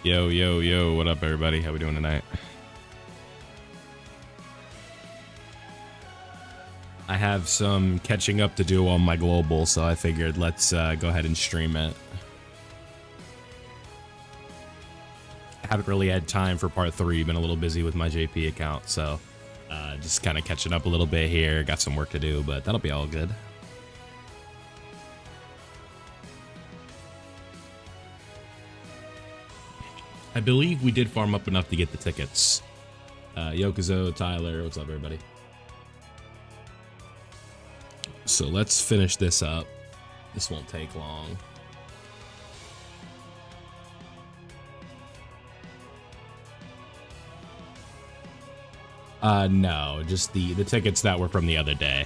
Yo, yo, yo, what up, everybody? How we doing tonight? I have some catching up to do on my global, so I figured let's go ahead and stream it. I haven't really had time for part 3, been a little busy with my JP account, so just kind of catching up a little bit here. Got some work to do, but that'll be all good. I believe we did farm up enough to get the tickets. Yokozo, Tyler, what's up, everybody? So let's finish this up. This won't take long. No, just the tickets that were from the other day.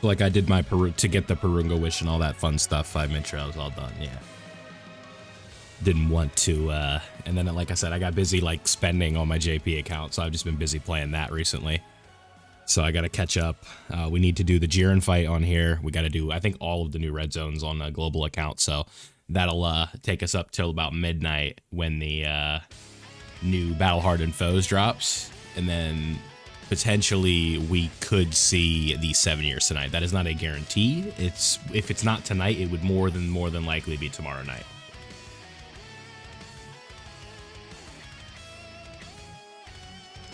Like I did my to get the Perunga wish and all that fun stuff. I made sure I was all done. Yeah. Didn't want to, and then like I said, I got busy like spending on my JP account, so I've just been busy playing that recently. So I got to catch up. We need to do the Jiren fight on here. We got to do, I think, all of the new red zones on a global account. So that'll take us up till about midnight when the new Battle Hardened Foes drops, and then potentially we could see the 7 years tonight. That is not a guarantee. It's if it's not tonight, it would more than likely be tomorrow night.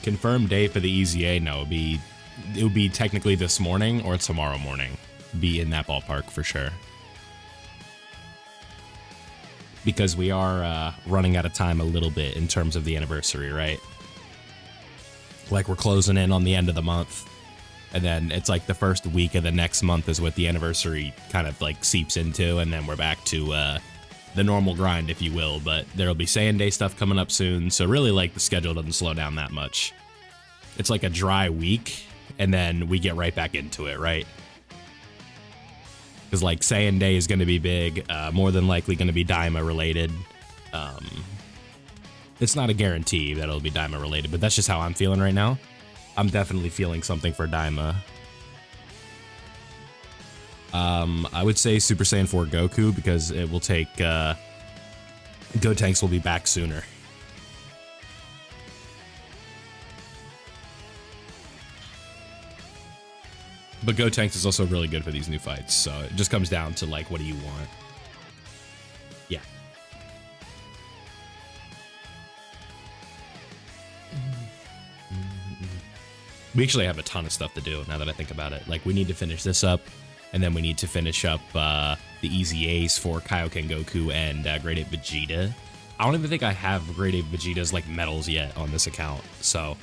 Confirmed day for the EZA? No, it would be technically this morning or tomorrow morning. Be in that ballpark for sure. Because we are running out of time a little bit in terms of the anniversary, right? Like we're closing in on the end of the month, and then it's like the first week of the next month is what the anniversary kind of like seeps into, and then we're back to the normal grind, if you will. But there'll be Saiyan Day stuff coming up soon, so really like the schedule doesn't slow down that much. It's like a dry week, and then we get right back into it, right? Because like Saiyan Day is going to be big, more than likely going to be Daima related. It's not a guarantee that it'll be Daima related, but that's just how I'm feeling right now. I'm definitely feeling something for Daima. I would say Super Saiyan 4 Goku, because it will take, Gotenks will be back sooner. But Gotenks is also really good for these new fights, so it just comes down to like, what do you want? Yeah. We actually have a ton of stuff to do now that I think about it. Like, we need to finish this up, and then we need to finish up the EZAs for Kaioken Goku and Grade 8 Vegeta. I don't even think I have Grade 8 Vegeta's like medals yet on this account, so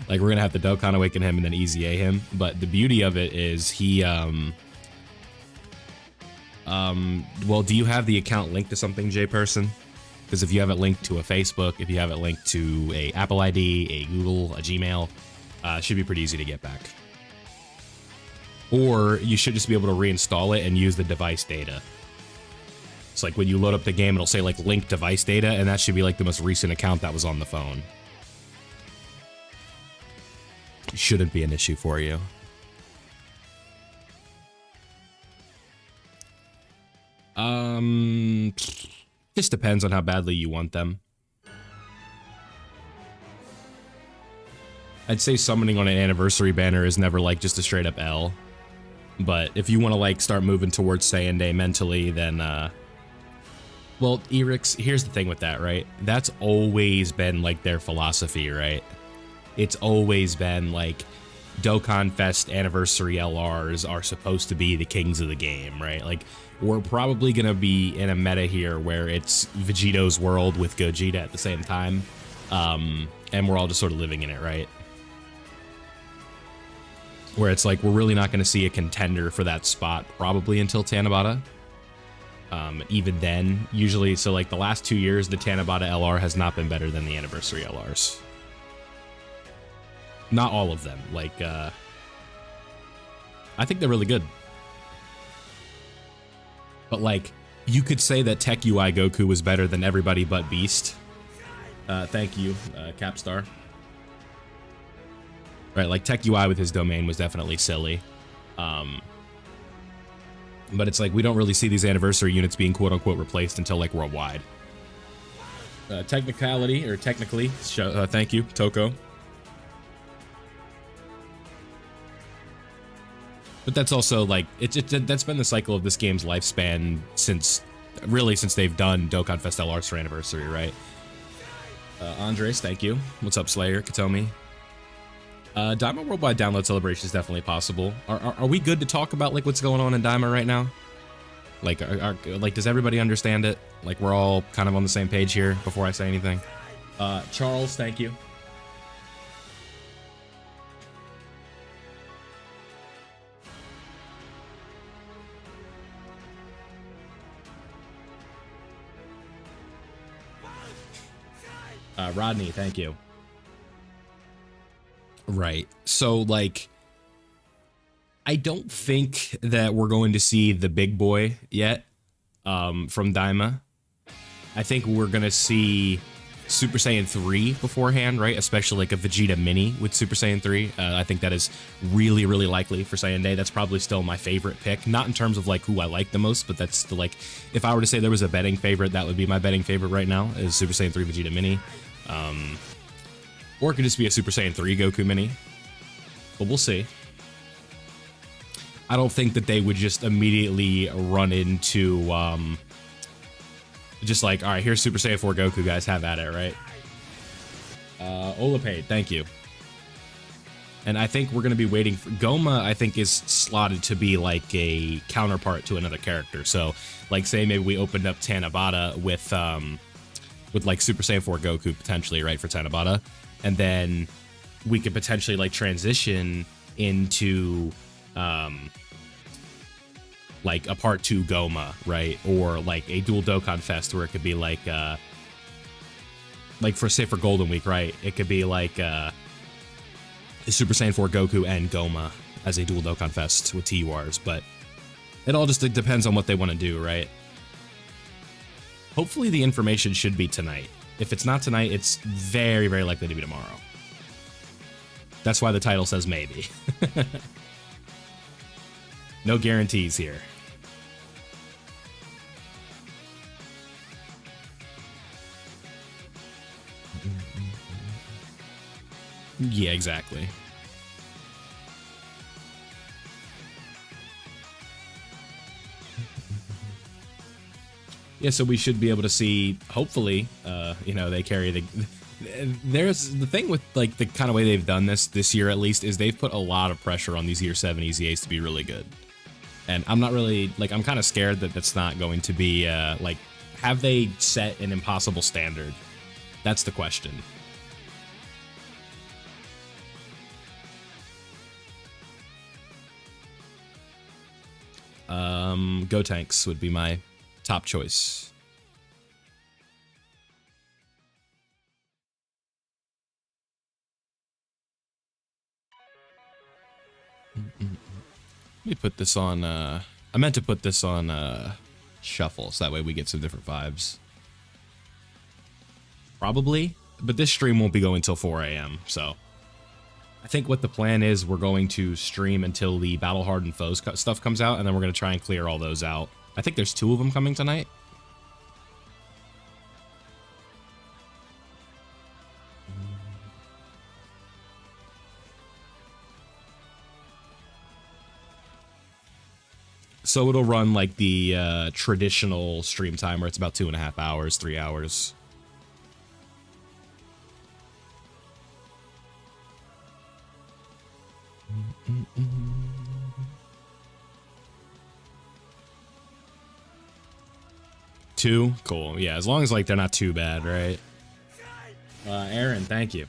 like we're gonna have to Dokkan Awaken him and then EZA him. But the beauty of it is he well, do you have the account linked to something, J Person? Because if you have it linked to a Facebook, if you have it linked to a Apple ID, a Google, a Gmail, it should be pretty easy to get back. Or you should just be able to reinstall it and use the device data. It's like when you load up the game, it'll say like link device data, and that should be like the most recent account that was on the phone. It shouldn't be an issue for you. Just depends on how badly you want them. I'd say summoning on an anniversary banner is never like just a straight up L. But if you want to like start moving towards Saiyan Day mentally, then well, Erix, here's the thing with that, right? That's always been like their philosophy, right? It's always been like Dokkan Fest anniversary LRs are supposed to be the kings of the game, right? Like, we're probably gonna be in a meta here where it's Vegito's world with Gogeta at the same time, and we're all just sort of living in it, right? Where it's like we're really not gonna see a contender for that spot probably until Tanabata. Even then, usually, so like the last 2 years, the Tanabata LR has not been better than the anniversary LRs. Not all of them. Like, I think they're really good. But like, you could say that Tech UI Goku was better than everybody but Beast. Thank you, Capstar. right? Like Tech UI with his domain was definitely silly. But it's like we don't really see these anniversary units being quote unquote replaced until like worldwide. Technically, thank you, Toko. But that's also like that's been the cycle of this game's lifespan since they've done Dokkan Fest LR's anniversary, right? Andres, thank you. What's up, Slayer? Katomi. Daima Worldwide download celebration is definitely possible. Are we good to talk about like what's going on in Daima right now? Like, like, does everybody understand it? Like, we're all kind of on the same page here before I say anything. Charles, thank you. Rodney, thank you. Right. So, like, I don't think that we're going to see the big boy yet from Daima. I think we're going to see Super Saiyan 3 beforehand, right? Especially like a Vegeta Mini with Super Saiyan 3. I think that is really, really likely for Saiyan Day. That's probably still my favorite pick. Not in terms of like who I like the most, but that's still like, if I were to say there was a betting favorite, that would be my betting favorite right now, is Super Saiyan 3 Vegeta Mini. Or it could just be a Super Saiyan 3 Goku Mini. But we'll see. I don't think that they would just immediately run into, just like, all right, here's Super Saiyan 4 Goku, guys, have at it, right? Olapade, thank you. And I think we're going to be waiting for... Goma, I think, is slotted to be like a counterpart to another character. So, like, say maybe we opened up Tanabata with like Super Saiyan 4 Goku, potentially, right, for Tanabata. And then we could potentially, like, transition into... like a part 2 Goma, right? Or like a dual Dokkan Fest where it could be like for say for Golden Week, right? It could be like Super Saiyan 4 Goku and Goma as a dual Dokkan Fest with TURs, but it all just depends on what they want to do, right? Hopefully the information should be tonight. If it's not tonight, it's very, very likely to be tomorrow. That's why the title says maybe. No guarantees here. Yeah, exactly. Yeah, so we should be able to see, hopefully, you know, they carry the... There's the thing with, like, the kind of way they've done this year, at least, is they've put a lot of pressure on these Year 7 EZAs to be really good. And I'm not really, like, I'm kind of scared that that's not going to be, like, have they set an impossible standard? That's the question. Gotenks would be my top choice. Let me put this on, I meant to put this on, shuffle, so that way we get some different vibes. Probably, but this stream won't be going till 4 AM, so. I think what the plan is, we're going to stream until the Battle Hardened Foes stuff comes out, and then we're going to try and clear all those out. I think there's 2 of them coming tonight. So it'll run like the traditional stream time where it's about 2.5 hours, 3 hours. Two? Cool. Yeah, as long as like they're not too bad, right? Aaron, thank you.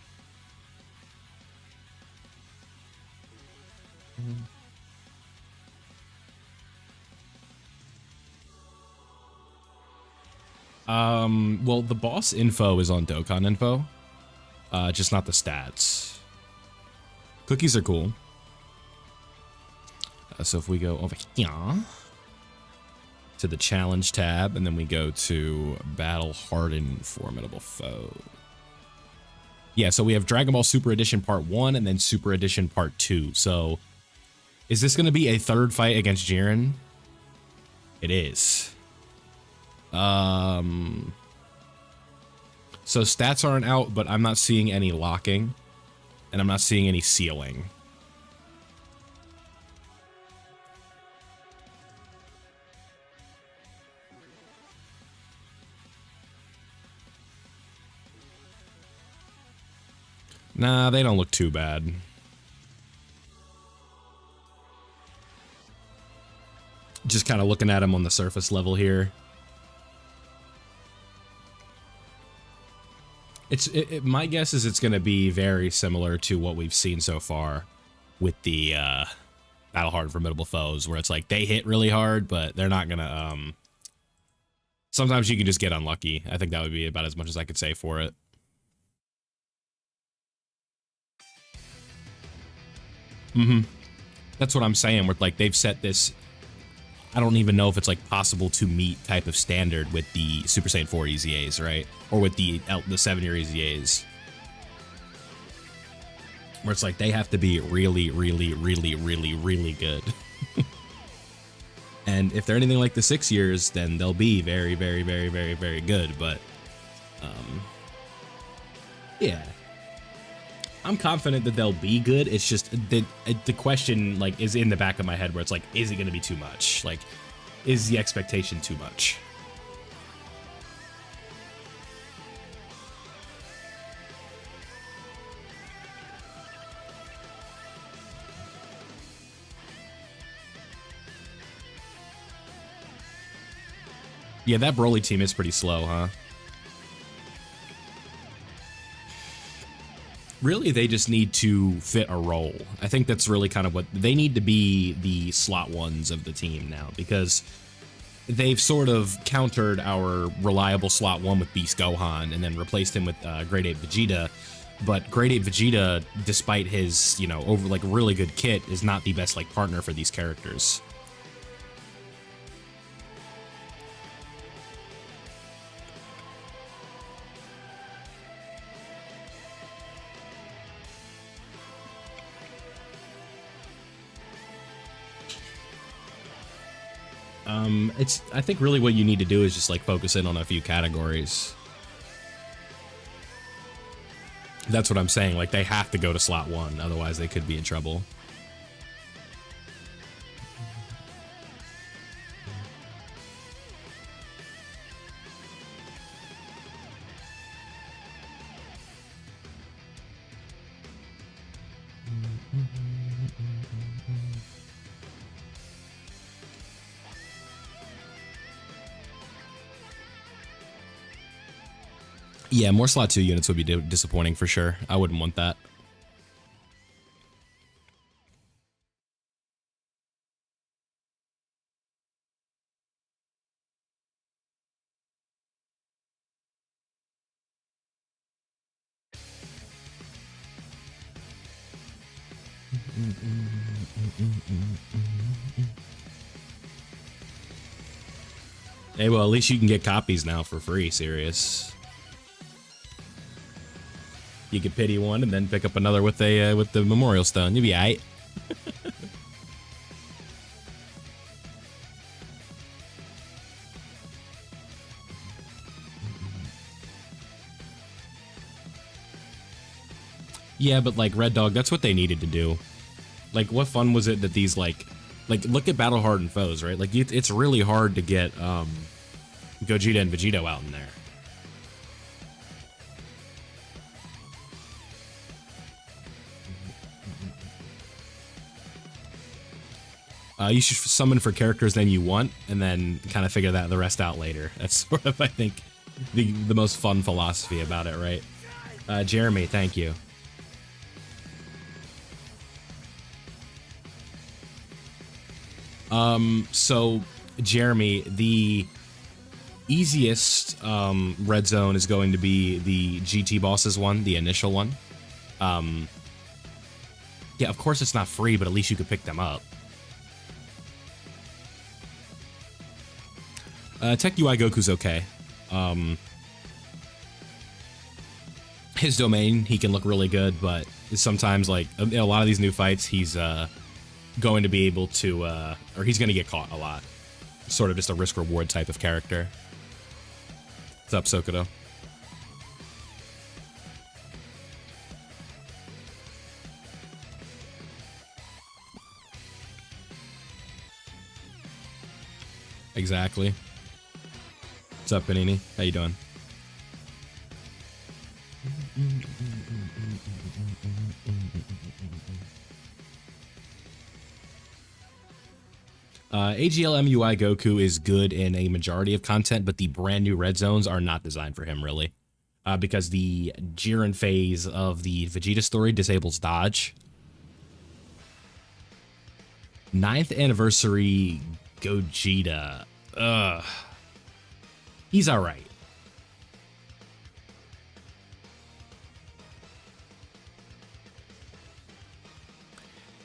Well, the boss info is on Dokkan info, just not the stats. Cookies are cool. So if we go over here to the challenge tab, and then we go to Battle Hardened Formidable Foe. Yeah, so we have Dragon Ball Super Edition Part 1 and then Super Edition Part 2. So is this going to be a third fight against Jiren? It is. So stats aren't out, but I'm not seeing any locking, and I'm not seeing any sealing. Nah, they don't look too bad. Just kind of looking at them on the surface level here. My guess is it's going to be very similar to what we've seen so far with the Battle Hard Formidable Foes, where it's like they hit really hard, but they're not going to... sometimes you can just get unlucky. I think that would be about as much as I could say for it. That's what I'm saying. Where like they've set this, I don't even know if it's like possible to meet type of standard with the Super Saiyan 4 EZAs, right? Or with the 7-year EZAs. Where it's like they have to be really, really, really, really, really good. And if they're anything like the 6 years, then they'll be very, very, very, very, very good. But yeah. I'm confident that they'll be good. It's just the question like is in the back of my head where it's like, is it going to be too much? Like, is the expectation too much? Yeah, that Broly team is pretty slow, huh? Really, they just need to fit a role. I think that's really kind of what they need to be, the slot ones of the team now, because they've sort of countered our reliable slot one with Beast Gohan and then replaced him with Grade 8 Vegeta. But Grade 8 Vegeta, despite his, you know, over like really good kit, is not the best like partner for these characters. I think really what you need to do is just like focus in on a few categories. That's what I'm saying. Like they have to go to slot one, otherwise they could be in trouble. Yeah, more slot 2 units would be disappointing for sure. I wouldn't want that. Hey, well, at least you can get copies now for free, serious. You could pity one and then pick up another with a with the Memorial Stone. You'd be aight. Yeah, but like Red Dog, that's what they needed to do. Like, what fun was it that these like look at Battle Hardened Foes, right? Like, it's really hard to get Gogeta and Vegito out in there. You should summon for characters then you want, and then kind of figure the rest out later. That's sort of, I think, the most fun philosophy about it, right? Jeremy, thank you. So, Jeremy, the easiest red zone is going to be the GT bosses one, the initial one. Yeah, of course it's not free, but at least you could pick them up. Tech UI Goku's okay. his domain, he can look really good, but sometimes, like, in a lot of these new fights, he's going to be able to, or he's going to get caught a lot. Sort of just a risk-reward type of character. What's up, Sokoto? Exactly. What's up, Panini? How you doing? AGL MUI Goku is good in a majority of content, but the brand new red zones are not designed for him, really. Because the Jiren phase of the Vegeta story disables dodge. 9th anniversary Gogeta. He's alright.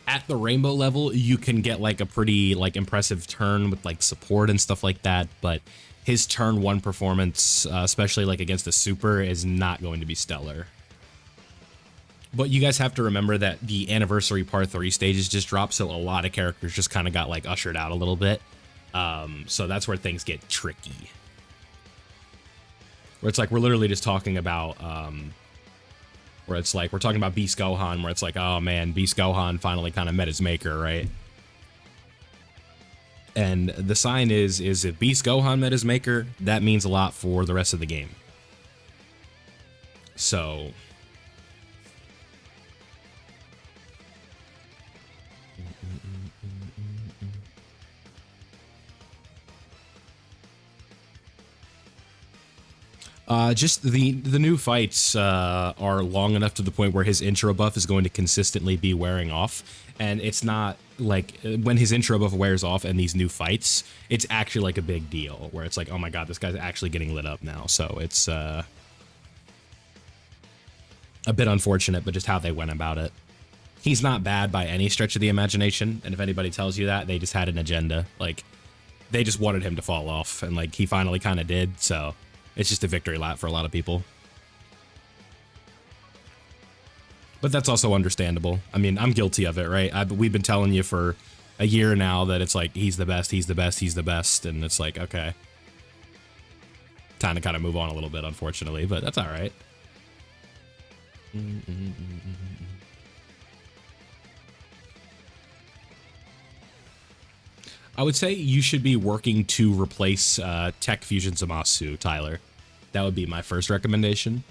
At the rainbow level, you can get like a pretty like impressive turn with like support and stuff like that, but his turn 1 performance, especially like against the super, is not going to be stellar. But you guys have to remember that the anniversary part 3 stages just dropped, so a lot of characters just kind of got like ushered out a little bit. So that's where things get tricky. Where it's like we're literally just talking about where it's like we're talking about Beast Gohan, where it's like, oh man, Beast Gohan finally kind of met his maker, right? And the sign is if Beast Gohan met his maker, that means a lot for the rest of the game. So just the new fights are long enough to the point where his intro buff is going to consistently be wearing off, and it's not like when his intro buff wears off and these new fights, it's actually like a big deal where it's like, oh my god, this guy's actually getting lit up now. So it's a bit unfortunate, but just how they went about it. He's not bad by any stretch of the imagination, and if anybody tells you that, they just had an agenda. Like, they just wanted him to fall off, and like he finally kind of did, so it's just a victory lap for a lot of people. But that's also understandable. I mean, I'm guilty of it, right? We've been telling you for a year now that it's like, he's the best, he's the best, he's the best. And it's like, okay. Time to kind of move on a little bit, unfortunately, but that's all right. I would say you should be working to replace Tech Fusion Zamasu, Tyler. That would be my first recommendation,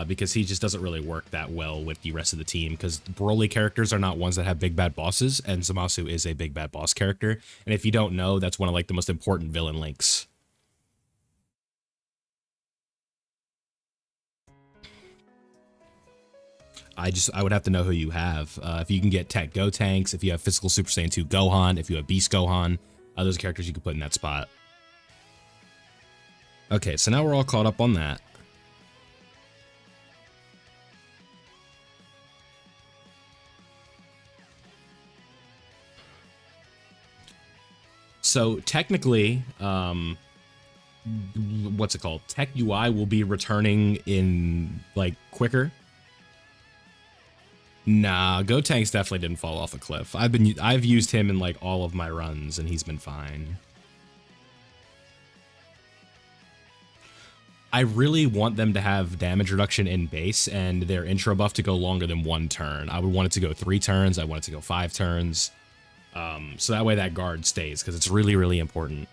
because he just doesn't really work that well with the rest of the team, because Broly characters are not ones that have big bad bosses, and Zamasu is a big bad boss character, and if you don't know, that's one of like the most important villain links. I would have to know who you have. If you can get Tech Gotenks, if you have Physical Super Saiyan 2 Gohan, if you have Beast Gohan, those characters you could put in that spot. Okay, so now we're all caught up on that. So technically, what's it called? Tech UI will be returning in like quicker. Nah, Gotenks definitely didn't fall off a cliff. I've used him in like all of my runs, and he's been fine. I really want them to have damage reduction in base and their intro buff to go longer than 1 turn. I would want it to go 3 turns. I want it to go 5 turns. So that way that guard stays, because it's really, really important.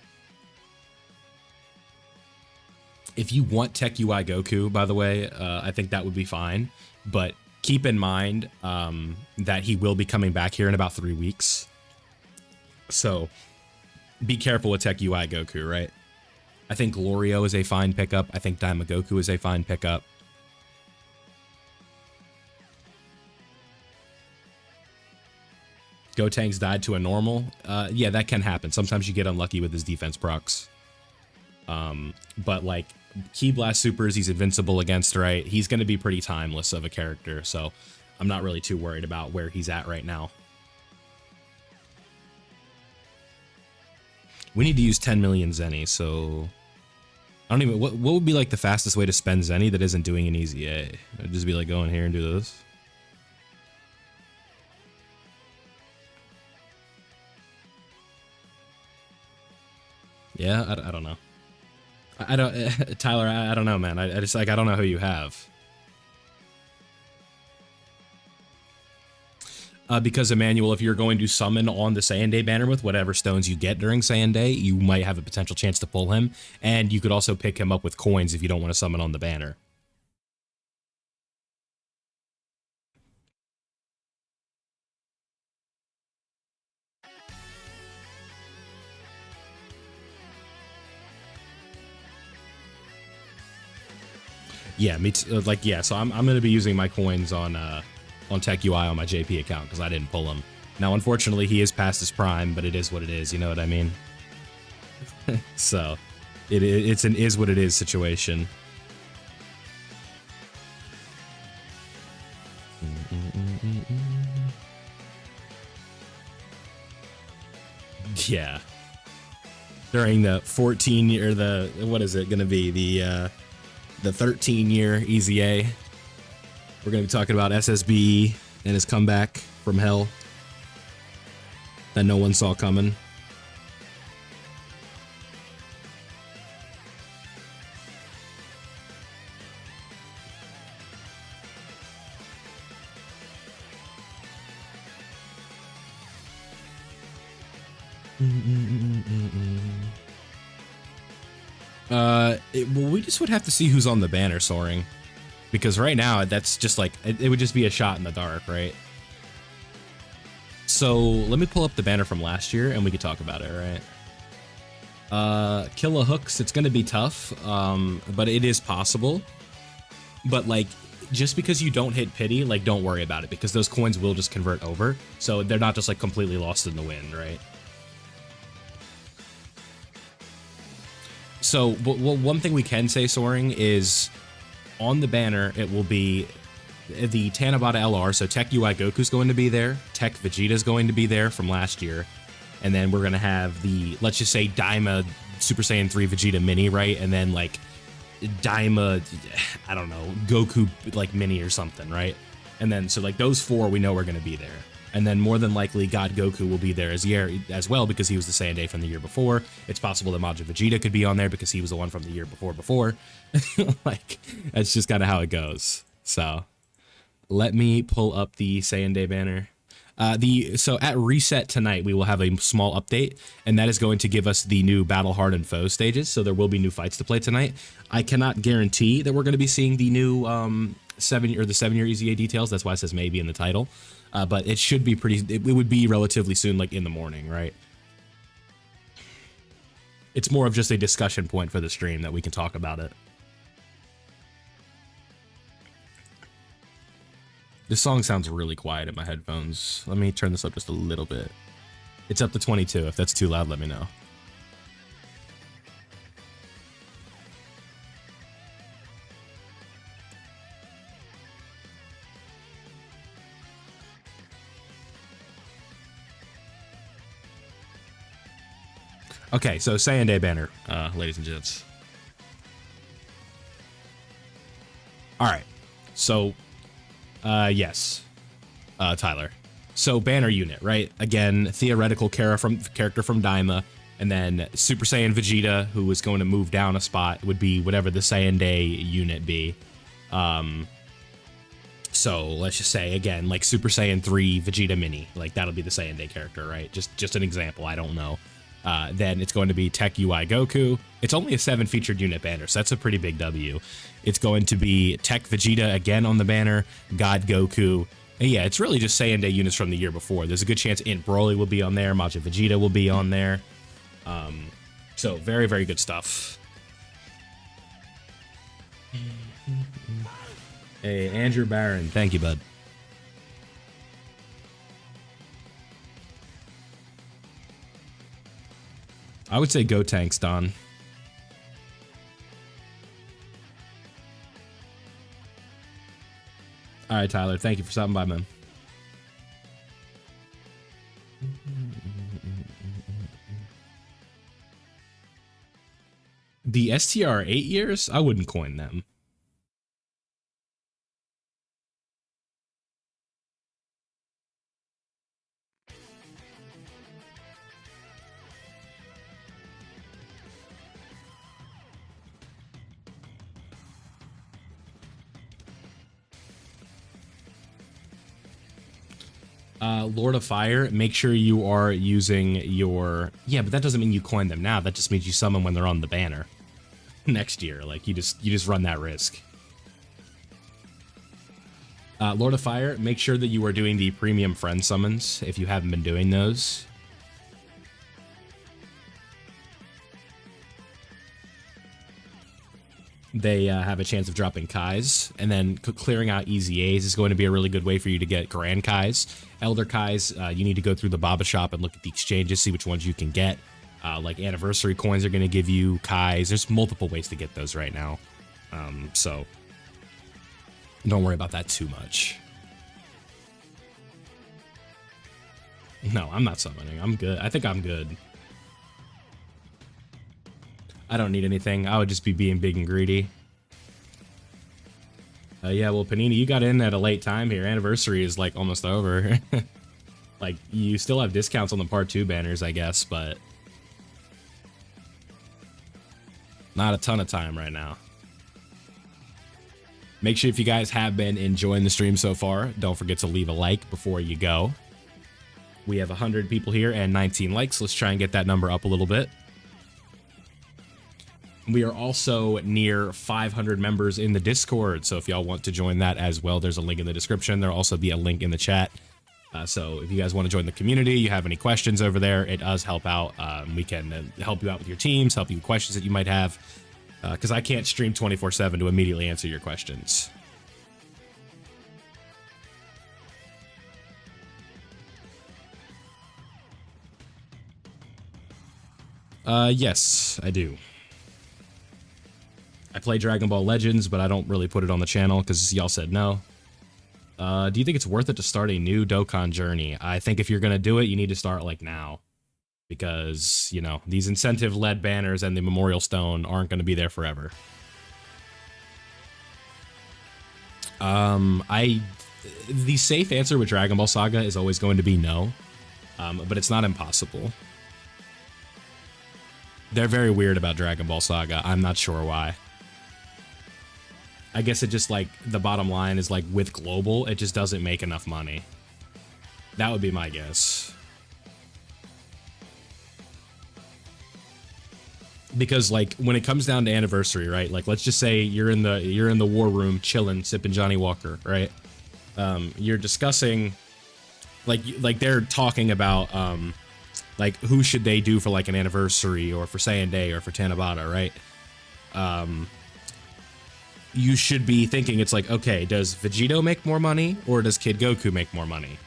If you want Tech UI Goku, by the way, I think that would be fine. But keep in mind that he will be coming back here in about 3 weeks. So be careful with Tech UI Goku, right? I think Glorio is a fine pickup. I think Daimagoku is a fine pickup. Gotenks died to a normal. Yeah, that can happen. Sometimes you get unlucky with his defense procs. But like Ki Blast Supers, he's invincible against, right? He's going to be pretty timeless of a character, so I'm not really too worried about where he's at right now. We need to use 10 million Zenny, so I don't even, what would be like the fastest way to spend Zenny that isn't doing an easy A? It'd just be like going here and do this. Yeah, I don't know. I don't, Tyler, I don't know, man. I just, like, I don't know who you have. Because Emmanuel, if you're going to summon on the Saiyan Day banner with whatever stones you get during Saiyan Day, you might have a potential chance to pull him, and you could also pick him up with coins if you don't want to summon on the banner. Yeah, me too, like, yeah, so I'm going to be using my coins on Tech UI on my JP account because I didn't pull him. Now, unfortunately, he is past his prime, but it is what it is, you know what I mean? So, it's an is what it is situation. Yeah. During the 14-year, the, what is it going to be? The 13-year Easy A. We're going to be talking about SSB and his comeback from hell that no one saw coming. Well, we just would have to see who's on the banner soaring, because right now that's just like it would just be a shot in the dark, right? So let me pull up the banner from last year and we could talk about it, right? Killa hooks, it's gonna be tough, but it is possible. But like, just because you don't hit pity, like, don't worry about it, because those coins will just convert over, so they're not just like completely lost in the wind, right? So, one thing we can say, soaring, is on the banner, it will be the Tanabata LR, so Tech UI Goku's going to be there, Tech Vegeta's going to be there from last year, and then we're going to have the, let's just say, Daima Super Saiyan 3 Vegeta Mini, right? And then, like, Daima, I don't know, Goku, like, Mini or something, right? And then, so, like, those four we know are going to be there. And then more than likely, God Goku will be there as well, because he was the Saiyan Day from the year before. It's possible that Majin Vegeta could be on there because he was the one from the year before. Like, that's just kind of how it goes. So, let me pull up the Saiyan Day banner. So at reset tonight, we will have a small update, and that is going to give us the new Battle Hard and Foe stages. So there will be new fights to play tonight. I cannot guarantee that we're going to be seeing the new 7-year Easy A details. That's why it says maybe in the title. But it should be it would be relatively soon, like in the morning, right? It's more of just a discussion point for the stream that we can talk about it. This song sounds really quiet in my headphones. Let me turn this up just a little bit. It's up to 22. If that's too loud, let me know. Okay, so Saiyan Day banner, ladies and gents. All right, so, yes, Tyler. So banner unit, right? Again, theoretical character from Daima, and then Super Saiyan Vegeta, who is going to move down a spot, would be whatever the Saiyan Day unit be. So let's just say, again, like Super Saiyan 3 Vegeta Mini, like that'll be the Saiyan Day character, right? Just an example, I don't know. Then it's going to be Tech UI Goku. It's only a 7 featured unit banner, so that's a pretty big W. It's going to be Tech Vegeta again on the banner, God Goku. And yeah, it's really just Saiyan Day units from the year before. There's a good chance Int Broly will be on there, Majin Vegeta will be on there. So very, very good stuff. Hey, Andrew Barron, thank you, bud. I would say go tanks, Don. All right, Tyler, thank you for stopping by, man. The STR 8 years? I wouldn't coin them. Lord of Fire, make sure you are using your... Yeah, but that doesn't mean you coin them now. That just means you summon when they're on the banner next year. Like, you just run that risk. Lord of Fire, make sure that you are doing the premium friend summons if you haven't been doing those. They have a chance of dropping Kais, and then clearing out easy A's is going to be a really good way for you to get Grand Kais. Elder Kais, you need to go through the Baba shop and look at the exchanges, see which ones you can get. Like anniversary coins are going to give you Kais. There's multiple ways to get those right now, so don't worry about that too much. No, I'm not summoning. I'm good. I think I'm good. I don't need anything. I would just be being big and greedy. Yeah, well, Panini, you got in at a late time here. Anniversary is, like, almost over. Like, you still have discounts on the Part 2 banners, I guess, but... not a ton of time right now. Make sure if you guys have been enjoying the stream so far, don't forget to leave a like before you go. We have 100 people here and 19 likes. Let's try and get that number up a little bit. We are also near 500 members in the Discord, so if y'all want to join that as well, there's a link in the description. There'll also be a link in the chat. So if you guys want to join the community, you have any questions over there, it does help out. We can help you out with your teams, help you with questions that you might have, because I can't stream 24/7 to immediately answer your questions. Yes, I do. I play Dragon Ball Legends, but I don't really put it on the channel because y'all said no. Do you think it's worth it to start a new Dokkan journey? I think if you're going to do it, you need to start, like, now. Because, you know, these incentive-led banners and the Memorial Stone aren't going to be there forever. The safe answer with Dragon Ball Saga is always going to be no. But it's not impossible. They're very weird about Dragon Ball Saga. I'm not sure why. I guess it just, like, the bottom line is, like, with Global, it just doesn't make enough money. That would be my guess. Because, like, when it comes down to anniversary, right? Like, let's just say you're in the war room chilling, sipping Johnny Walker, right? You're discussing, like they're talking about, like, who should they do for, like, an anniversary or for Saiyan Day or for Tanabata, right? You should be thinking, it's like, okay, does Vegito make more money or does Kid Goku make more money?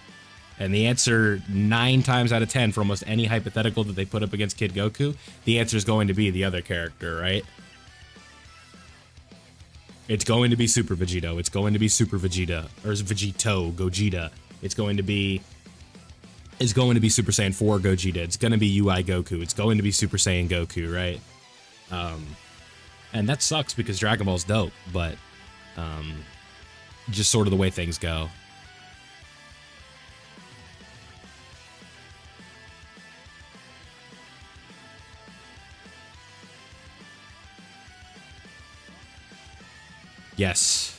And the answer 9 times out of 10 for almost any hypothetical that they put up against Kid Goku, the answer is going to be the other character, right? It's going to be Super Vegito. It's going to be Super Vegeta, or Vegito, Gogeta. It's going to be Super Saiyan 4 Gogeta. It's going to be UI Goku. It's going to be Super Saiyan Goku, right? And that sucks because Dragon Ball's dope, but just sort of the way things go. Yes.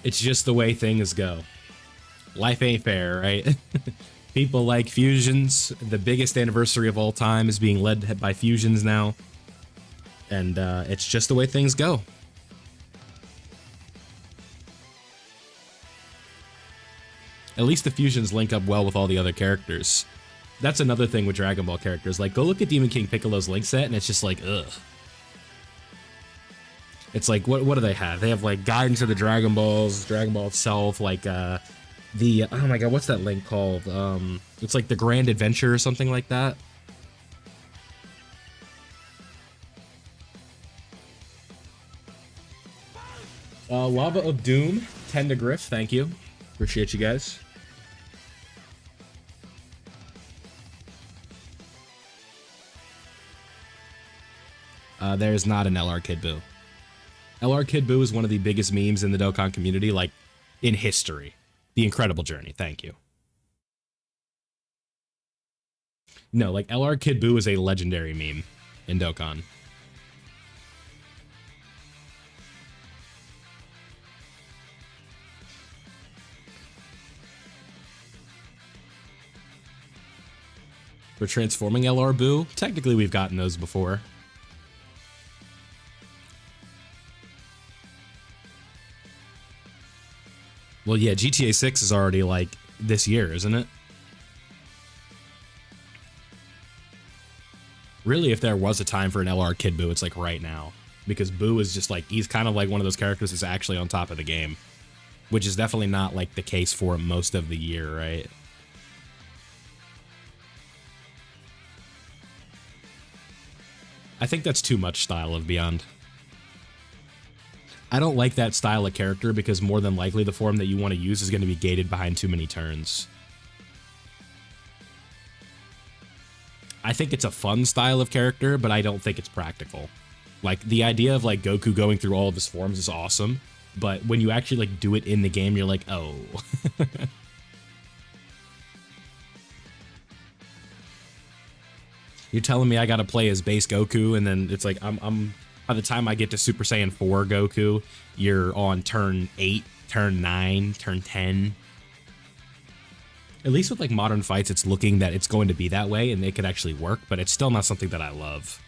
It's just the way things go. Life ain't fair, right? People like fusions. The biggest anniversary of all time is being led by fusions now. And it's just the way things go. At least the fusions link up well with all the other characters. That's another thing with Dragon Ball characters. Like, go look at Demon King Piccolo's link set, and it's just like, ugh. It's like, what do they have? They have, like, Guidance of the Dragon Balls, Dragon Ball itself, like, oh my god, what's that link called? It's like the Grand Adventure or something like that. Lava of Doom, 10 to Griff, thank you. Appreciate you guys. There's not an LR Kid Buu. LR Kid Buu is one of the biggest memes in the Dokkan community, like, in history. The Incredible Journey, thank you. No, like, LR Kid Buu is a legendary meme in Dokkan. For transforming LR Buu, technically we've gotten those before. Well, yeah, GTA 6 is already, like, this year, isn't it? Really, if there was a time for an LR Kid Buu, it's, like, right now. Because Buu is just, like, he's kind of like one of those characters that's actually on top of the game. Which is definitely not, like, the case for most of the year, right? I think that's too much style of Beyond. I don't like that style of character because more than likely the form that you want to use is going to be gated behind too many turns. I think it's a fun style of character, but I don't think it's practical. Like, the idea of, like, Goku going through all of his forms is awesome, but when you actually, like, do it in the game, you're like, oh. You're telling me I gotta play as base Goku, and then it's like, I'm by the time I get to Super Saiyan 4 Goku, you're on turn 8, turn 9, turn 10. At least with, like, modern fights, it's looking that it's going to be that way, and it could actually work, but it's still not something that I love.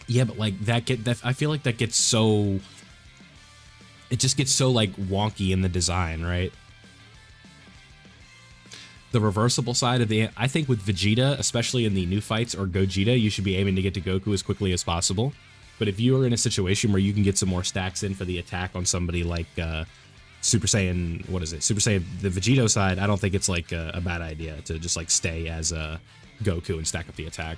Yeah, but, like, I feel like that gets so... It just gets so, like, wonky in the design, right? The reversible side of the... I think with Vegeta, especially in the new fights, or Gogeta, you should be aiming to get to Goku as quickly as possible. But if you are in a situation where you can get some more stacks in for the attack on somebody like Super Saiyan... What is it? Super Saiyan... The Vegito side, I don't think it's, like, a bad idea to just, like, stay as Goku and stack up the attack.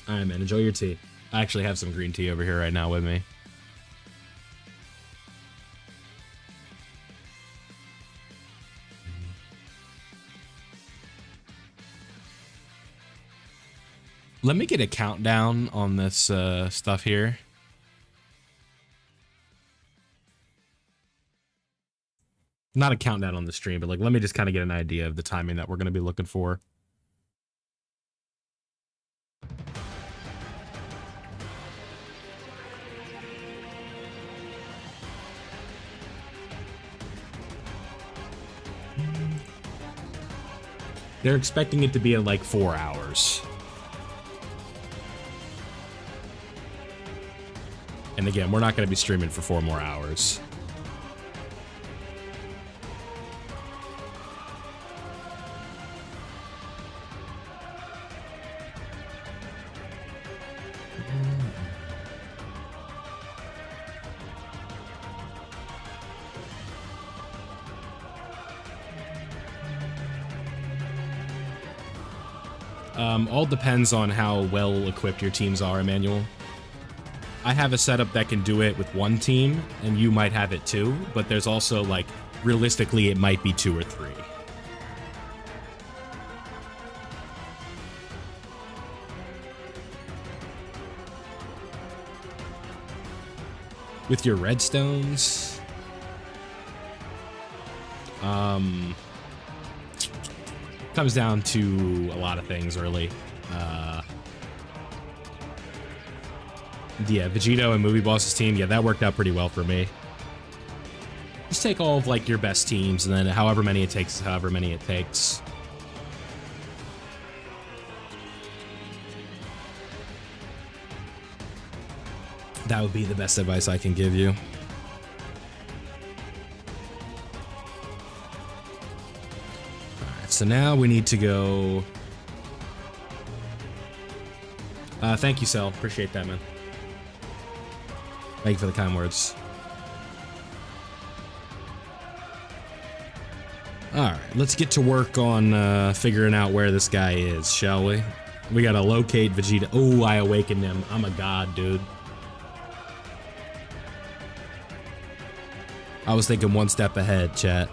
Alright, man. Enjoy your tea. I actually have some green tea over here right now with me. Let me get a countdown on this stuff here. Not a countdown on the stream, but, like, let me just kind of get an idea of the timing that we're going to be looking for. They're expecting it to be in, like, 4 hours. And again, we're not going to be streaming for 4 more hours. All depends on how well equipped your teams are, Emmanuel. I have a setup that can do it with one team, and you might have it too, but there's also, like, realistically, it might be 2 or 3. With your redstones, comes down to a lot of things, really. Yeah, Vegito and Movie Boss's team, yeah, that worked out pretty well for me. Just take all of, like, your best teams, and then however many it takes, however many it takes. That would be the best advice I can give you. Alright, so now we need to go... thank you, Cell. Appreciate that, man. Thank you for the kind words. Alright, let's get to work on figuring out where this guy is, shall we? We gotta locate Vegeta. Oh, I awakened him. I'm a god, dude. I was thinking one step ahead, chat.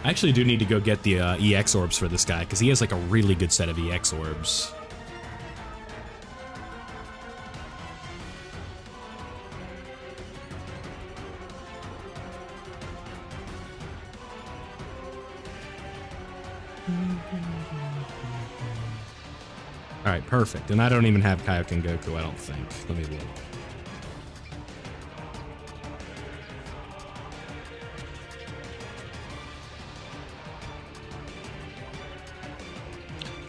I actually do need to go get the EX orbs for this guy, because he has like a really good set of EX orbs. Alright, perfect. And I don't even have Kaioken Goku, I don't think. Let me look.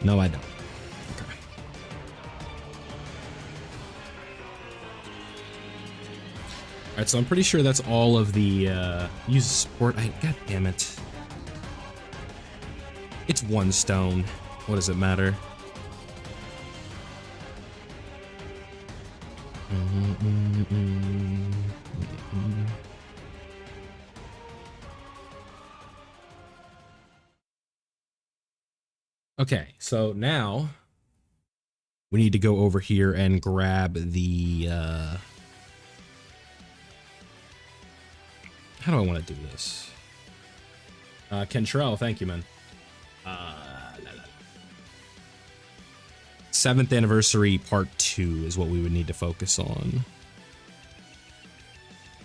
No, I don't. Okay. Alright, so I'm pretty sure that's all of the use support. God damn it. It's one stone. What does it matter? Okay, so now we need to go over here and grab the how do I want to do this? Kentrell, thank you, man. 7th anniversary part 2 is what we would need to focus on.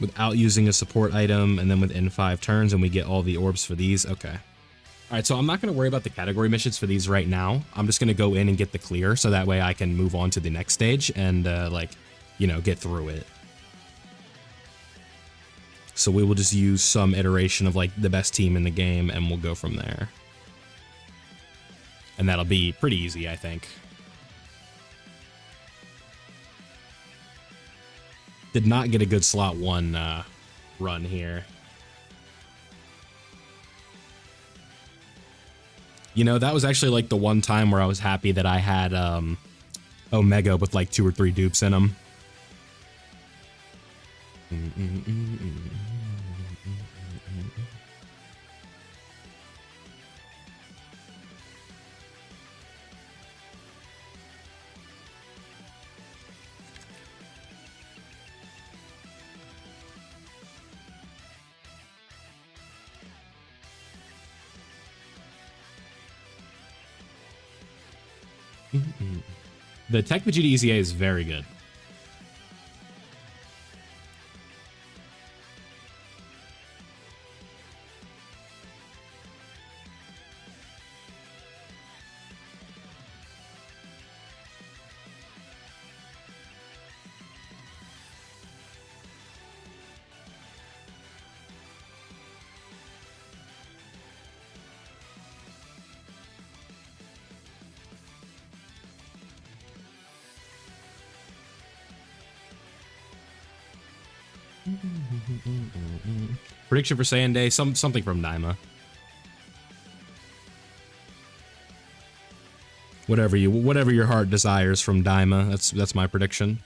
Without using a support item, and then within 5 turns, and we get all the orbs for these. Okay. Alright, so I'm not going to worry about the category missions for these right now. I'm just going to go in and get the clear, so that way I can move on to the next stage and, like, you know, get through it. So we will just use some iteration of, like, the best team in the game, and we'll go from there. And that'll be pretty easy, I think. Did not get a good slot 1 run here. You know, that was actually like the one time where I was happy that I had Omega with like 2 or 3 dupes in them. The Tech Vegeta EZA is very good. Prediction for Saiyan Day, something from Daima. Whatever your heart desires from Daima, that's my prediction.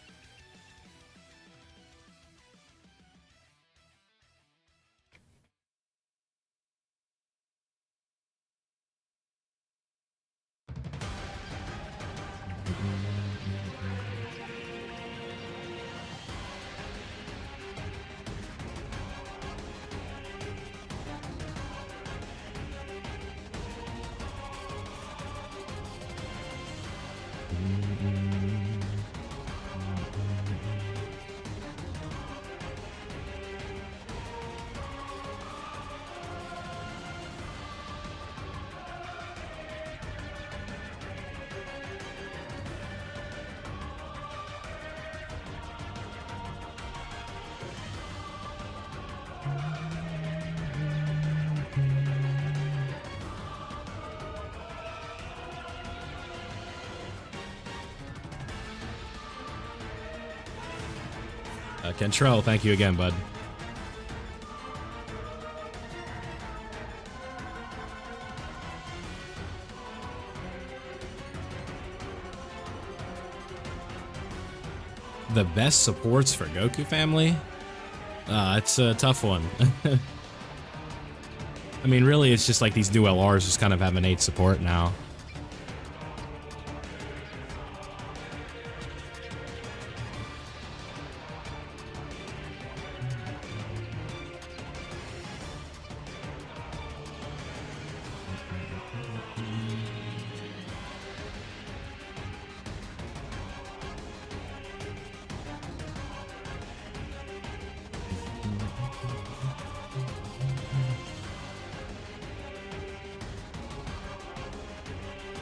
Kentrell, thank you again, bud. The best supports for Goku family? It's a tough one. I mean, really, it's just like these new LRs just kind of have innate support now.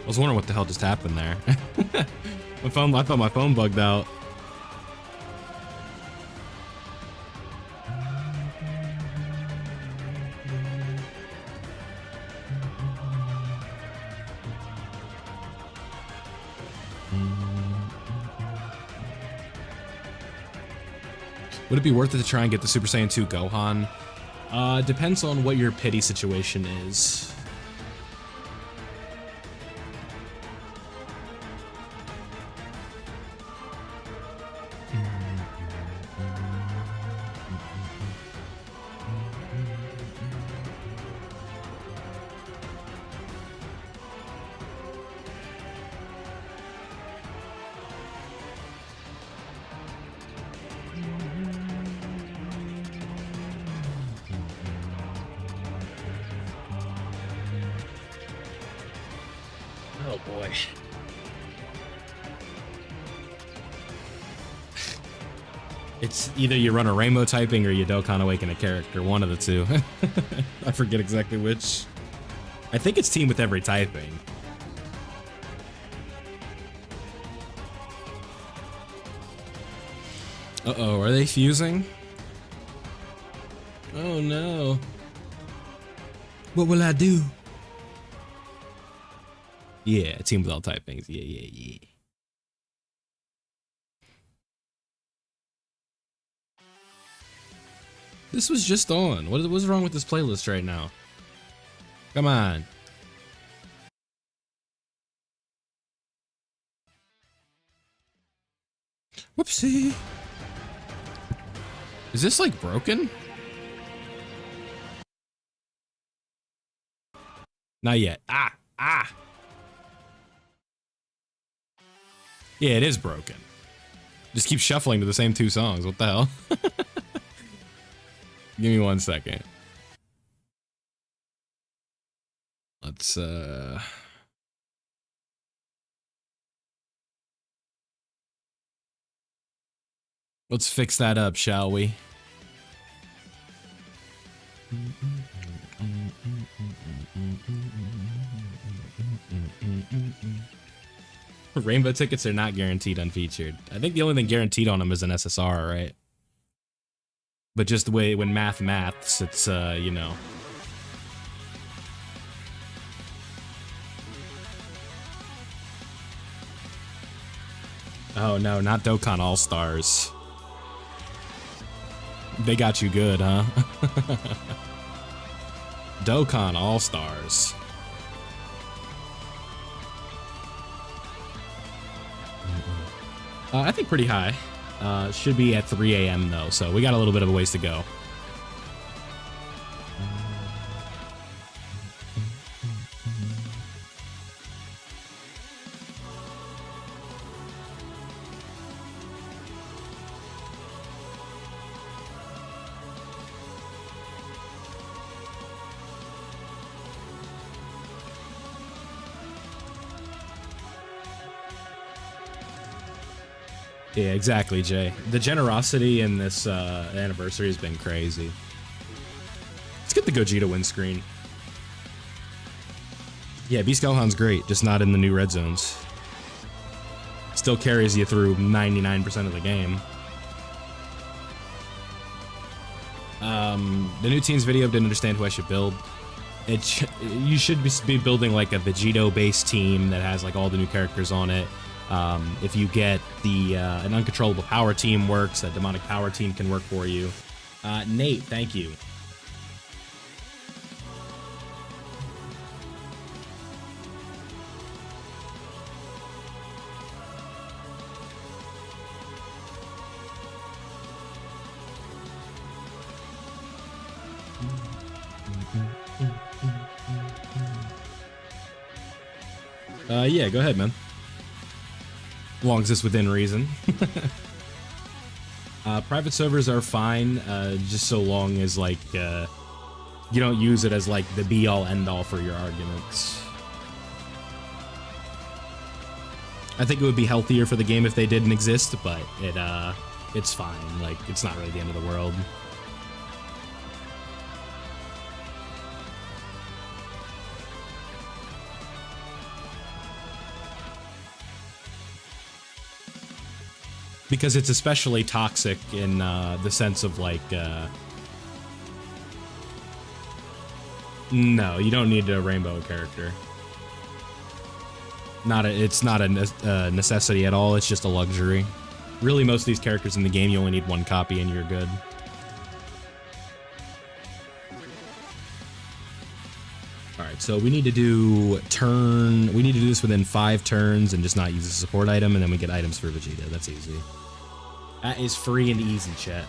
was wondering what the hell just happened there. I thought my phone bugged out. Would it be worth it to try and get the Super Saiyan 2 Gohan? Depends on what your pity situation is. Oh boy. It's either you run a rainbow typing or you Dokkan Awaken a character, one of the two. I forget exactly which. I think it's team with every typing. Uh-oh, are they fusing? Oh no. What will I do? Yeah, team with all typings. Yeah. This was just on. What's wrong with this playlist right now? Come on. Whoopsie. Is this like broken? Not yet. Ah. Yeah, it is broken. Just keep shuffling to the same two songs. What the hell? Give me 1 second. Let's fix that up, shall we? Rainbow tickets are not guaranteed unfeatured. I think the only thing guaranteed on them is an SSR, right? But just the way when maths, it's, you know. Oh no, not Dokkan All-Stars. They got you good, huh? Dokkan All-Stars. I think pretty high. Should be at 3 a.m. though, so we got a little bit of a ways to go. Yeah, exactly, Jay. The generosity in this anniversary has been crazy. Let's get the Gogeta win screen. Yeah, Beast Gohan's great, just not in the new red zones. Still carries you through 99% of the game. The new teens video didn't understand who I should build. You should be building like a Vegito-based team that has like all the new characters on it. If you get an uncontrollable power team works, a demonic power team can work for you. Nate, thank you. Yeah, go ahead, man. As long as it's within reason. Private servers are fine, just so long as, like, you don't use it as, like, the be-all, end-all for your arguments. I think it would be healthier for the game if they didn't exist, but it's fine. Like, it's not really the end of the world. because it's especially toxic in the sense of like, no, you don't need a rainbow character. It's not a necessity at all. It's just a luxury. Really, most of these characters in the game, you only need one copy and you're good. Alright, so we need to do we need to do this within 5 turns and just not use a support item, and then we get items for Vegeta. That's easy. That is free and easy, chat.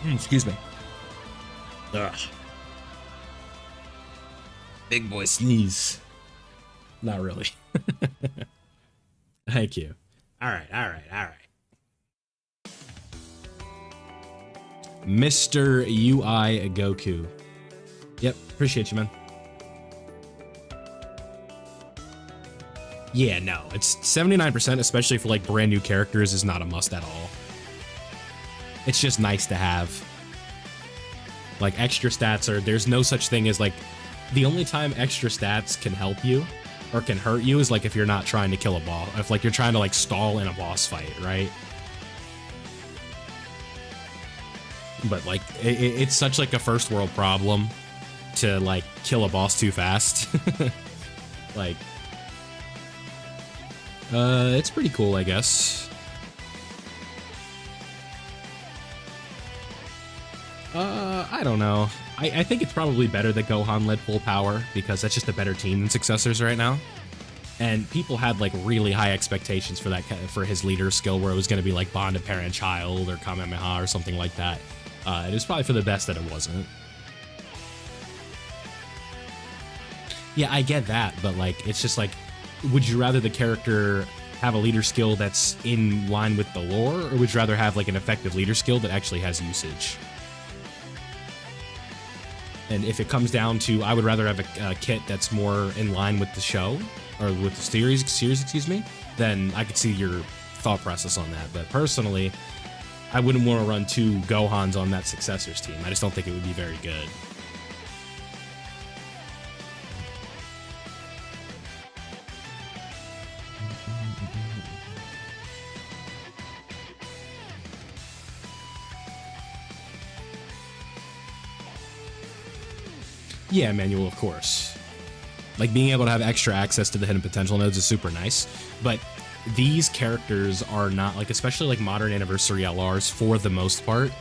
Excuse me. Ugh. Big boy sneeze. Not really. Thank you. All right. Mr. UI Goku. Yep, appreciate you, man. Yeah, no, it's 79%, especially for like brand new characters, is not a must at all. It's just nice to have. Like, extra stats there's no such thing as like, the only time extra stats can help you or can hurt you is like if you're not trying to kill a boss, if like you're trying to like stall in a boss fight, right? But like, it's such like a first world problem to like kill a boss too fast. Like, it's pretty cool, I guess. I don't know. I think it's probably better that Gohan led full power, because that's just a better team than successors right now. And people had like really high expectations for that, for his leader skill, where it was going to be like bond of parent-child or Kamehameha or something like that. It was probably for the best that it wasn't. Yeah, I get that, but like, it's just like, would you rather the character have a leader skill that's in line with the lore, or would you rather have like an effective leader skill that actually has usage? And if it comes down to, I would rather have a kit that's more in line with the show, or with the series, excuse me, then I could see your thought process on that. But personally, I wouldn't want to run 2 Gohans on that successors team. I just don't think it would be very good. Yeah, Manuel, of course. Like, being able to have extra access to the hidden potential nodes is super nice, but these characters are not, like, especially like modern anniversary LRs, for the most part,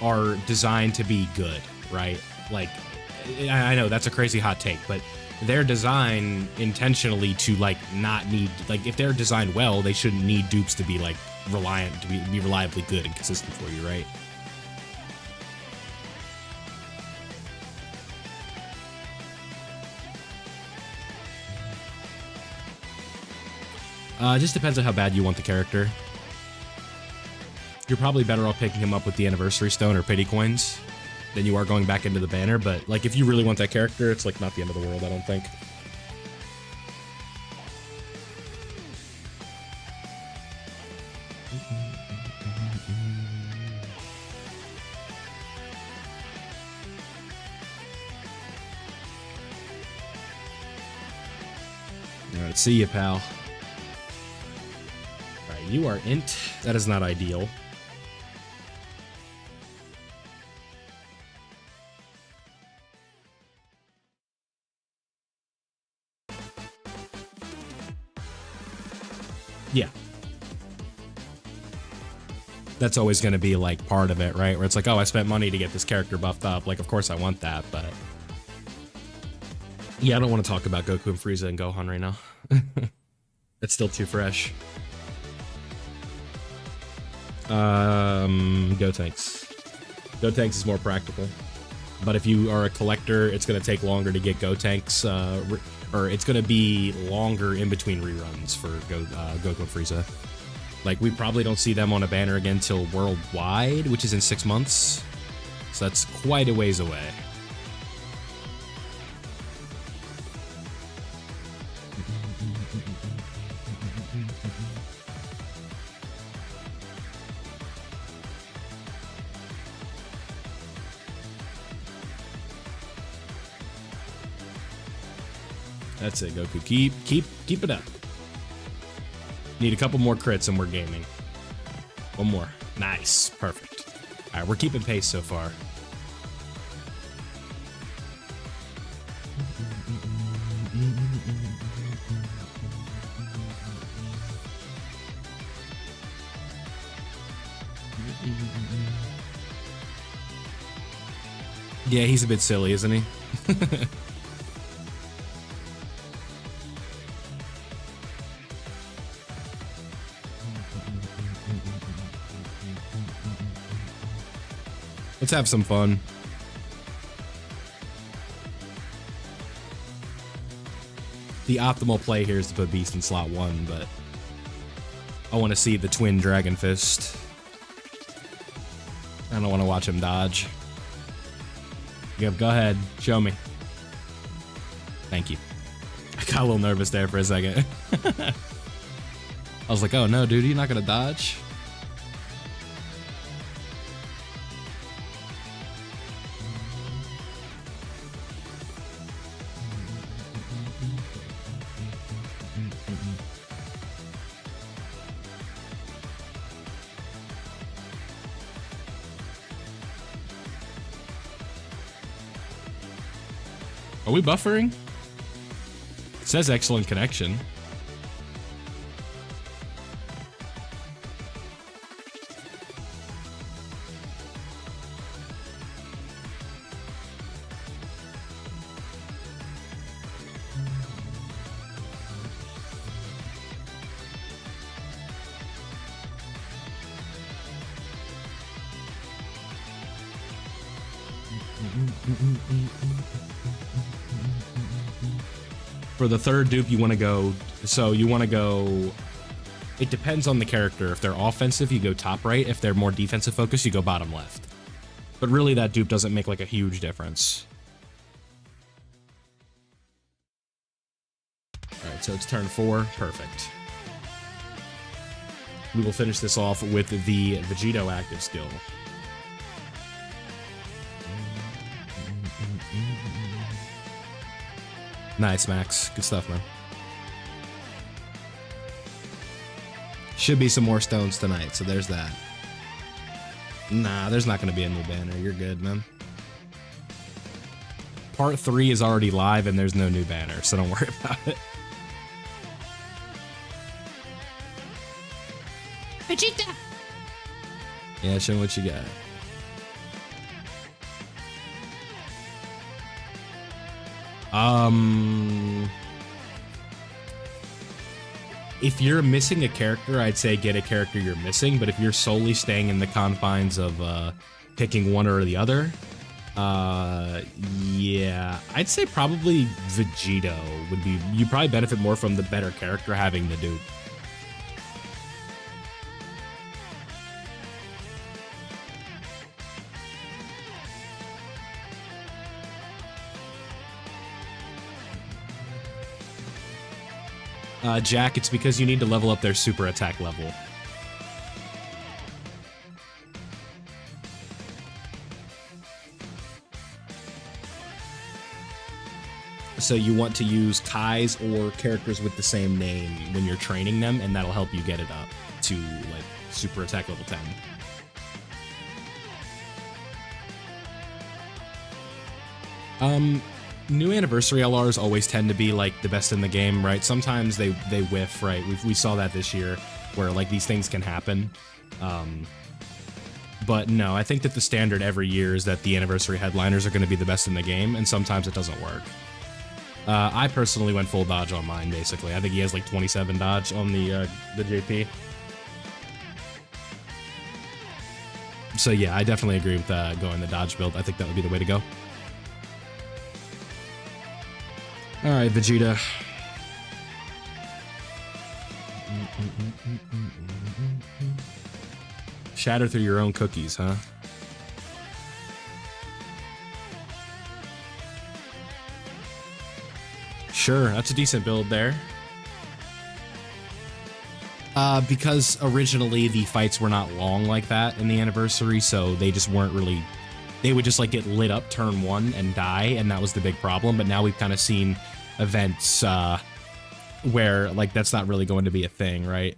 are designed to be good, right? Like, I know that's a crazy hot take, but they're designed intentionally to like not need, like, if they're designed well, they shouldn't need dupes to be like reliant, to be reliably good and consistent for you, right? It just depends on how bad you want the character. You're probably better off picking him up with the Anniversary Stone or Pity Coins than you are going back into the banner, but like, if you really want that character, it's like not the end of the world, I don't think. Alright, see ya, pal. You are int. That is not ideal. Yeah. That's always going to be like part of it, right? Where it's like, oh, I spent money to get this character buffed up. Like, of course I want that, but... Yeah, I don't want to talk about Goku and Frieza and Gohan right now. It's still too fresh. Gotenks. Gotenks is more practical. But if you are a collector, it's going to take longer to get Gotenks, or it's going to be longer in between reruns for Goku and Frieza. Like, we probably don't see them on a banner again till worldwide, which is in 6 months. So that's quite a ways away. That's it, Goku. Keep it up. Need a couple more crits and we're gaming. One more. Nice. Perfect. All right, we're keeping pace so far. Yeah, he's a bit silly, isn't he? Let's have some fun. The optimal play here is to put Beast in slot 1, but I want to see the twin Dragon Fist. I don't want to watch him dodge. Yep, go ahead. Show me. Thank you. I got a little nervous there for a second. I was like, oh no, dude, you're not going to dodge? Are we buffering? It says excellent connection. For the third dupe, you want to go, it depends on the character. If they're offensive, you go top right. If they're more defensive focused, you go bottom left. But really, that dupe doesn't make like a huge difference. All right, so it's turn 4. Perfect. We will finish this off with the Vegito active skill. Nice, Max. Good stuff, man. Should be some more stones tonight, so there's that. Nah, there's not going to be a new banner. You're good, man. Part 3 is already live, and there's no new banner, so don't worry about it. Vegeta! Yeah, show me what you got. If you're missing a character, I'd say get a character you're missing, but if you're solely staying in the confines of picking one or the other, yeah, I'd say probably Vegito would be, you probably benefit more from the better character having the dupe. Jack, it's because you need to level up their super attack level. So you want to use Kai's or characters with the same name when you're training them, and that'll help you get it up to, like, super attack level 10. New anniversary LRs always tend to be like the best in the game, right? Sometimes they whiff, right? We saw that this year, where like these things can happen. But no, I think that the standard every year is that the anniversary headliners are going to be the best in the game, and sometimes it doesn't work. I personally went full dodge on mine, basically. I think he has like 27 dodge on the JP. So yeah, I definitely agree with going the dodge build. I think that would be the way to go. All right, Vegeta. Shatter through your own cookies, huh? Sure, that's a decent build there. Because originally the fights were not long like that in the anniversary, so they just weren't really... They would just like get lit up turn 1 and die, and that was the big problem. But now we've kind of seen events where like that's not really going to be a thing, right?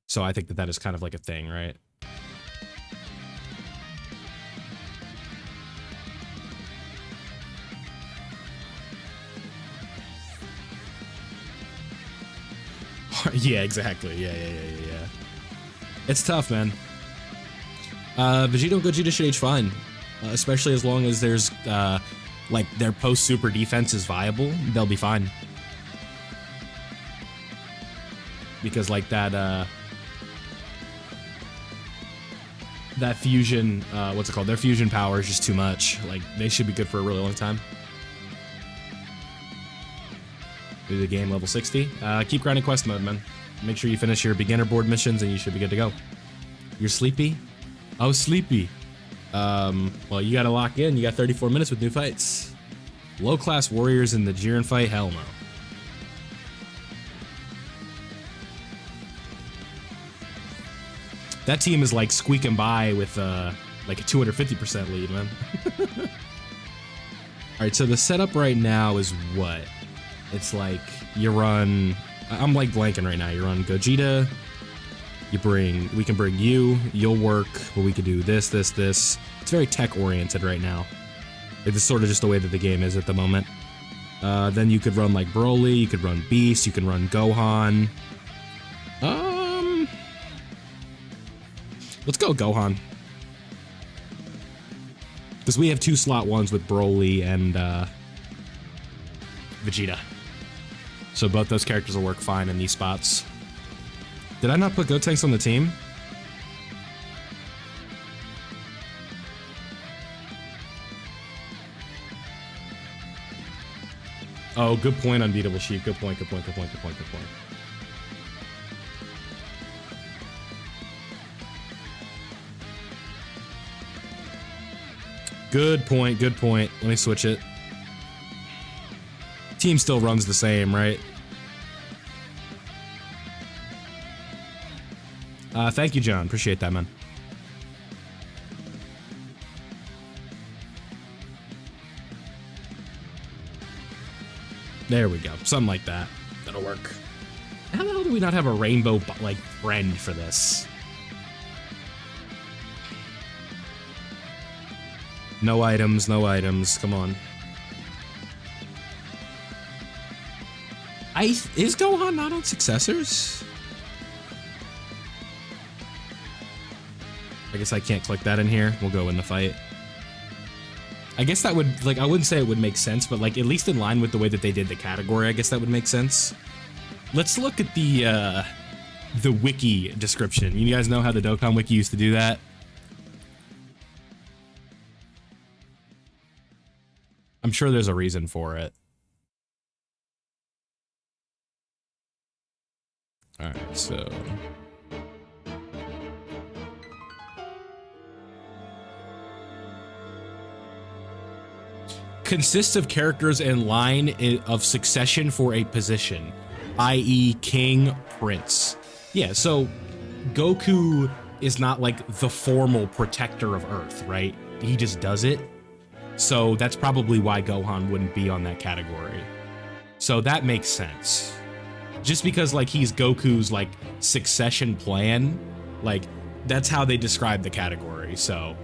So I think that that is kind of like a thing, right? Yeah, exactly. Yeah. It's tough, man. Vegeta and Gogeta should age fine, especially as long as there's like their post super defense is viable. They'll be fine. Because like that fusion, what's it called? Their fusion power is just too much. Like they should be good for a really long time. Do the game level 60. Keep grinding quest mode, man. Make sure you finish your beginner board missions and you should be good to go. You're sleepy? Oh, sleepy. Well, you gotta lock in. You got 34 minutes with new fights. Low-class warriors in the Jiren fight? Hell no. That team is like squeaking by with like a 250% lead, man. Alright, so the setup right now is what? It's like you run, I'm like blanking right now. You run Gogeta, we can bring you'll work, but we could do this. It's very tech oriented right now. It's sort of just the way that the game is at the moment. Then you could run like Broly, you could run Beast, you can run Gohan. Let's go Gohan. Because we have 2 slot 1s with Broly and Vegeta. So both those characters will work fine in these spots. Did I not put Gotenks on the team? Oh, good point, Unbeatable Sheep. Good point. Good point. Let me switch it. Team still runs the same, right? Thank you, John. Appreciate that, man. There we go. Something like that. That'll work. How the hell do we not have a rainbow, like, friend for this? No items. Come on. Is Gohan not on successors? I guess I can't click that in here. We'll go in the fight. I guess that would, like, I wouldn't say it would make sense, but, like, at least in line with the way that they did the category, I guess that would make sense. Let's look at the wiki description. You guys know how the Dokkan wiki used to do that? I'm sure there's a reason for it. Alright, so... consists of characters in line of succession for a position, i.e. king, prince. Yeah, so Goku is not like the formal protector of Earth, right? He just does it. So that's probably why Gohan wouldn't be on that category. So that makes sense. Just because like he's Goku's like succession plan, like that's how they describe the category. So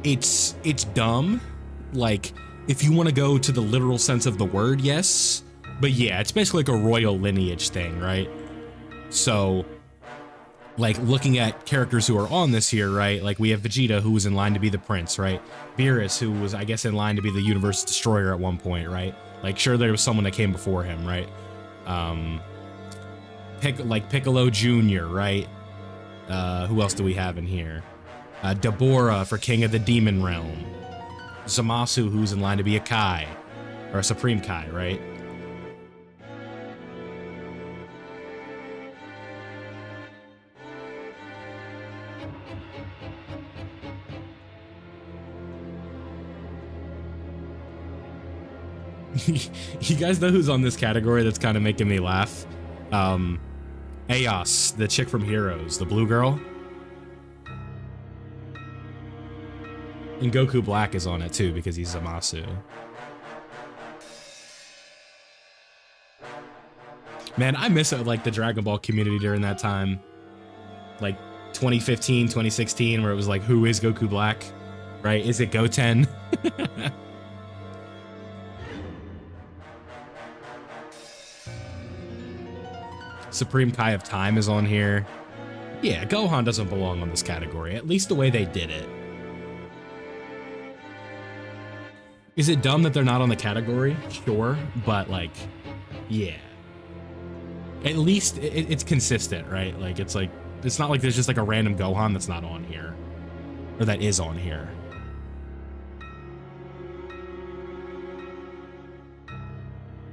it's dumb. Like if you want to go to the literal sense of the word, yes. But yeah, it's basically like a royal lineage thing, right? So like looking at characters who are on this here, right? Like we have Vegeta, who was in line to be the prince, right? Beerus, who was, I guess, in line to be the universe destroyer at one point, right? Like sure, there was someone that came before him, right? Like Piccolo Jr., right? Who else do we have in here? Deborah for King of the Demon Realm. Zamasu, who's in line to be a Kai, or a Supreme Kai, right? You guys know who's on this category that's kind of making me laugh? Eos, the chick from Heroes, the blue girl. And Goku Black is on it too because he's Zamasu. Man, I miss like the Dragon Ball community during that time. Like 2015, 2016, where it was like, who is Goku Black? Right? Is it Goten? Supreme Kai of Time is on here. Yeah, Gohan doesn't belong on this category, at least the way they did it. Is it dumb that they're not on the category? Sure, but like, yeah. At least it's consistent, right? Like, it's not like there's just like a random Gohan that's not on here. Or that is on here.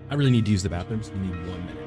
I really need to use the bathroom, so we need 1 minute.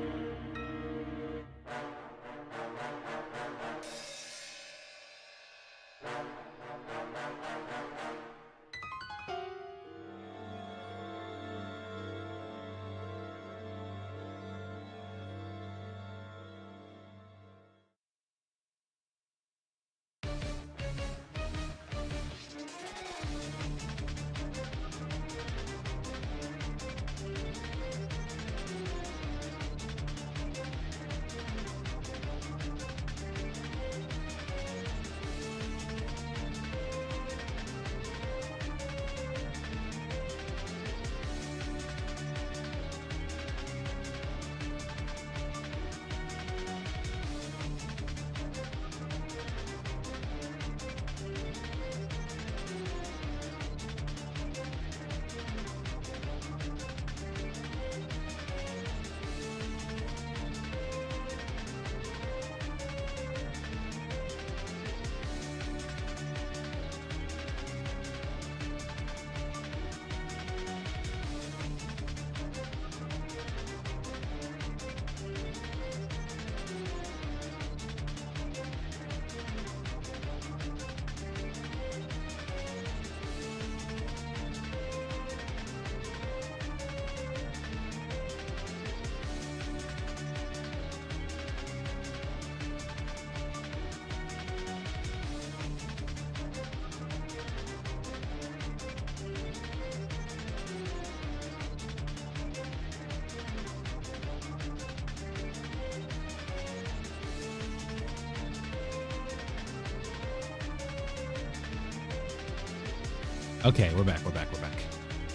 Okay, we're back.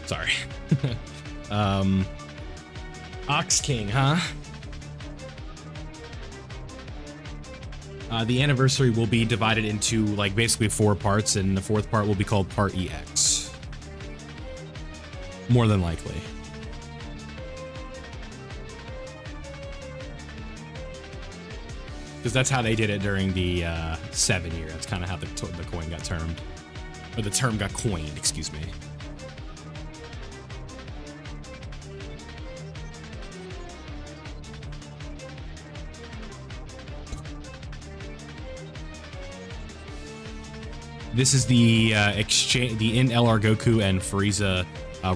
Sorry. Ox King, huh? The anniversary will be divided into like basically 4 parts, and the 4th part will be called Part EX. More than likely. Because that's how they did it during the 7 year. That's kind of how the coin got termed. Or the term got coined, excuse me. This is the exchange, the in LR Goku and Frieza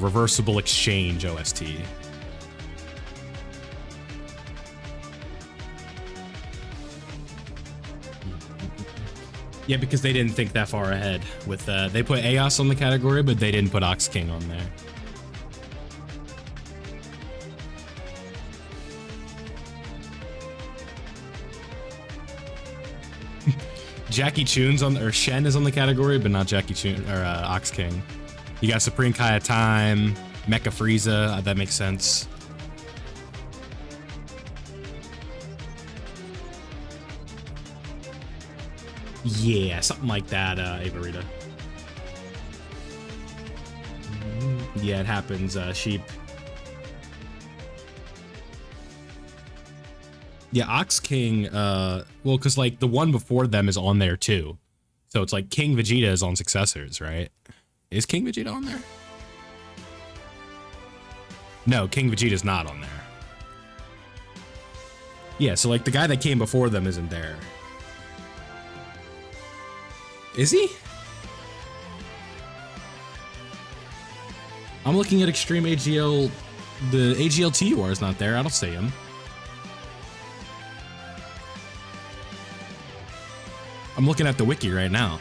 reversible exchange OST. Yeah, because they didn't think that far ahead. With they put Eos on the category, but they didn't put Ox King on there. Jackie Chun's on, or Shen is on the category, but not Jackie Chun or Ox King. You got Supreme Kai of Time, Mecha Frieza. That makes sense. Yeah, something like that, Avarita. Yeah, it happens, Sheep. Yeah, Ox King, well, because, like, the one before them is on there, too. So it's like King Vegeta is on Successors, right? Is King Vegeta on there? No, King Vegeta's not on there. Yeah, so, like, the guy that came before them isn't there. Is he? I'm looking at Extreme AGL. The AGL TUR is not there. I don't see him. I'm looking at the wiki right now.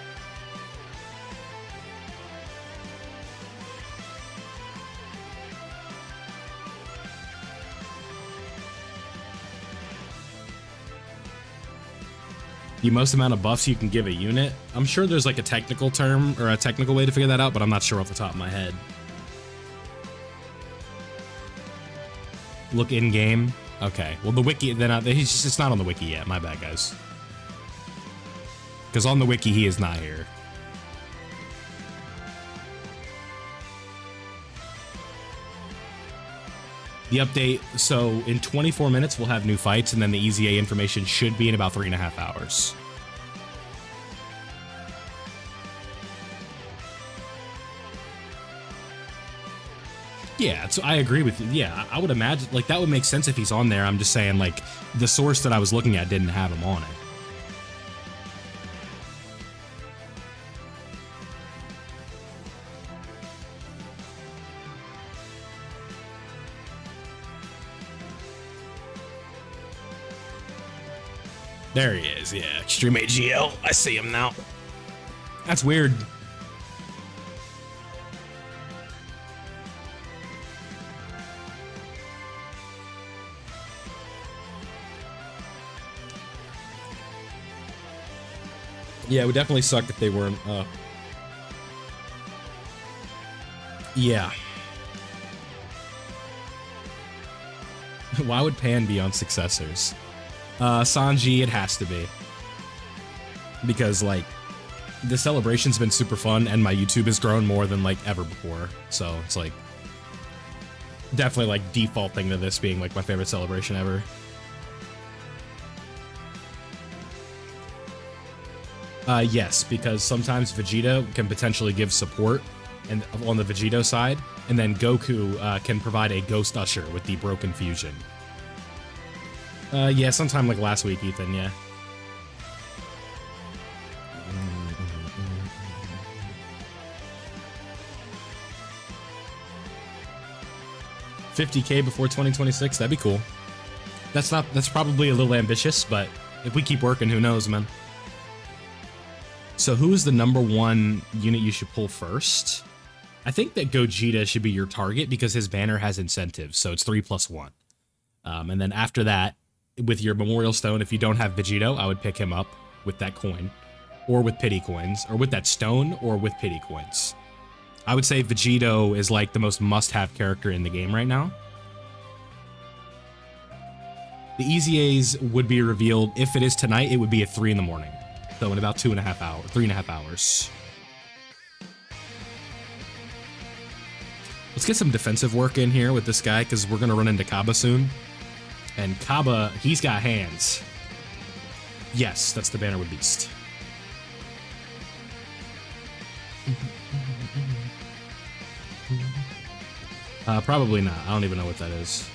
The most amount of buffs you can give a unit. I'm sure there's like a technical term or a technical way to figure that out, but I'm not sure off the top of my head. Look in game. Okay. Well, the wiki then it's not on the wiki yet. My bad, guys. Because on the wiki he is not here. The update, so in 24 minutes we'll have new fights, and then the EZA information should be in about 3.5 hours. Yeah, so I agree with you. Yeah, I would imagine, like, that would make sense if he's on there. I'm just saying, like, the source that I was looking at didn't have him on it. There he is, yeah. Extreme AGL. I see him now. That's weird. Yeah, it would definitely suck if they weren't, yeah. Why would Pan be on Successors? Sanji, it has to be. Because, like, the celebration's been super fun, and my YouTube has grown more than, like, ever before. So, it's, like, definitely, like, defaulting to this being, like, my favorite celebration ever. Yes, because sometimes Vegeta can potentially give support and on the Vegito side, and then Goku can provide a Ghost Usher with the Broken Fusion. Yeah, sometime like last week, Ethan, yeah. $50K before 2026, that'd be cool. That's probably a little ambitious, but if we keep working, who knows, man. So who is the #1 unit you should pull first? I think that Gogeta should be your target because his banner has incentives, so it's 3+1. And then after that, with your Memorial Stone, if you don't have Vegito, I would pick him up with that coin, or with pity coins, or with that stone, or with pity coins. I would say Vegito is like the most must-have character in the game right now. The EZAs would be revealed, if it is tonight, it would be at 3 in the morning. So in about 2.5 hours, 3.5 hours. Let's get some defensive work in here with this guy, because we're going to run into Kaba soon. And Kaba, he's got hands. Yes, that's the banner with Beast. Probably not. I don't even know what that is.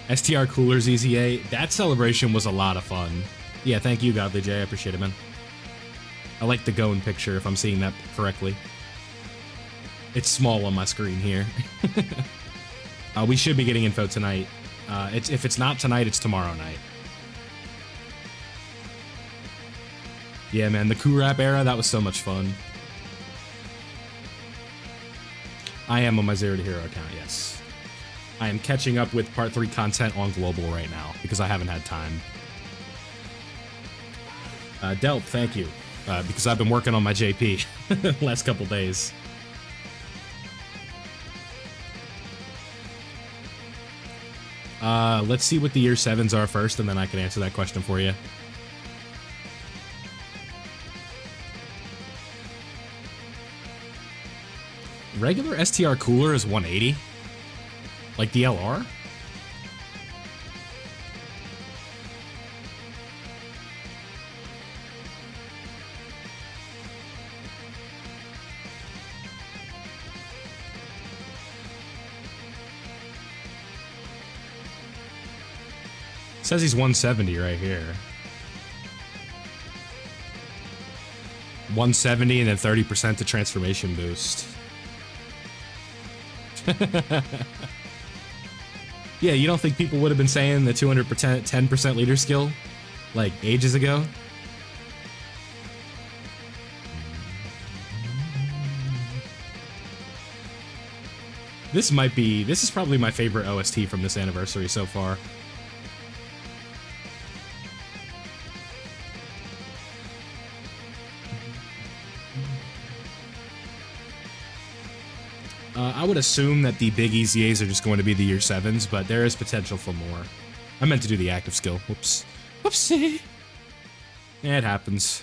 STR Coolers EZA. That celebration was a lot of fun. Yeah, thank you, Godly J. I appreciate it, man. I like the going picture, if I'm seeing that correctly. It's small on my screen here. We should be getting info tonight. If it's not tonight, it's tomorrow night. Yeah, man, the Coup Rap era, that was so much fun. I am on my Zero to Hero account, yes. I am catching up with Part 3 content on Global right now, because I haven't had time. Delp, thank you. Because I've been working on my JP last couple days. Let's see what the year 7s are first, and then I can answer that question for you. Regular STR Cooler is 180? Like the LR? It says he's 170 right here. 170 and then 30% to transformation boost. Yeah, you don't think people would have been saying the 200% 10% leader skill like ages ago? This is probably my favorite OST from this anniversary so far. I would assume that the big EZAs are just going to be the year 7s, but there is potential for more. I meant to do the active skill. Whoops. Whoopsie. Yeah, it happens.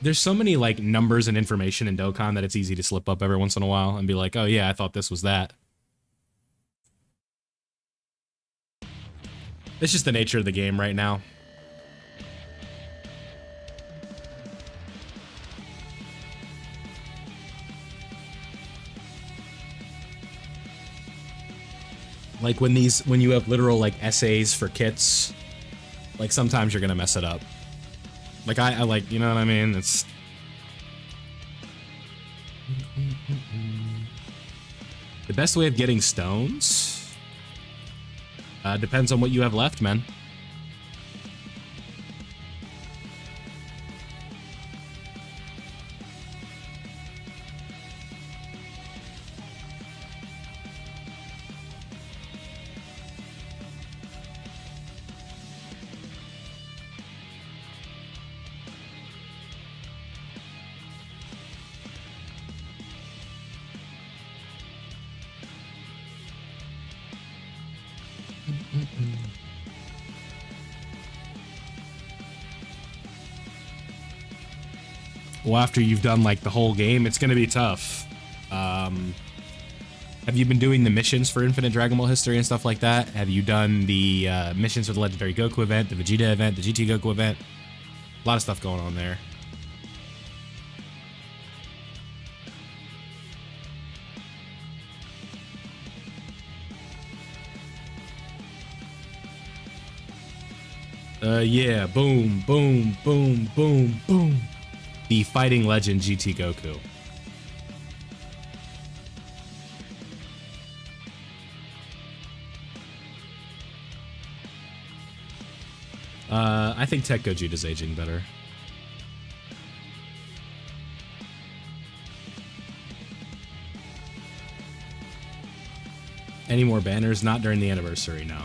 There's so many, like, numbers and information in Dokkan that it's easy to slip up every once in a while and be like, oh yeah, I thought this was that. It's just the nature of the game right now. Like when you have literal like essays for kits, like sometimes you're gonna mess it up. Like I like, you know what I mean? It's the best way of getting stones. Depends on what you have left, man. Well, after you've done like the whole game, it's gonna be tough. Have you been doing the missions for Infinite Dragon Ball History and stuff like that? Have you done the missions for the Legendary Goku event, the Vegeta event, the GT Goku event? A lot of stuff going on there. Yeah, boom, boom, boom, boom, boom. The Fighting Legend GT Goku. I think Tech Gogeta's aging better. Any more banners? Not during the anniversary, no.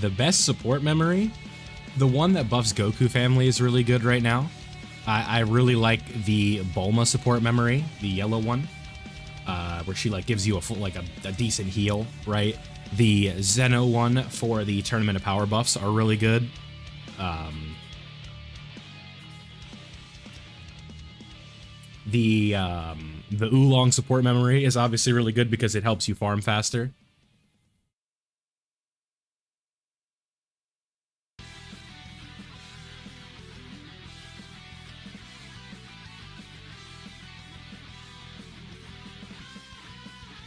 The best support memory, the one that buffs Goku family is really good right now. I really like the Bulma support memory, the yellow one, where she like gives you a decent heal, right? The Zeno one for the Tournament of Power buffs are really good. The Oolong support memory is obviously really good because it helps you farm faster.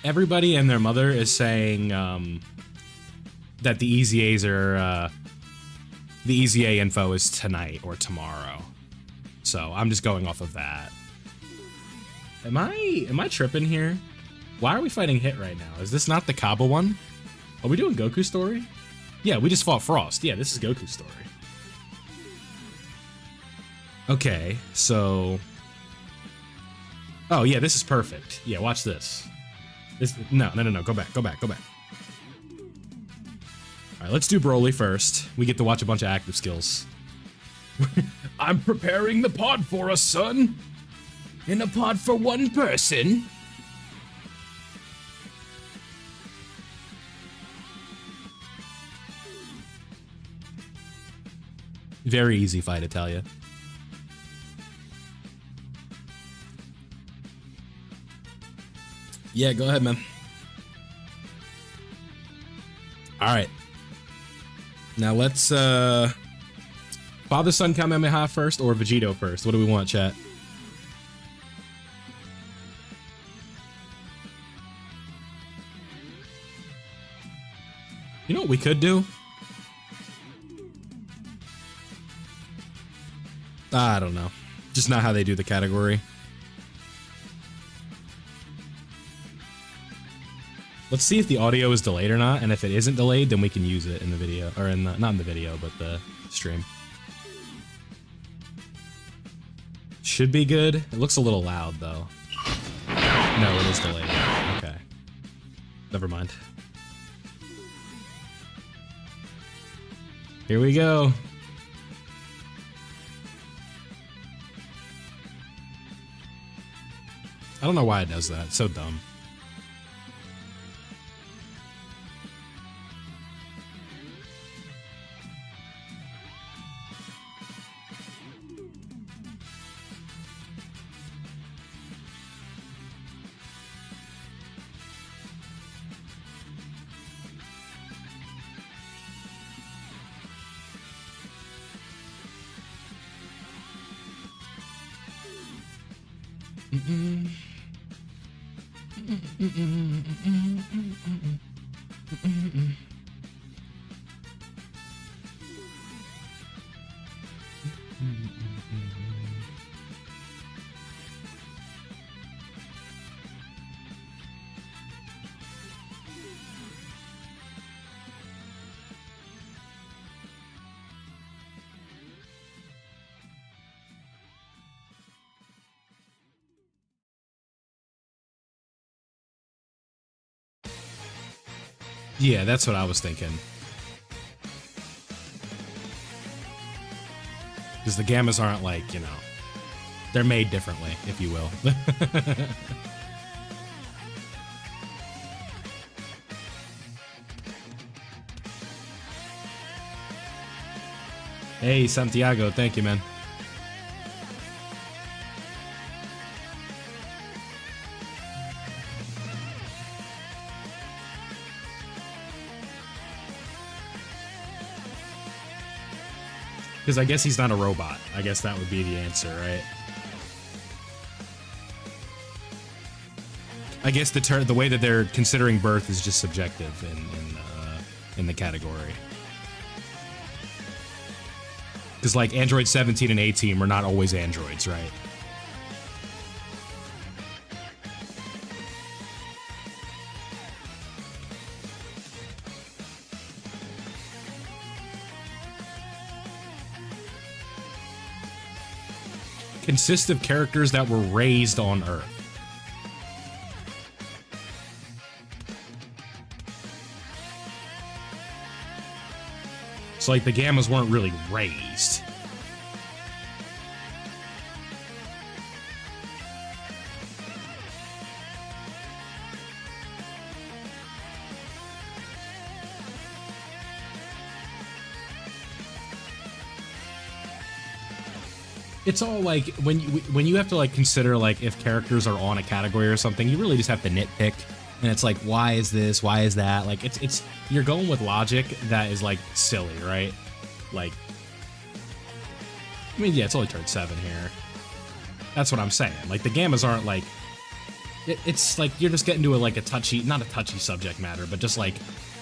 Everybody and their mother is saying that the EZAs are the EZA info is tonight or tomorrow, so I'm just going off of that. Am I tripping here? Why are we fighting Hit right now? Is this not the Kaba one? Are we doing Goku story? Yeah, we just fought Frost. Yeah, this is Goku story. Okay, so oh yeah, this is perfect. Yeah, watch this. No, go back. All right, let's do Broly first. We get to watch a bunch of active skills. I'm preparing the pod for us, son. In a pod for one person. Very easy fight, Italia. Yeah, go ahead, man. Alright. Now let's, Father-Son Kamehameha first or Vegito first? What do we want, chat? You know what we could do? I don't know. Just not how they do the category. Let's see if the audio is delayed or not, and if it isn't delayed, then we can use it in the video, or in the, not in the video, but the stream. Should be good. It looks a little loud though. No, it is delayed. Okay. Never mind. Here we go. I don't know why it does that. It's so dumb. Yeah, that's what I was thinking. Because the gammas aren't like, you know, they're made differently, if you will. Hey, Santiago, thank you, man. Because I guess he's not a robot. I guess that would be the answer, right? I guess the way that they're considering birth is just subjective in the category. Because like Android 17 and 18 were not always androids, right? Consist of characters that were raised on Earth. So like the gammas weren't really raised. It's all like when you have to like consider like if characters are on a category or something, you really just have to nitpick, and it's like, why is this, why is that? Like it's you're going with logic that is like silly, right? Like, I mean, yeah, it's only turn 7 here. That's what I'm saying. Like the gammas aren't like it's like you're just getting to like a touchy, not a touchy subject matter, but just like,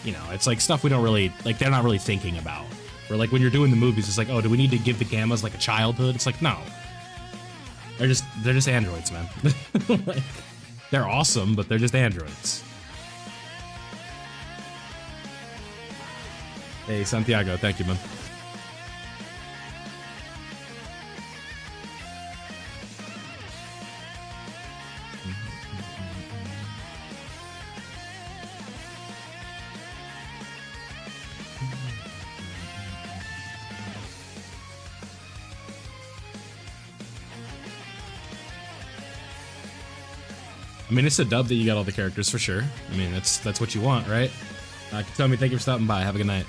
you know, it's like stuff we don't really like. They're not really thinking about. Or like when you're doing the movies, it's like, oh, do we need to give the gammas like a childhood? It's like, no. They're just androids, man. Like, they're awesome, but they're just androids. Hey, Santiago, thank you, man. I mean, it's a dub that you got all the characters for sure. I mean, that's what you want, right? Tell me, thank you for stopping by. Have a good night.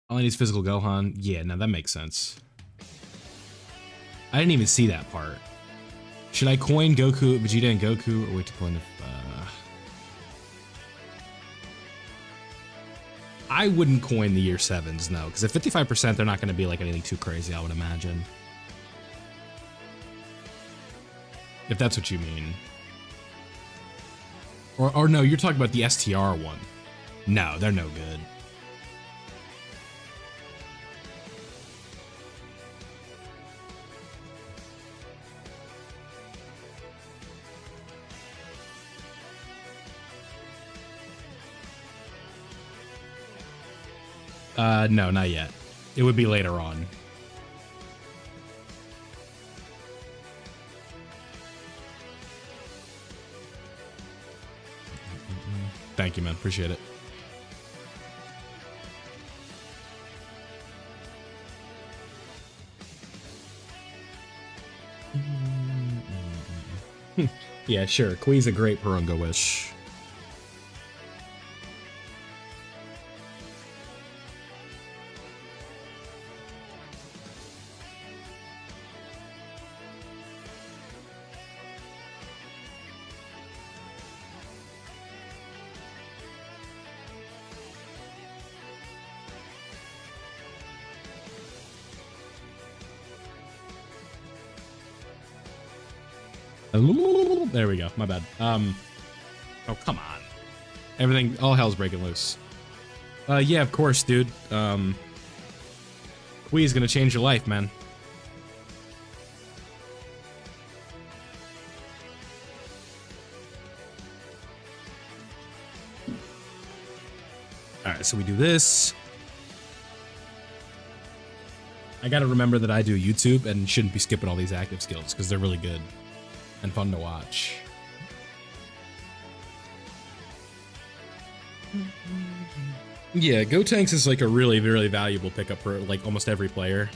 All I need is physical Gohan. Yeah, no, that makes sense. I didn't even see that part. Should I coin Goku, Vegeta, and Goku, or wait to coin the... I wouldn't coin the year 7s, no, because at 55%, they're not going to be like anything too crazy, I would imagine. If that's what you mean. Or no, you're talking about the STR one. No, they're no good. No, not yet. It would be later on. Thank you, man. Appreciate it. Yeah, sure. Kui's a great Purunga wish. There we go. My bad. Oh, come on. Everything, all hell's breaking loose. Yeah, of course, dude. Kui's gonna change your life, man. Alright, so we do this. I gotta remember that I do YouTube and shouldn't be skipping all these active skills because they're really good and fun to watch. Yeah, Gotenks is like a really, really valuable pickup for like almost every player.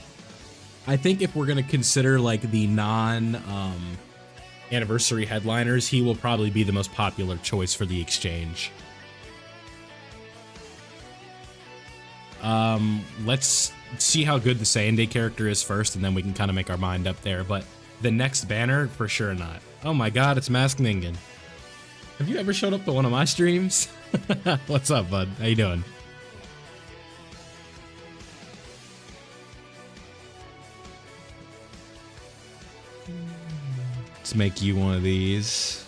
I think if we're gonna consider like the non-anniversary headliners, he will probably be the most popular choice for the exchange. Let's see how good the Saiyan Day character is first, and then we can kind of make our mind up there. But the next banner, for sure not. Oh my god, it's Mask Ningen. Have you ever showed up to one of my streams? What's up, bud? How you doing? Let's make you one of these.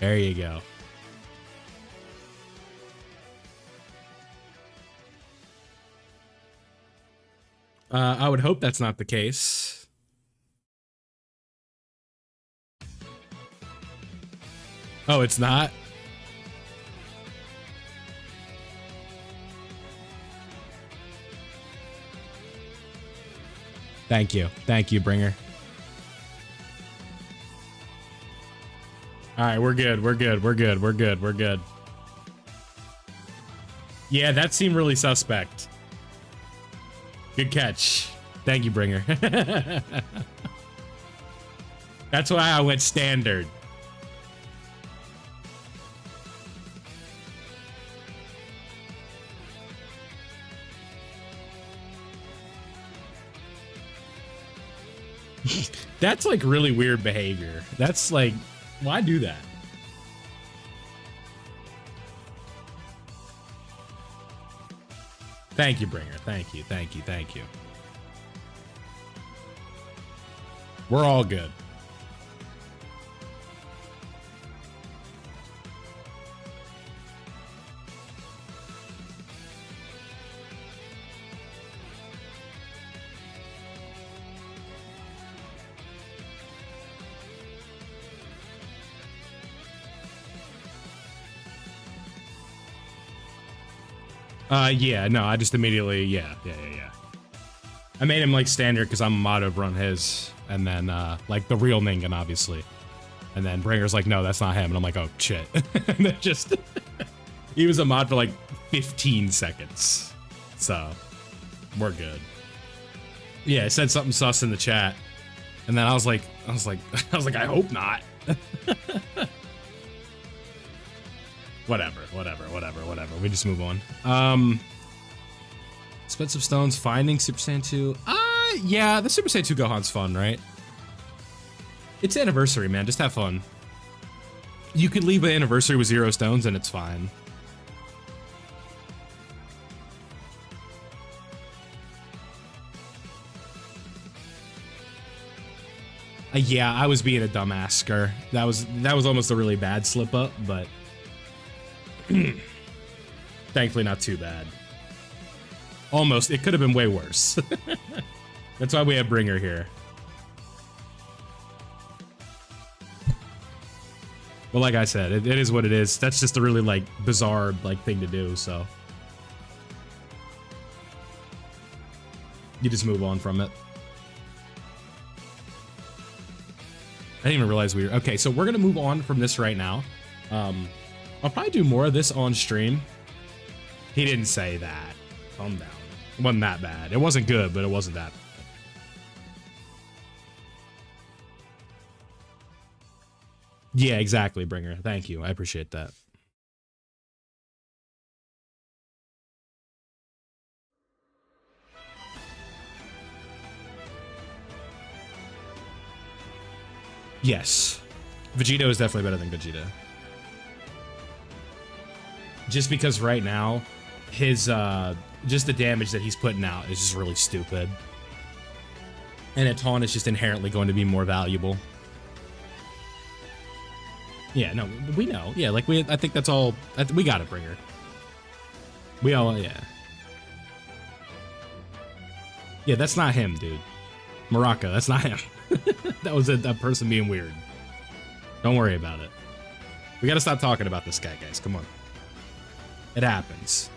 There you go. I would hope that's not the case. Oh, it's not? Thank you. Thank you, Bringer. All right, we're good. We're good. We're good. We're good. We're good. Yeah, that seemed really suspect. Good catch. Thank you, Bringer. That's why I went standard. That's like really weird behavior. That's like, why do that? Thank you, Bringer. Thank you, thank you, thank you. We're all good. Yeah, no, I just immediately, yeah. I made him like standard because I'm a mod over on his, and then like the real Ningen, obviously. And then Bringer's like, no, that's not him, and I'm like, oh shit. And then just he was a mod for like 15 seconds, so we're good. Yeah, I said something sus in the chat, and then I was like, I hope not. Whatever. We just move on. Expensive stones, finding Super Saiyan 2. Yeah, the Super Saiyan 2 Gohan's fun, right? It's anniversary, man. Just have fun. You could leave an anniversary with 0 stones and it's fine. Yeah, I was being a dumbasker. That was almost a really bad slip up, but thankfully not too bad. Almost, it could have been way worse. That's why we have Bringer here. But like I said, it is what it is. That's just a really like bizarre like thing to do, so. You just move on from it. I didn't even realize we were... Okay, so we're going to move on from this right now. I'll probably do more of this on stream. He didn't say that. Calm down. It wasn't that bad. It wasn't good, but it wasn't that bad. Yeah, exactly, Bringer. Thank you. I appreciate that. Yes. Vegito is definitely better than Gogeta. Just because right now, his, just the damage that he's putting out is just really stupid. And a taunt is just inherently going to be more valuable. Yeah, no, we know. Yeah, like, I think that's all, we got it, Bringer. We all, yeah. Yeah, that's not him, dude. Morocco, that's not him. That was a person being weird. Don't worry about it. We gotta stop talking about this guy, guys. Come on. It happens.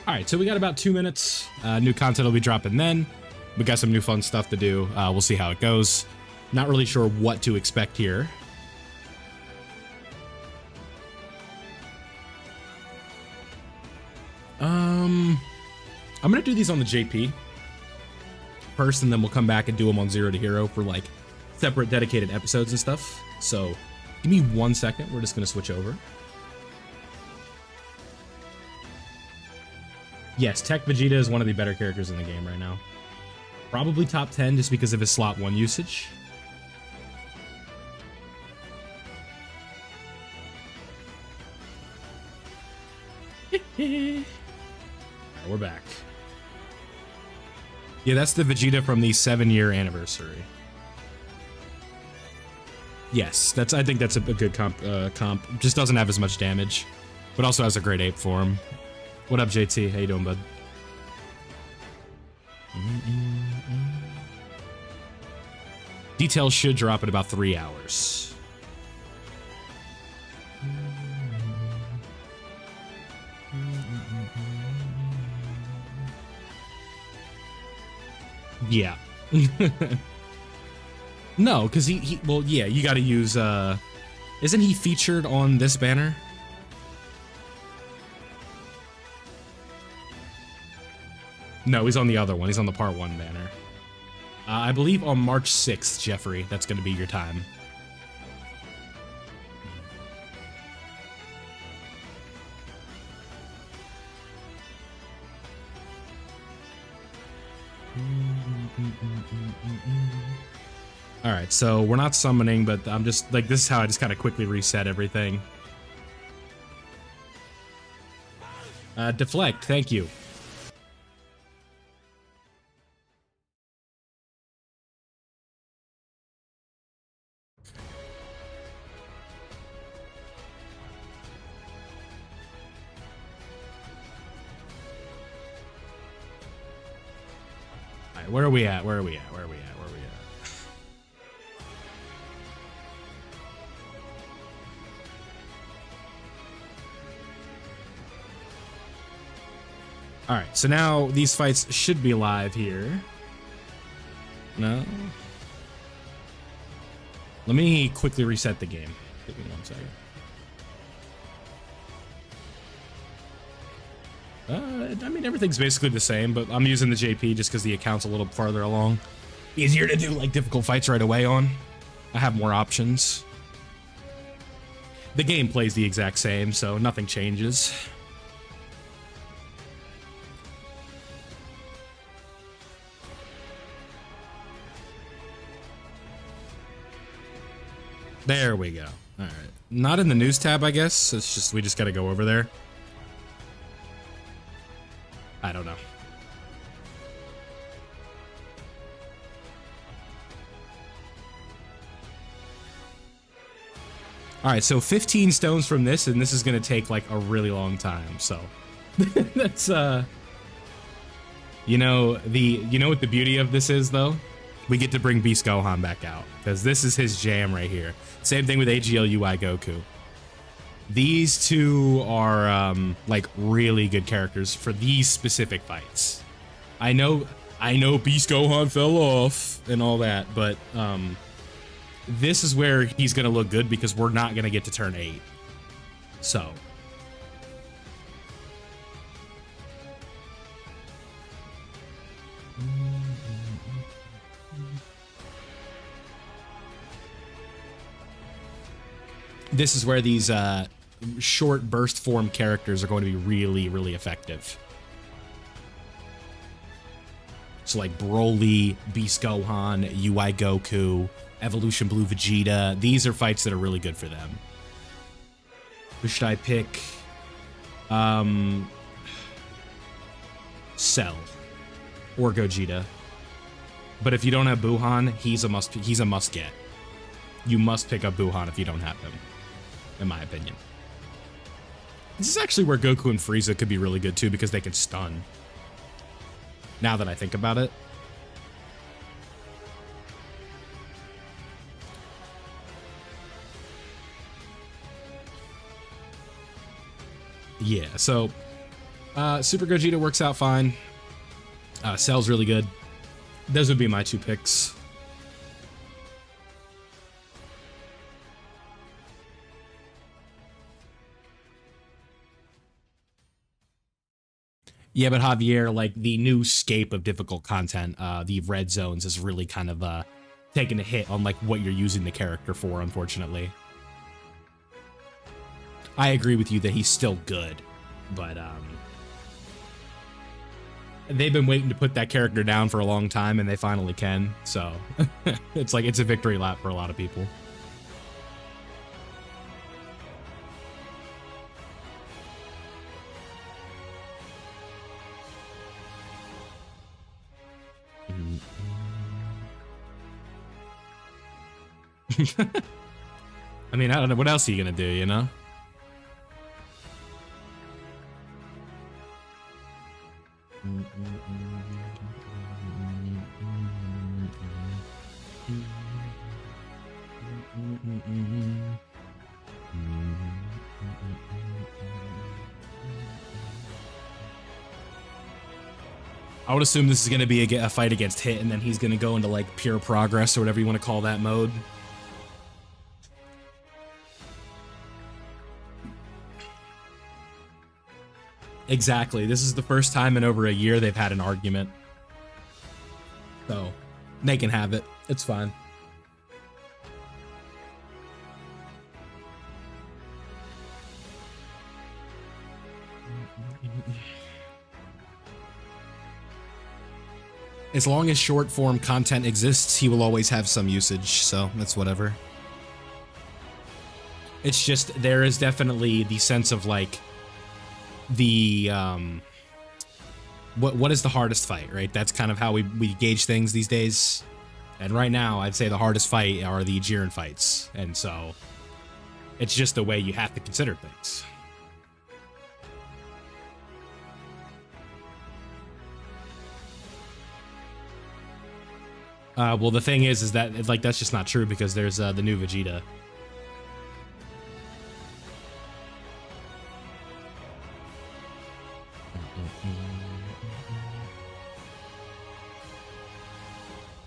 All right, so we got about 2 minutes. New content will be dropping then. We got some new fun stuff to do. We'll see how it goes. Not really sure what to expect here. I'm gonna do these on the JP first, and then we'll come back and do them on Zero to Hero for like separate dedicated episodes and stuff. So give me 1 second. We're just gonna switch over. Yes, Tech Vegeta is one of the better characters in the game right now. Probably top 10 just because of his slot 1 usage. Alright, we're back. Yeah, that's the Vegeta from the 7-year anniversary. Yes, I think that's a good comp. Just doesn't have as much damage, but also has a great ape form. What up, JT? How you doing, bud? Details should drop in about 3 hours. Yeah. No, because well, yeah, you gotta use, isn't he featured on this banner? No, he's on the other one. He's on the Part 1 banner. I believe on March 6th, Jeffrey, that's going to be your time. All right, so we're not summoning, but I'm just, like, this is how I just kind of quickly reset everything. Deflect, thank you. Where are we at? Where are we at? Where are we at? Where are we at? All right, so now these fights should be live here. No? Let me quickly reset the game. Give me 1 second. I mean, everything's basically the same, but I'm using the JP just because the account's a little farther along. Easier to do, like, difficult fights right away on. I have more options. The game plays the exact same, so nothing changes. There we go. All right. Not in the news tab, I guess. It's just, we just got to go over there. I don't know. All right, so 15 stones from this, and this is going to take like a really long time. So that's You know what the beauty of this is though? We get to bring Beast Gohan back out because this is his jam right here. Same thing with AGL-UI Goku. These two are like really good characters for these specific fights. I know Beast Gohan fell off and all that, but this is where he's gonna look good because we're not gonna get to turn 8. So this is where these short burst form characters are going to be really, really effective. So like Broly, Beast Gohan, UI Goku, Evolution Blue Vegeta. These are fights that are really good for them. Who should I pick? Cell or Gogeta. But if you don't have Buhan, he's a must get. You must pick up Buhan if you don't have him, in my opinion. This is actually where Goku and Frieza could be really good too because they can stun. Now that I think about it. Yeah, so Super Gogeta works out fine. Cell's really good. Those would be my 2 picks. Yeah, but Javier, like the new scape of difficult content, the red zones is really kind of taking a hit on like what you're using the character for, unfortunately. I agree with you that he's still good, but they've been waiting to put that character down for a long time and they finally can, so it's like it's a victory lap for a lot of people. I mean, I don't know. What else are you gonna do, you know? I would assume this is going to be a fight against Hit, and then he's going to go into like pure progress or whatever you want to call that mode. Exactly. This is the first time in over a year they've had an argument. So they can have it. It's fine. As long as short form content exists, he will always have some usage, so that's whatever. It's just, there is definitely the sense of like, the, what is the hardest fight, right? That's kind of how we gauge things these days. And right now, I'd say the hardest fight are the Jiren fights. And so, it's just the way you have to consider things. Well, the thing is that like that's just not true because there's the new Vegeta.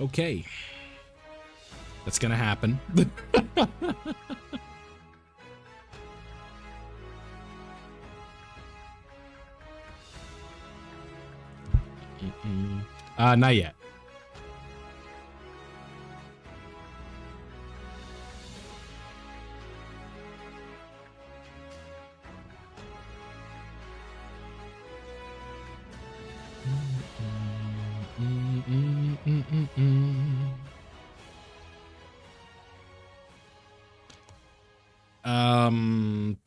Okay, that's gonna happen. Not yet.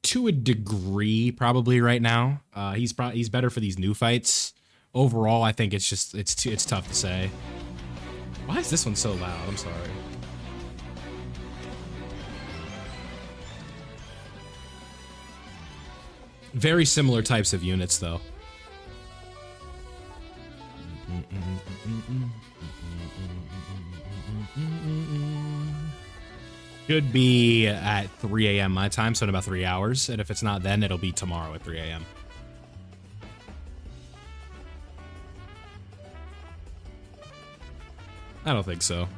To a degree, probably right now. He's better for these new fights. Overall, I think it's just it's tough to say. Why is this one so loud? I'm sorry. Very similar types of units, though. Should be at 3 a.m. my time, so in about 3 hours. And if it's not then, it'll be tomorrow at 3 a.m. I don't think so.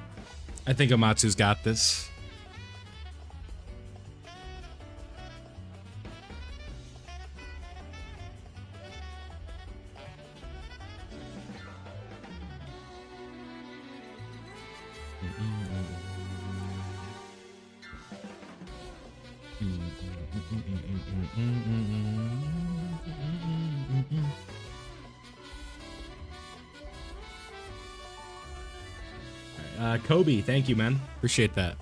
I think Amatsu's got this. Kobe, thank you, man. Appreciate that.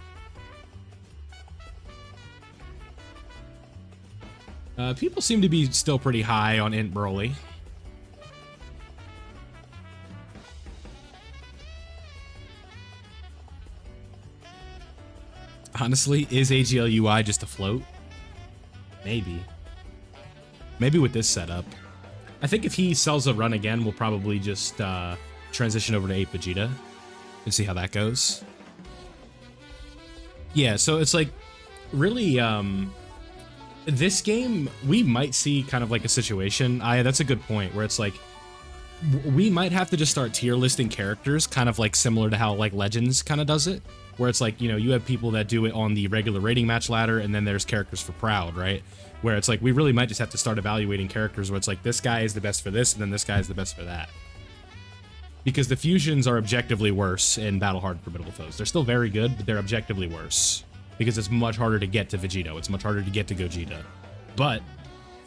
People seem to be still pretty high on Int Broly. Honestly, is AGL UI just a float? Maybe. Maybe with this setup. I think if he sells a run again, we'll probably just transition over to 8 Vegeta and see how that goes. Yeah, so it's like, really, this game, we might see kind of like a situation. That's a good point, where it's like, we might have to just start tier listing characters, kind of like similar to how like Legends kind of does it, where it's like, you know, you have people that do it on the regular rating match ladder, and then there's characters for Proud, right? Where it's like, we really might just have to start evaluating characters where it's like, this guy is the best for this, and then this guy is the best for that. Because the fusions are objectively worse in Battle Hard Formidable Foes. They're still very good, but they're objectively worse. Because it's much harder to get to Vegito. It's much harder to get to Gogeta. But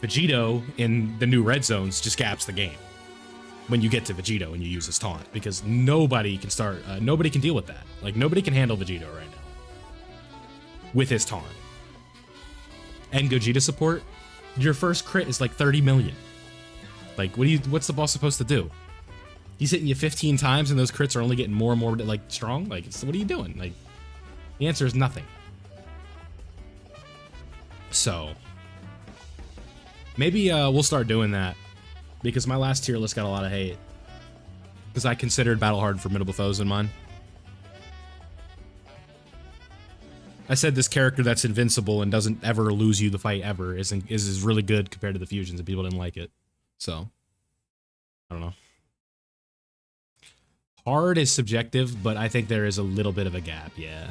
Vegito in the new red zones just gaps the game when you get to Vegito and you use his taunt. Because nobody can nobody can deal with that. Like, nobody can handle Vegito right now with his taunt. And Gogeta support, your first crit is like 30 million. Like, what's the boss supposed to do? He's hitting you 15 times and those crits are only getting more and more like strong. Like, what are you doing? Like, the answer is nothing. So maybe we'll start doing that, because my last tier list got a lot of hate because I considered Battle Hard Formidable Foes in mine. I said this character that's invincible and doesn't ever lose you the fight ever is really good compared to the fusions, and people didn't like it. So I don't know. Hard is subjective, but I think there is a little bit of a gap, yeah.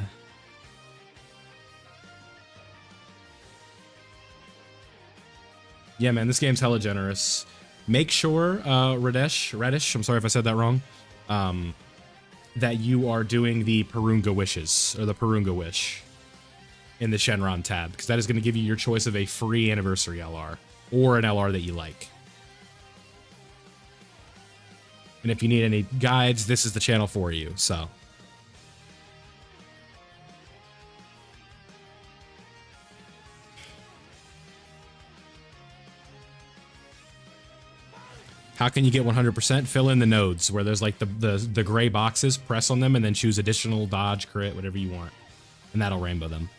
Yeah, man, this game's hella generous. Make sure, Reddish, I'm sorry if I said that wrong, that you are doing the Purunga Wishes, or the Purunga Wish, in the Shenron tab, because that is going to give you your choice of a free Anniversary LR, or an LR that you like. And if you need any guides, this is the channel for you, so. How can you get 100%? Fill in the nodes where there's like the gray boxes, press on them, and then choose additional, dodge, crit, whatever you want. And that'll rainbow them.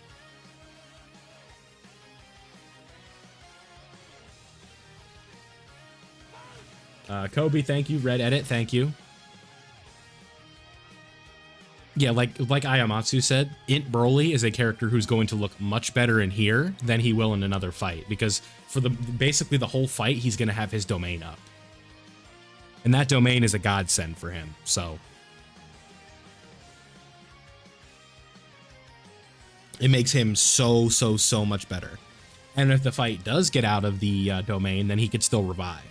Kobe, thank you. Red Edit, thank you. Yeah, like Ayamatsu said, Int Broly is a character who's going to look much better in here than he will in another fight, because for basically the whole fight, he's going to have his domain up. And that domain is a godsend for him, so. It makes him so much better. And if the fight does get out of the domain, then he could still revive.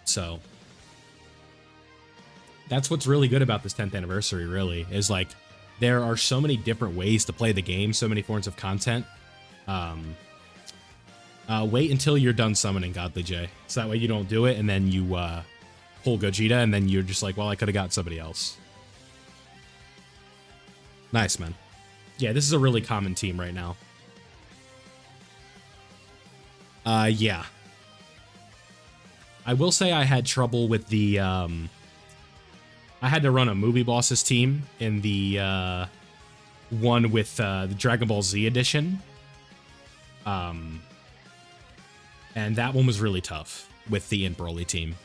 So that's what's really good about this 10th anniversary, really, is like there are so many different ways to play the game, so many forms of content. Wait until you're done summoning Godly J, so that way you don't do it and then you pull Gogeta and then you're just like, well, I could have got somebody else. Nice, man. Yeah, this is a really common team right now. Yeah. I will say I had trouble with the, I had to run a movie bosses team in the one with the Dragon Ball Z edition. And that one was really tough with the Int Broly team.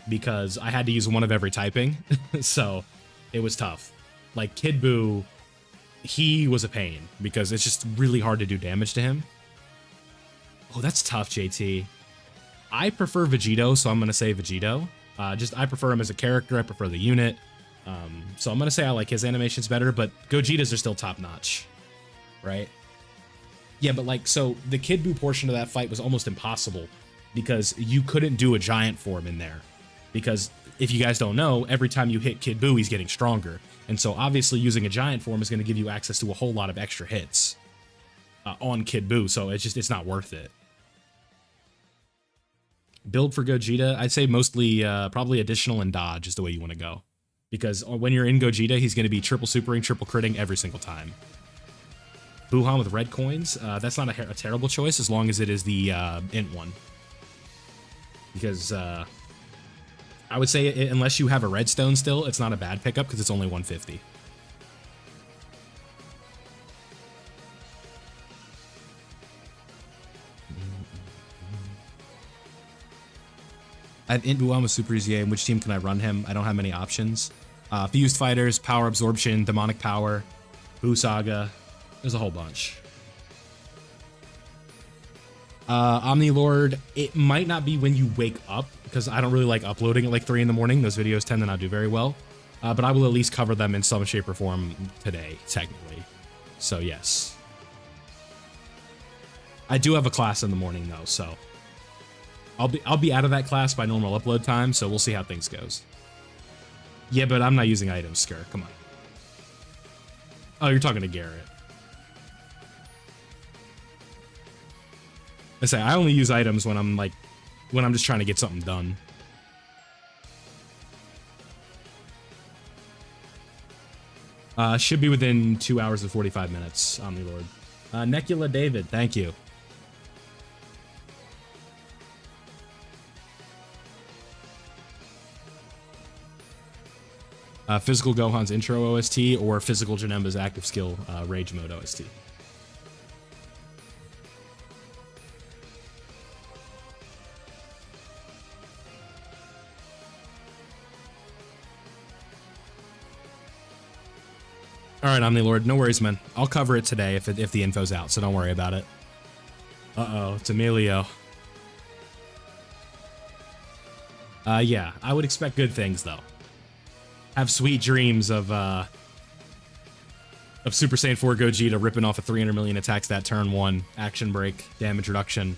because I had to use one of every typing, so it was tough. Like Kid Buu, he was a pain because it's just really hard to do damage to him. Oh, that's tough, JT. I prefer Vegito, so I'm gonna say Vegito. I prefer him as a character. I prefer the unit. So I'm gonna say I like his animations better, but Gogeta's are still top notch, right? Yeah, but like, so the Kid Buu portion of that fight was almost impossible because you couldn't do a giant form in there. Because if you guys don't know, every time you hit Kid Buu, he's getting stronger. And so obviously using a giant form is going to give you access to a whole lot of extra hits on Kid Buu. So it's not worth it. Build for Gogeta, I'd say mostly probably additional and dodge is the way you want to go. Because when you're in Gogeta, he's going to be triple supering, triple critting every single time. Buhan with red coins, that's not a terrible choice as long as it is the int one. Because I would say unless you have a redstone still, it's not a bad pickup because it's only 150. I have int Buhan with Super Easy A. In which team can I run him? I don't have many options. Fused Fighters, Power Absorption, Demonic Power, Buu Saga. There's a whole bunch. Omnilord, it might not be when you wake up, because I don't really like uploading at like 3 in the morning. Those videos tend to not do very well. But I will at least cover them in some shape or form today, technically. So yes. I do have a class in the morning though, so I'll be out of that class by normal upload time, so we'll see how things goes. Yeah, but I'm not using items, Skur. Come on. Oh, you're talking to Garrett. I say I only use items when I'm just trying to get something done. Should be within 2 hours and 45 minutes, Omnilord. Necula David, thank you. Physical Gohan's intro OST or Physical Janemba's active skill Rage Mode OST. All right, Omnilord, no worries, man. I'll cover it today if the info's out, so don't worry about it. Uh-oh, it's Emilio. Yeah, I would expect good things, though. Have sweet dreams of Super Saiyan 4 Gogeta ripping off a 300 million attacks that turn 1, action break, damage reduction.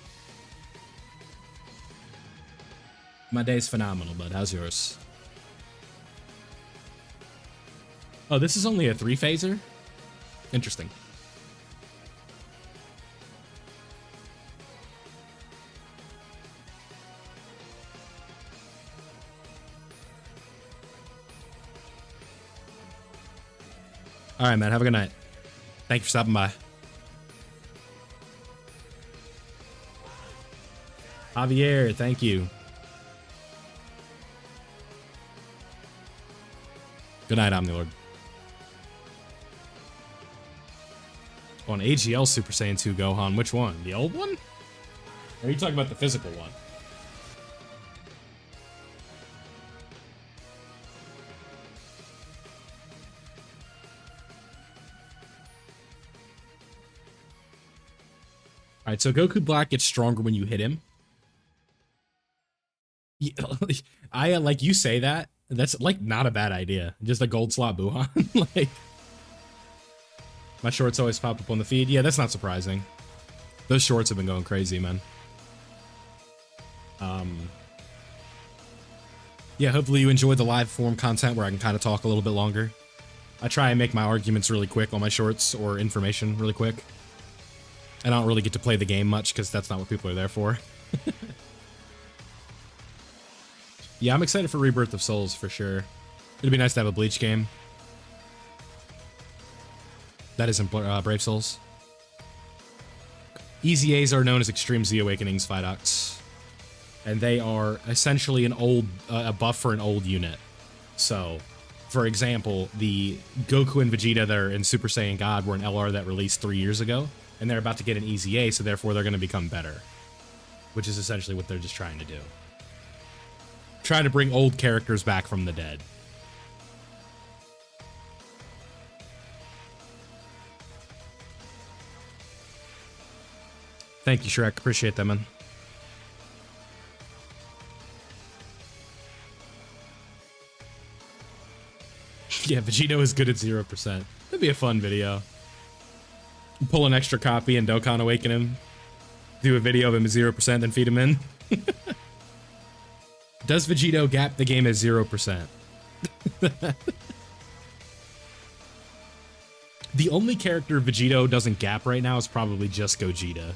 My day's phenomenal, bud. How's yours? Oh, this is only a 3-phaser? Interesting. All right, man. Have a good night. Thank you for stopping by. Javier, thank you. Good night, Omnilord. On AGL Super Saiyan 2 Gohan, which one? The old one? Or are you talking about the physical one? Alright, so Goku Black gets stronger when you hit him. Yeah, I like you say that. That's like not a bad idea. Just a gold slot Buhan. Like, my shorts always pop up on the feed. Yeah, that's not surprising. Those shorts have been going crazy, man. Yeah, hopefully you enjoyed the live form content where I can kind of talk a little bit longer. I try and make my arguments really quick on my shorts or information really quick. I don't really get to play the game much because that's not what people are there for. Yeah, I'm excited for Rebirth of Souls for sure. It'd be nice to have a Bleach game. That isn't Brave Souls. Easy A's are known as Extreme Z Awakenings, Vidox. And they are essentially an old, a buff for an old unit. So, for example, the Goku and Vegeta that are in Super Saiyan God were an LR that released 3 years ago. And they're about to get an Easy A, so therefore they're going to become better. Which is essentially what they're just trying to do. Trying to bring old characters back from the dead. Thank you, Shrek. Appreciate that, man. Yeah, Vegito is good at 0%. That'd be a fun video. Pull an extra copy and Dokkan awaken him. Do a video of him at 0%, then feed him in. Does Vegito gap the game at 0%? The only character Vegito doesn't gap right now is probably just Gogeta.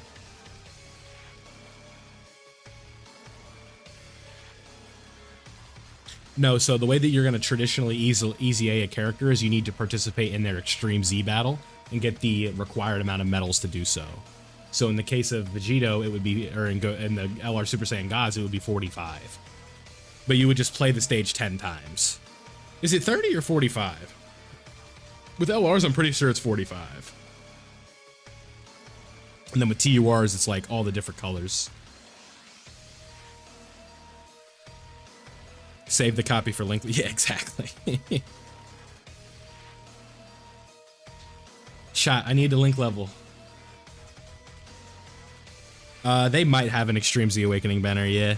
No, so the way that you're going to traditionally easy A character is you need to participate in their Extreme Z battle and get the required amount of medals to do so. So in the case of Vegito, it would be, or in the LR Super Saiyan Gods, it would be 45. But you would just play the stage 10 times. Is it 30 or 45? With LRs, I'm pretty sure it's 45. And then with TURs, it's like all the different colors. Save the copy for link. Yeah, exactly. Chat, I need the link level. They might have an Extreme Z Awakening banner, yeah.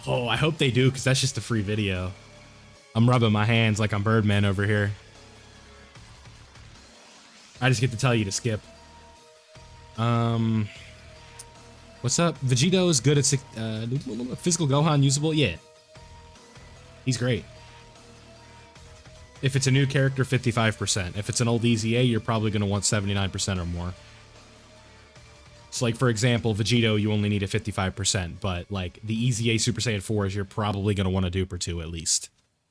Oh, I hope they do, because that's just a free video. I'm rubbing my hands like I'm Birdman over here. I just get to tell you to skip. What's up? Vegito is good at physical Gohan usable? Yeah. He's great. If it's a new character, 55%. If it's an old Easy A, you're probably going to want 79% or more. So, like, for example, Vegito, you only need a 55%, but, like, the Easy A Super Saiyan 4s, you're probably going to want a dupe or two at least.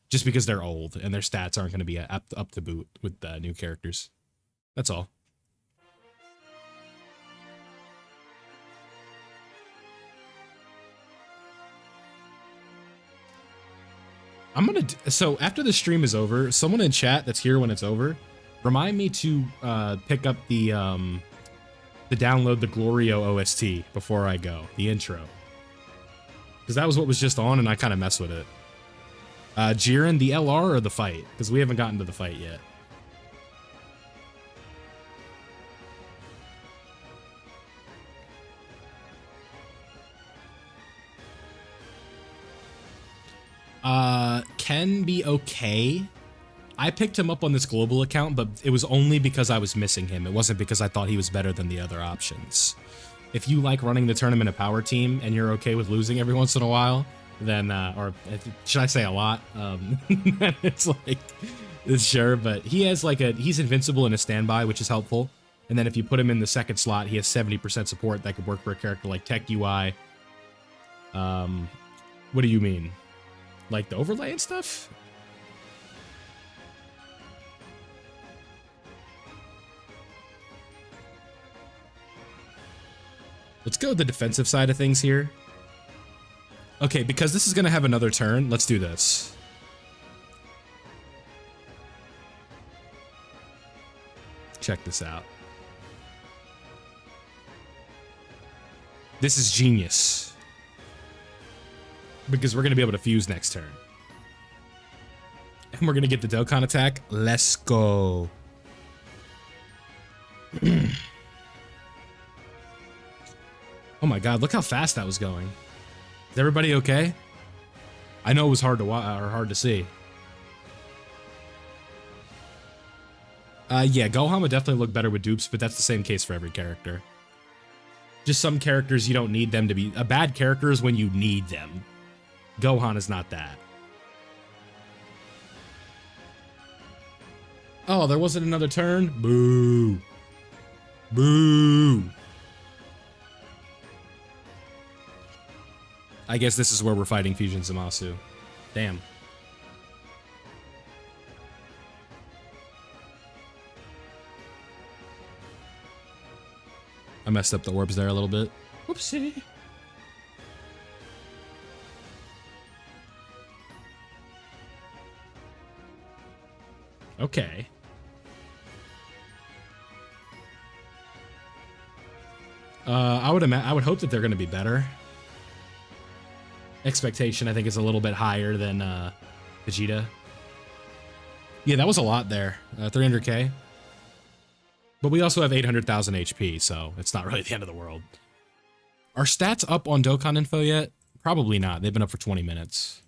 Just because they're old, and their stats aren't going to be up to boot with new characters. That's all. So after the stream is over, someone in chat that's here when it's over, remind me to pick up the download the Glorio OST before I go, the intro. Because that was what was just on and I kind of messed with it. Jiren, the LR or the fight? Because we haven't gotten to the fight yet. Can be okay. I picked him up on this global account, but it was only because I was missing him. It wasn't because I thought he was better than the other options. If you like running the tournament a power team and you're okay with losing every once in a while, then, or should I say a lot? It's like, it's sure, but he has like he's invincible in a standby, which is helpful. And then if you put him in the second slot, he has 70% support that could work for a character like Tech UI. What do you mean? Like the overlay and stuff? Let's go with the defensive side of things here. Okay, because this is going to have another turn, let's do this. Check this out. This is genius. Because we're going to be able to fuse next turn. And we're going to get the Dokkan attack. Let's go. Oh my god, look how fast that was going. Is everybody okay? I know it was hard to watch or hard to see. Yeah, Gohan would definitely look better with dupes, but that's the same case for every character. Just some characters you don't need them to be. A bad character is when you need them. Gohan is not that. Oh, there wasn't another turn? Boo. Boo. I guess this is where we're fighting Fusion Zamasu. Damn. I messed up the orbs there a little bit. Whoopsie. Okay. I would hope that they're going to be better. expectation, I think, is a little bit higher than Vegeta. Yeah, that was a lot there. 300k. But we also have 800,000 HP, so it's not really the end of the world. Are stats up on Dokkan info yet? Probably not. They've been up for 20 minutes.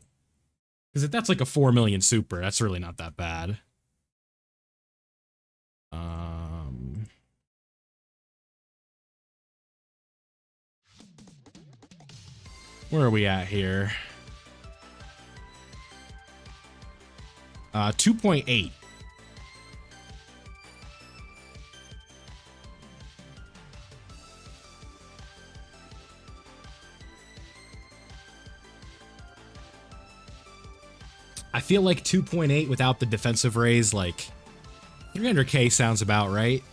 Because if that's like a 4 million super, that's really not that bad. Where are we at here? 2.8. I feel like 2.8 without the defensive raise, like 300k sounds about right.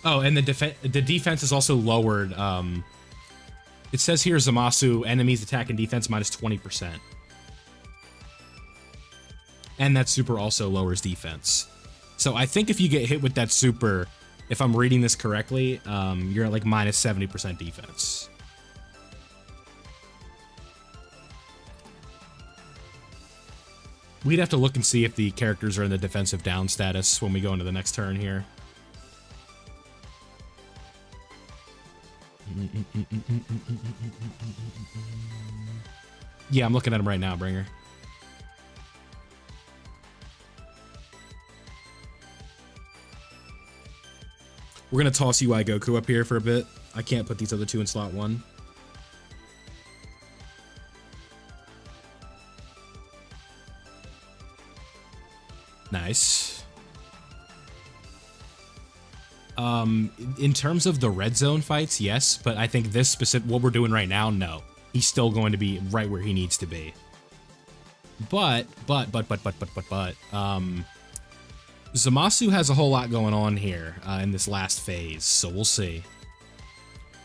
Oh, and the defense is also lowered. It says here Zamasu, enemies attack and defense minus 20%. And that super also lowers defense. So I think if you get hit with that super, if I'm reading this correctly, you're at like minus 70% defense. We'd have to look and see if the characters are in the defensive down status when we go into the next turn here. Yeah, I'm looking at him right now, Bringer. We're gonna toss UI Goku up here for a bit. I can't put these other two in slot 1. Nice. In terms of the red zone fights, yes, but I think this specific, what we're doing right now, no. He's still going to be right where he needs to be. But, Zamasu has a whole lot going on here in this last phase, so we'll see.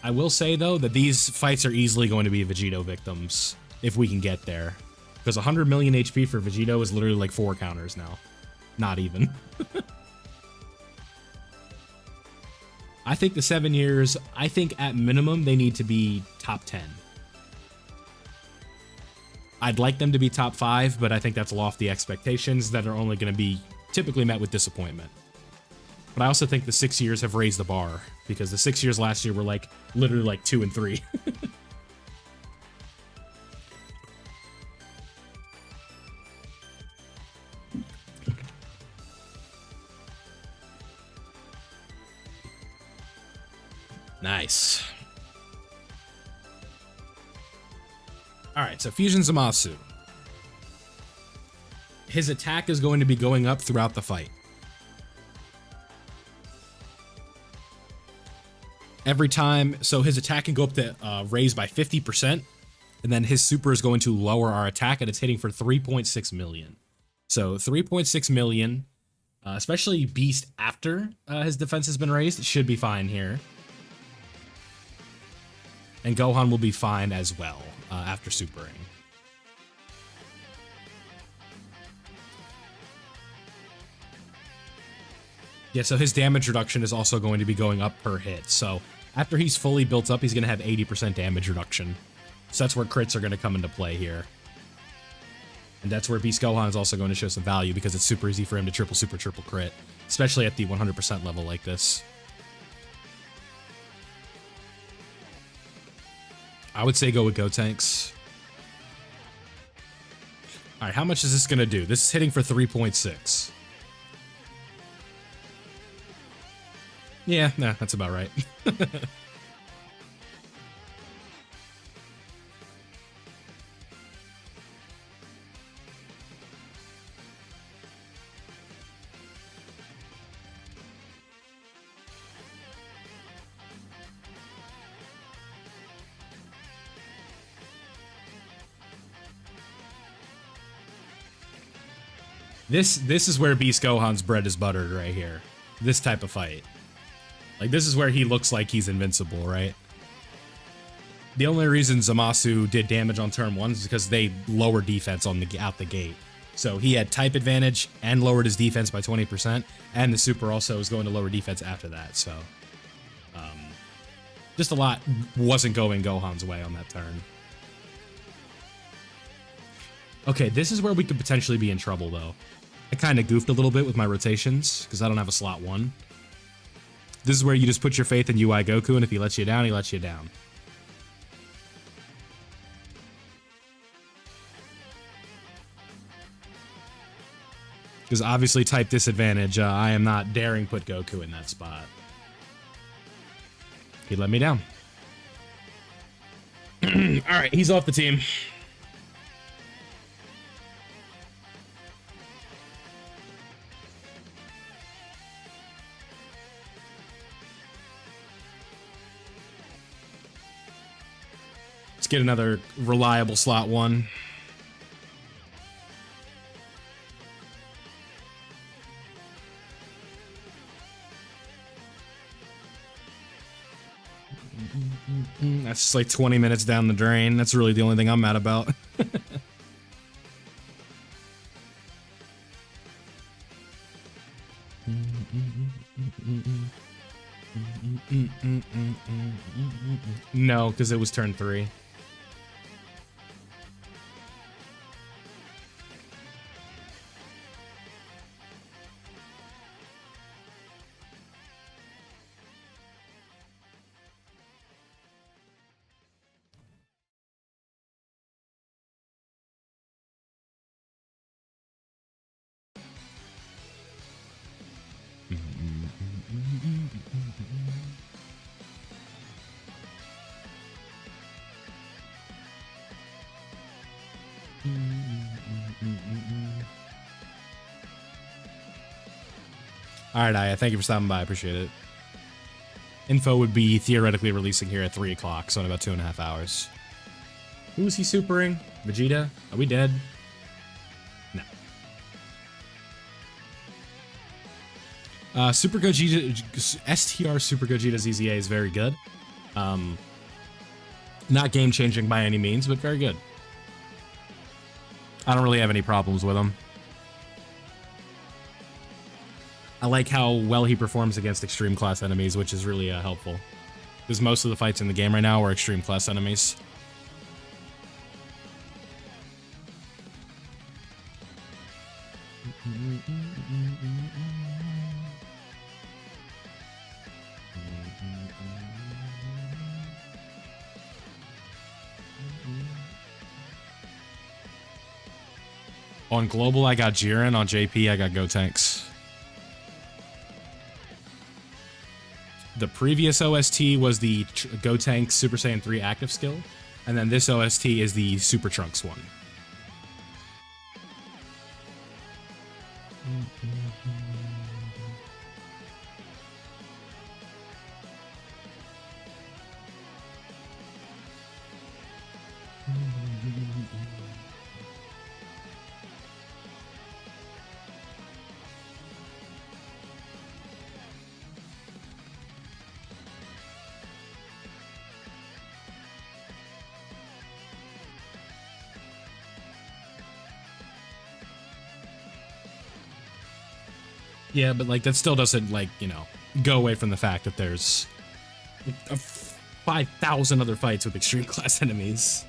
I will say, though, that these fights are easily going to be Vegito victims, if we can get there. Because 100 million HP for Vegito is literally like 4 counters now. Not even. I think the 7 years, I think at minimum they need to be top 10. I'd like them to be top 5, but I think that's lofty expectations that are only going to be typically met with disappointment. But I also think the 6 years have raised the bar, because the 6 years last year were like literally like 2 and 3. Nice. Alright, so Fusion Zamasu. His attack is going to be going up throughout the fight. Every time, so his attack can go up to raise by 50%, and then his super is going to lower our attack, and it's hitting for 3.6 million. So 3.6 million, especially Beast after his defense has been raised, should be fine here. And Gohan will be fine as well after supering. Yeah, so his damage reduction is also going to be going up per hit. So after he's fully built up, he's going to have 80% damage reduction. So that's where crits are going to come into play here. And that's where Beast Gohan is also going to show some value, because it's super easy for him to triple crit, especially at the 100% level like this. I would say go with Gotenks. Alright, how much is this going to do? This is hitting for 3.6. Yeah, nah, that's about right. This is where Beast Gohan's bread is buttered right here. This type of fight. Like, this is where he looks like he's invincible, right? The only reason Zamasu did damage on turn 1 is because they lower defense on the out the gate. So he had type advantage and lowered his defense by 20%, and the super also was going to lower defense after that. So just a lot wasn't going Gohan's way on that turn. Okay, this is where we could potentially be in trouble, though. I kind of goofed a little bit with my rotations, because I don't have a slot 1. This is where you just put your faith in UI Goku, and if he lets you down, he lets you down. Because obviously type disadvantage, I am not daring put Goku in that spot. He let me down. Alright, he's off the team. Let's get another reliable slot 1. That's just like 20 minutes down the drain. That's really the only thing I'm mad about. No, because it was turn 3. Alright, Aya, thank you for stopping by. I appreciate it. Info would be theoretically releasing here at 3 o'clock, so in about 2.5 hours. Who is he supering? Vegeta? Are we dead? No. Super Gogeta, STR Super Gogeta ZZA is very good. Not game-changing by any means, but very good. I don't really have any problems with him. I like how well he performs against extreme class enemies, which is really helpful. Because most of the fights in the game right now are extreme class enemies. On global, I got Jiren. On JP, I got Gotenks. The previous OST was the Gotenks Super Saiyan 3 active skill, and then this OST is the Super Trunks one. Yeah, but like that still doesn't like, you know, go away from the fact that there's 5,000 other fights with extreme class enemies.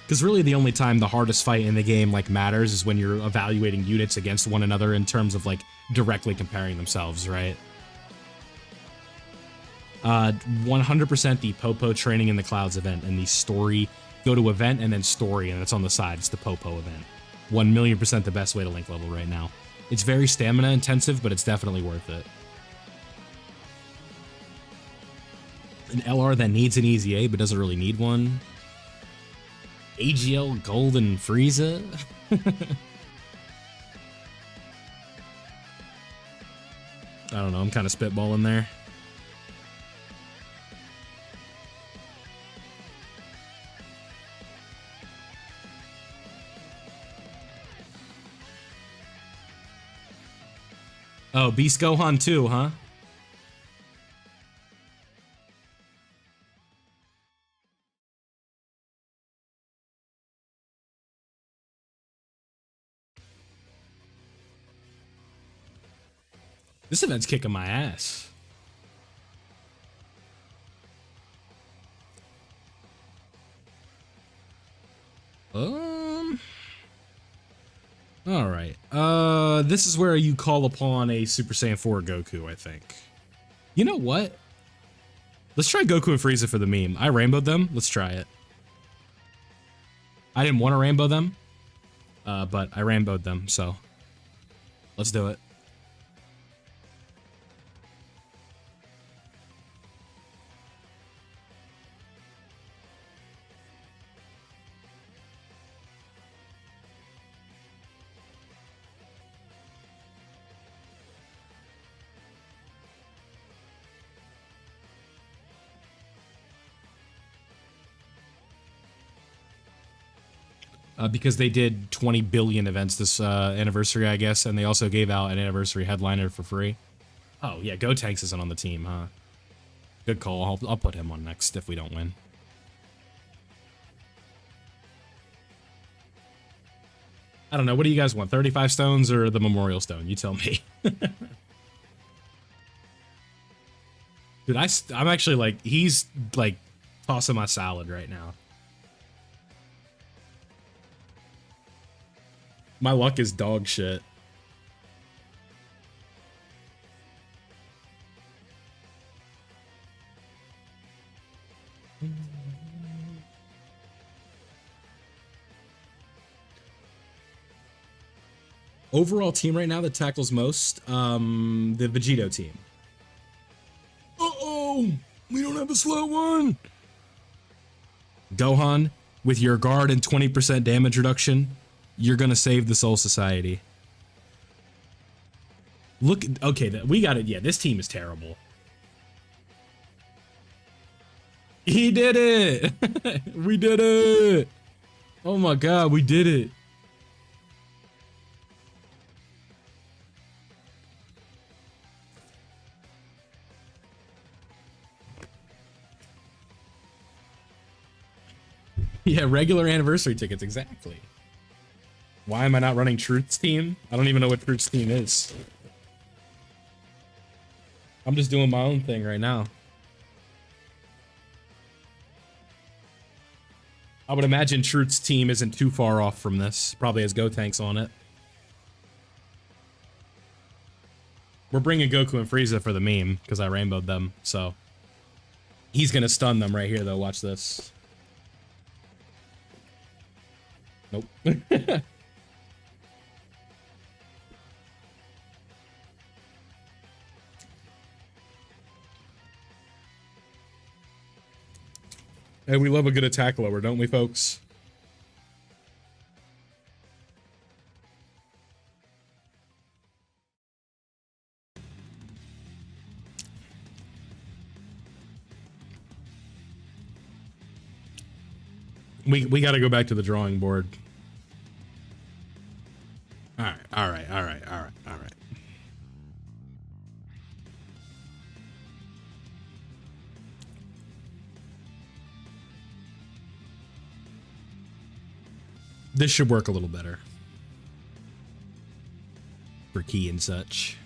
Because really the only time the hardest fight in the game like matters is when you're evaluating units against one another in terms of like directly comparing themselves, right? 100% the Popo Training in the Clouds event and the story. Go to event and then story, and it's on the side. It's the Popo event. 1,000,000% the best way to link level right now. It's very stamina intensive, but it's definitely worth it. An LR that needs an easy A but doesn't really need one. AGL Golden Frieza? I don't know, I'm kind of spitballing there. Oh, Beast Gohan 2, huh? This event's kicking my ass. All right. This is where you call upon a Super Saiyan 4 Goku, I think. You know what? Let's try Goku and Frieza for the meme. I rainbowed them. Let's try it. I didn't want to rainbow them, but I rainbowed them, so let's do it. Because they did 20 billion events this anniversary, I guess, and they also gave out an anniversary headliner for free. Oh, yeah, Gotenks isn't on the team, huh? Good call. I'll put him on next if we don't win. I don't know. What do you guys want? 35 stones or the Memorial Stone? You tell me. Dude, I'm actually like, he's like tossing my salad right now. My luck is dog shit. Overall team right now that tackles most, the Vegito team. Uh-oh! We don't have a slow one! Gohan, with your guard and 20% damage reduction, you're gonna save the Soul Society. Look, okay, we got it. Yeah, this team is terrible. He did it! We did it! Oh my god, we did it. Yeah, regular anniversary tickets, exactly. Why am I not running Truth's team? I don't even know what Truth's team is. I'm just doing my own thing right now. I would imagine Truth's team isn't too far off from this. Probably has Gotenks on it. We're bringing Goku and Frieza for the meme, because I rainbowed them, so. He's gonna stun them right here, though. Watch this. Nope. Hey, we love a good attack lower, don't we, folks? We got to go back to the drawing board. All right, all right, all right, all right, all right. This should work a little better for key and such.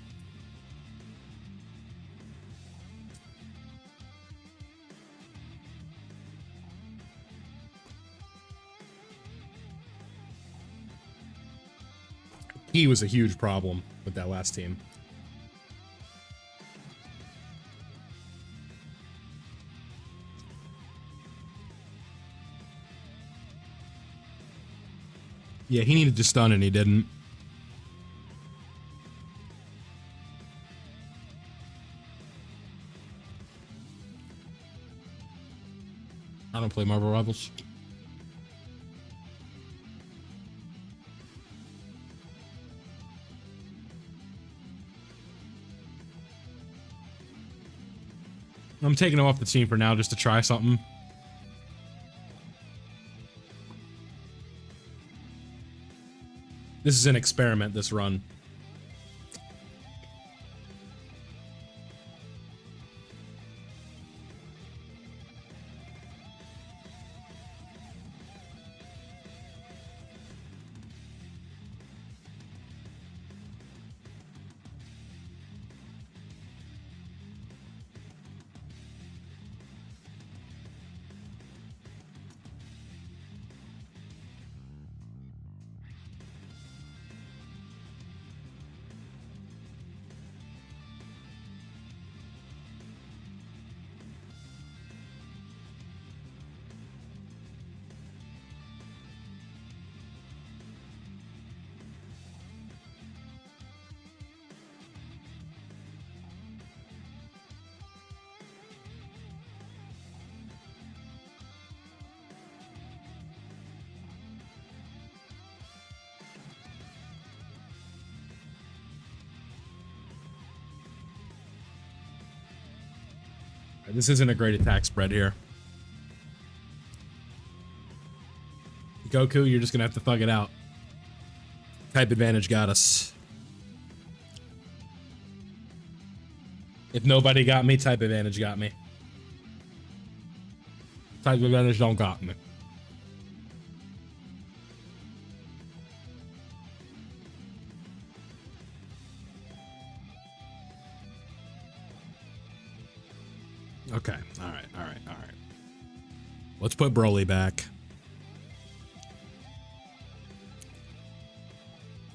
He was a huge problem with that last team. Yeah, he needed to stun and he didn't. I don't play Marvel Rivals. I'm taking him off the team for now just to try something. This is an experiment, this run. This isn't a great attack spread here. Goku, you're just gonna have to thug it out. Type advantage got us. If nobody got me, type advantage got me. Type advantage don't got me. Okay, alright. Let's put Broly back.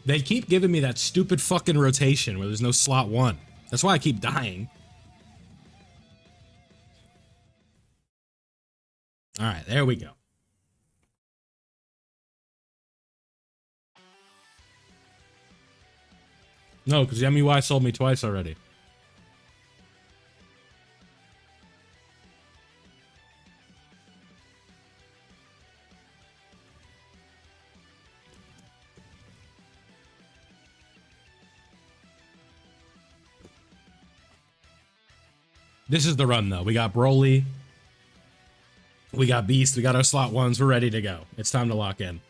They keep giving me that stupid fucking rotation where there's no slot 1. That's why I keep dying. Alright, there we go. No, because MUI sold me twice already. This is the run, though. We got Broly. We got Beast. We got our slot 1s. We're ready to go. It's time to lock in.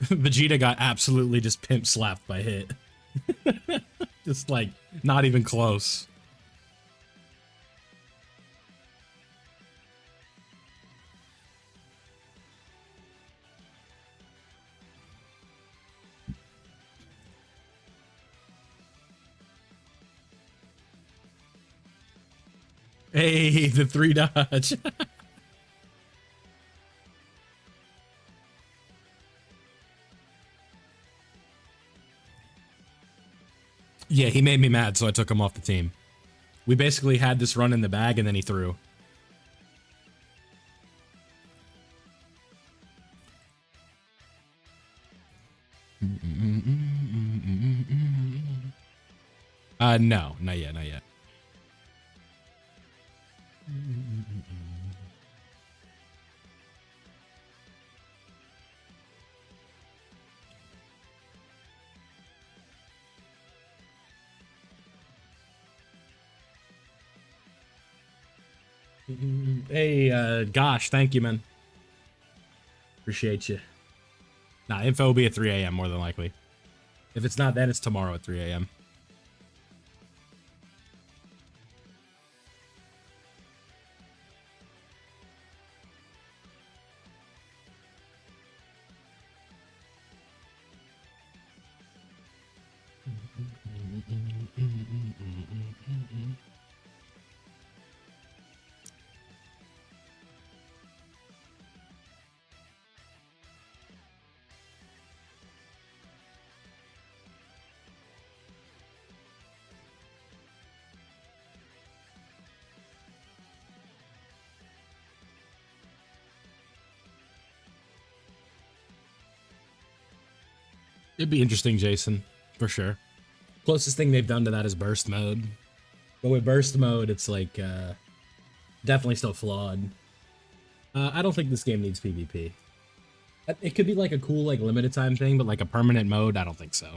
Vegeta got absolutely just pimp slapped by Hit. Just like, not even close. Hey, the 3 dodge. Yeah, he made me mad, so I took him off the team. We basically had this run in the bag, and then he threw. No, not yet, not yet. Hey, gosh, thank you, man. Appreciate you. Nah, info will be at 3 a.m. more than likely. If it's not then, it's tomorrow at 3 a.m. It'd be interesting, Jason, for sure. Closest thing they've done to that is burst mode. But with burst mode, it's like, definitely still flawed. I don't think this game needs PvP. It could be like a cool, like, limited time thing, but like a permanent mode, I don't think so.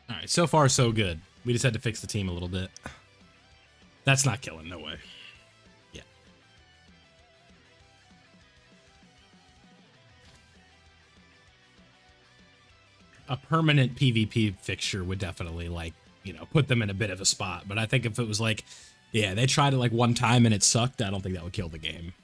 Alright, so far so good. We just had to fix the team a little bit. That's not killing, no way. Yeah. A permanent PvP fixture would definitely, like, you know, put them in a bit of a spot. But I think if it was like, yeah, they tried it like one time and it sucked, I don't think that would kill the game.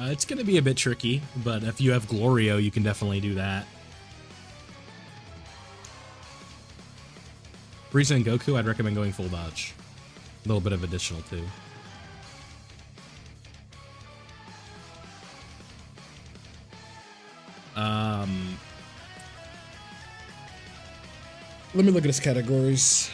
It's going to be a bit tricky, but if you have Glorio, you can definitely do that. Frieza and Goku, I'd recommend going full dodge. A little bit of additional, too. Let me look at his categories.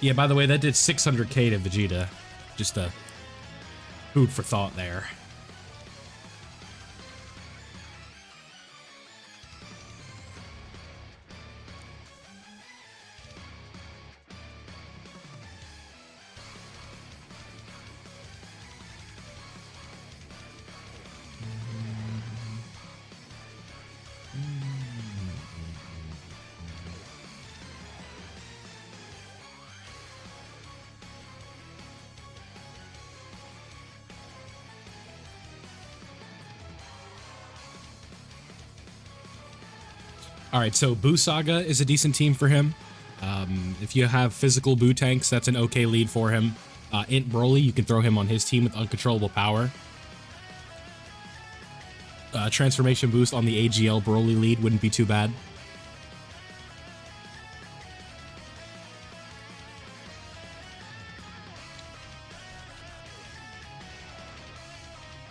Yeah, by the way, that did 600k to Vegeta. Just a food for thought there. All right, so Boo Saga is a decent team for him. If you have physical Boo tanks, that's an okay lead for him. Int Broly, you can throw him on his team with uncontrollable power. Transformation boost on the AGL Broly lead wouldn't be too bad.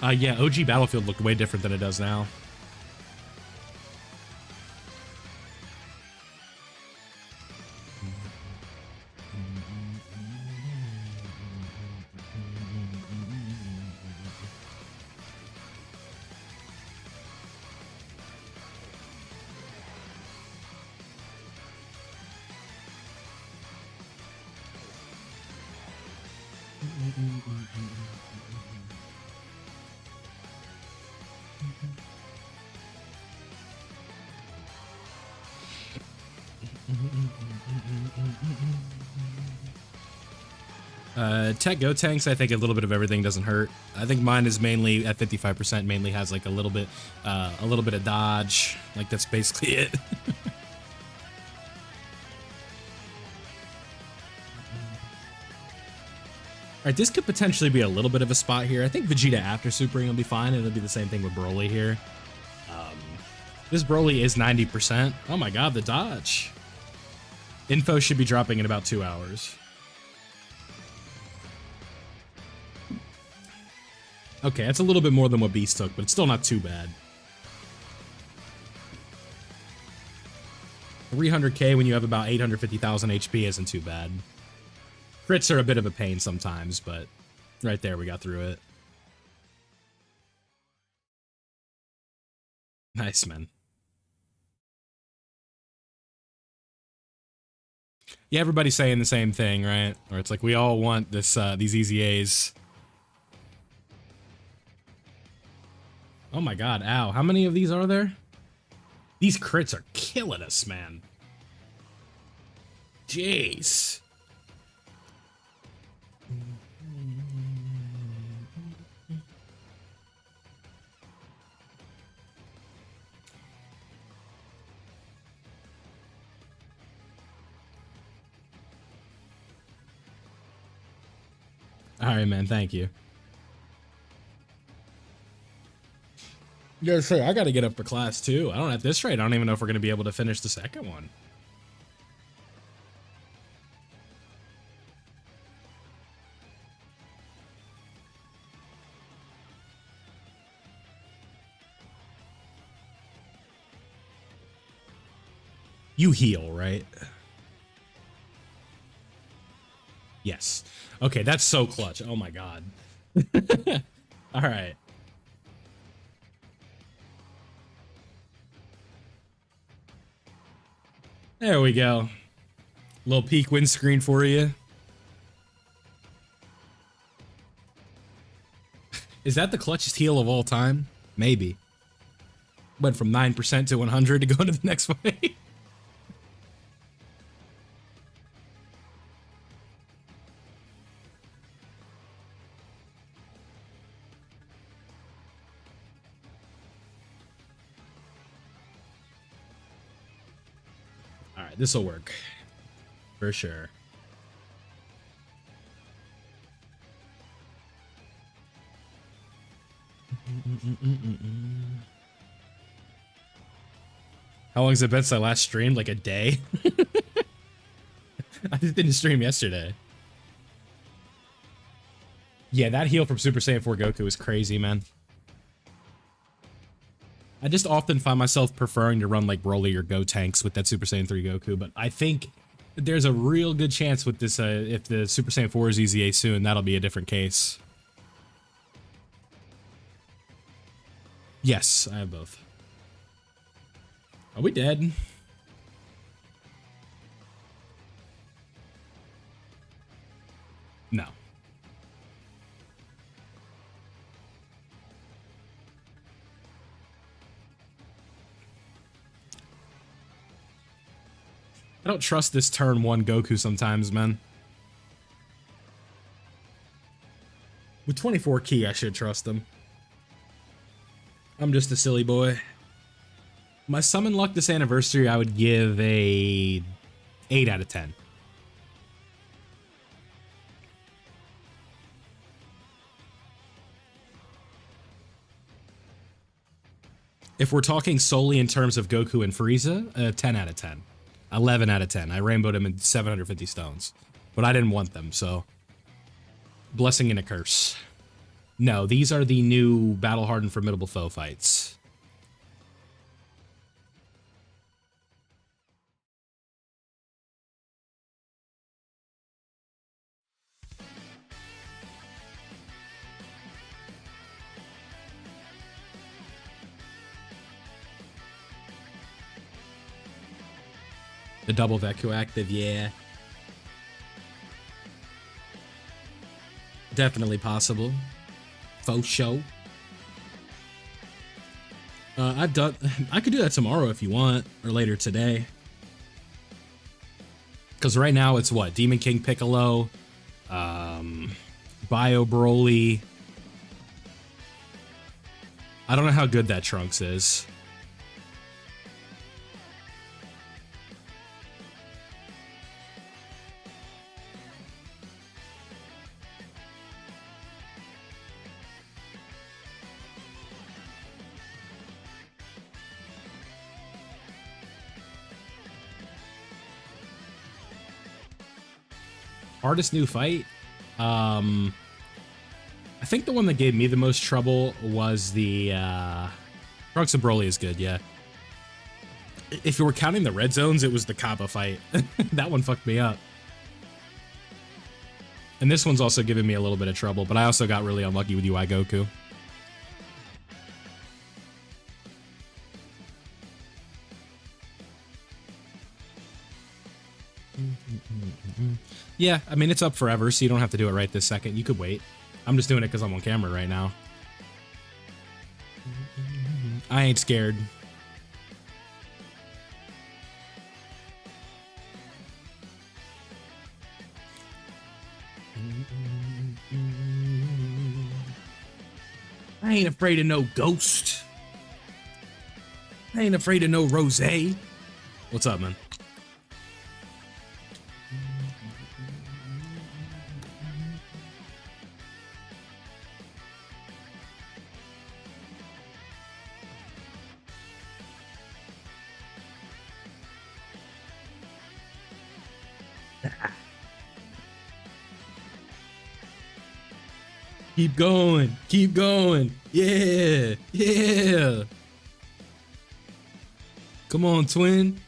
Yeah, OG Battlefield looked way different than it does now. Tech Go tanks, I think a little bit of everything doesn't hurt. I think mine is mainly at 55%, mainly has like a little bit of dodge. Like that's basically it. Alright, this could potentially be a little bit of a spot here. I think Vegeta after Supering will be fine, and it'll be the same thing with Broly here. This Broly is 90%. Oh my god, the dodge. Info should be dropping in about 2 hours. Okay, that's a little bit more than what Beast took, but it's still not too bad. 300k when you have about 850,000 HP isn't too bad. Crits are a bit of a pain sometimes, but right there we got through it. Nice, man. Yeah, everybody's saying the same thing, right? Or it's like we all want this these easy A's. Oh my god, ow. How many of these are there? These crits are killing us, man. Jeez. All right, man. Thank you. Yeah, sure. I got to get up for class too. I don't at this rate. I don't even know if we're going to be able to finish the second one. You heal, right? Yes. Okay, that's so clutch. Oh my god. All right. There we go. Little peek windscreen for you. Is that the clutchest heal of all time? Maybe. Went from 9% to 100 to go into the next fight. Alright, this'll work. For sure. How long has it been since I last streamed? Like a day? I just didn't stream yesterday. Yeah, that heal from Super Saiyan 4 Goku is crazy, man. I just often find myself preferring to run like Broly or Go tanks with that Super Saiyan 3 Goku, but I think there's a real good chance with this, if the Super Saiyan 4 is EZA soon, that'll be a different case. Yes, I have both. Are we dead? No. I don't trust this turn 1 Goku sometimes, man. With 24 ki, I should trust him. I'm just a silly boy. My summon luck this anniversary, I would give a 8 out of 10. If we're talking solely in terms of Goku and Frieza, a 10 out of 10. 11 out of 10. I rainbowed him in 750 stones. But I didn't want them, so... Blessing and a curse. No, these are the new battle-hardened formidable foe fights. The double Veku active, yeah. Definitely possible. Faux show. I could do that tomorrow if you want, or later today. Because right now it's what? Demon King Piccolo, Bio Broly. I don't know how good that Trunks is. Hardest new fight? I think the one that gave me the most trouble was the, Trunks and Broly is good, yeah. If you were counting the red zones, it was the Kappa fight. That one fucked me up. And this one's also giving me a little bit of trouble, but I also got really unlucky with UI Goku. Yeah, I mean, it's up forever, so you don't have to do it right this second. You could wait. I'm just doing it because I'm on camera right now. I ain't scared. I ain't afraid of no ghost. I ain't afraid of no rosé. What's up, man? Keep going. Keep going. Yeah. Yeah. Come on, twin.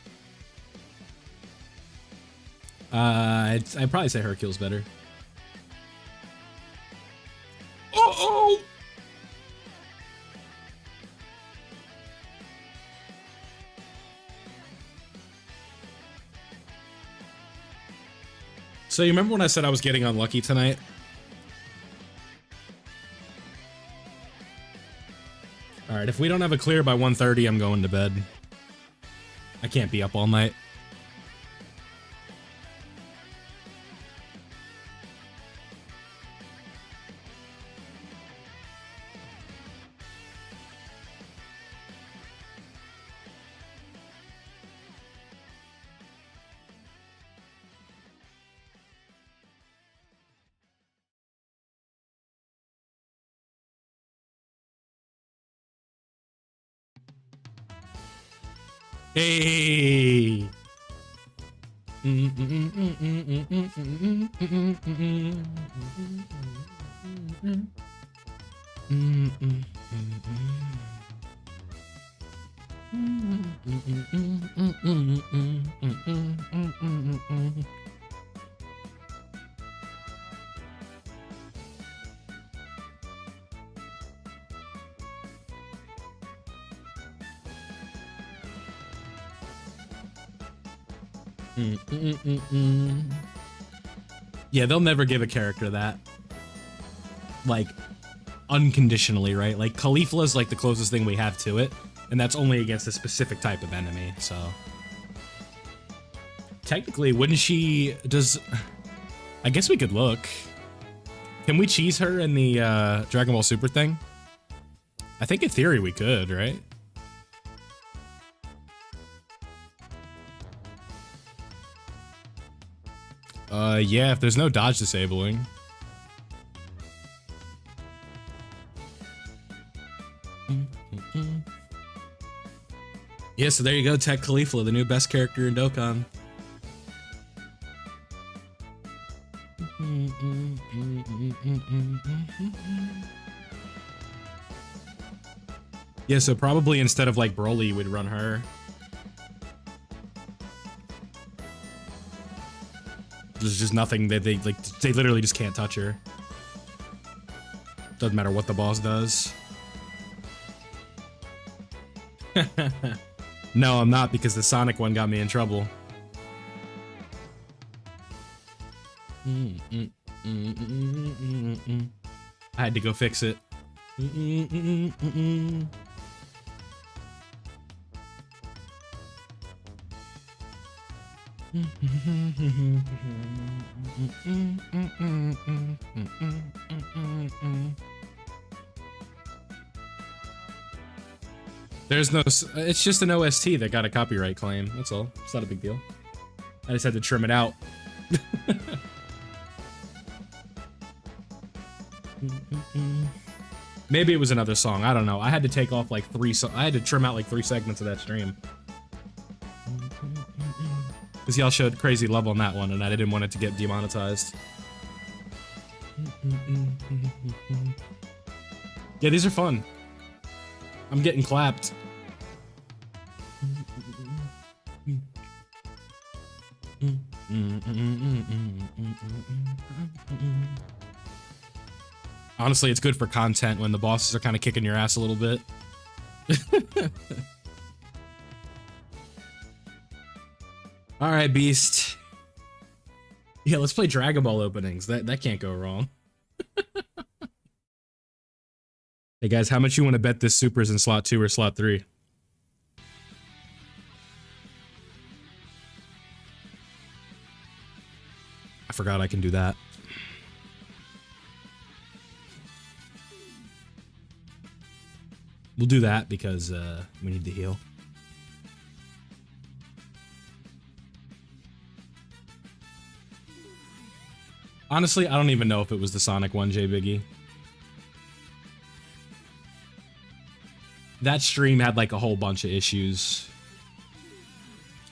I'd probably say Hercule's better. Uh-oh! So you remember when I said I was getting unlucky tonight? Alright, if we don't have a clear by 1:30, I'm going to bed. I can't be up all night. Hey. Yeah, they'll never give a character that. Like, unconditionally, right? Like, Caulifla's like the closest thing we have to it, and that's only against a specific type of enemy, so... Technically, wouldn't she... does... I guess we could look. Can we cheese her in the, Dragon Ball Super thing? I think in theory we could, right? Yeah, if there's no dodge disabling. Yeah, so there you go, Tech Caulifla, the new best character in Dokkan. Yeah, so probably instead of like Broly, we'd run her. There's just nothing that they literally just can't touch her. Doesn't matter what the boss does. No, I'm not, because the Sonic one got me in trouble. I had to go fix it. There's no, it's just an OST that got a copyright claim, that's all. It's not a big deal. I just had to trim it out. Maybe it was another song, I don't know. I had to take off like I had to trim out like 3 segments of that stream. Because y'all showed crazy love on that one, and I didn't want it to get demonetized. Yeah, these are fun. I'm getting clapped. Honestly, it's good for content when the bosses are kind of kicking your ass a little bit. All right, Beast. Yeah, let's play Dragon Ball openings. That can't go wrong. Hey guys, how much you want to bet this Super's in slot 2 or slot 3? I forgot I can do that. We'll do that because we need to heal. Honestly, I don't even know if it was the Sonic one, J Biggie. That stream had like a whole bunch of issues.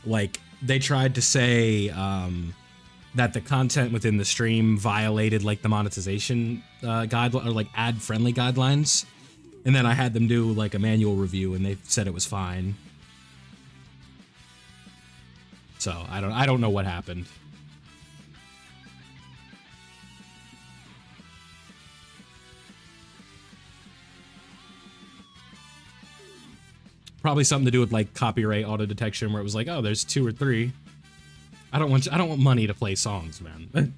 Like, they tried to say that the content within the stream violated like the monetization guideline, or like ad-friendly guidelines. And then I had them do like a manual review and they said it was fine. So I don't know what happened. Probably something to do with like copyright auto detection, where it was like, oh, there's 2 or 3. I don't want money to play songs, man.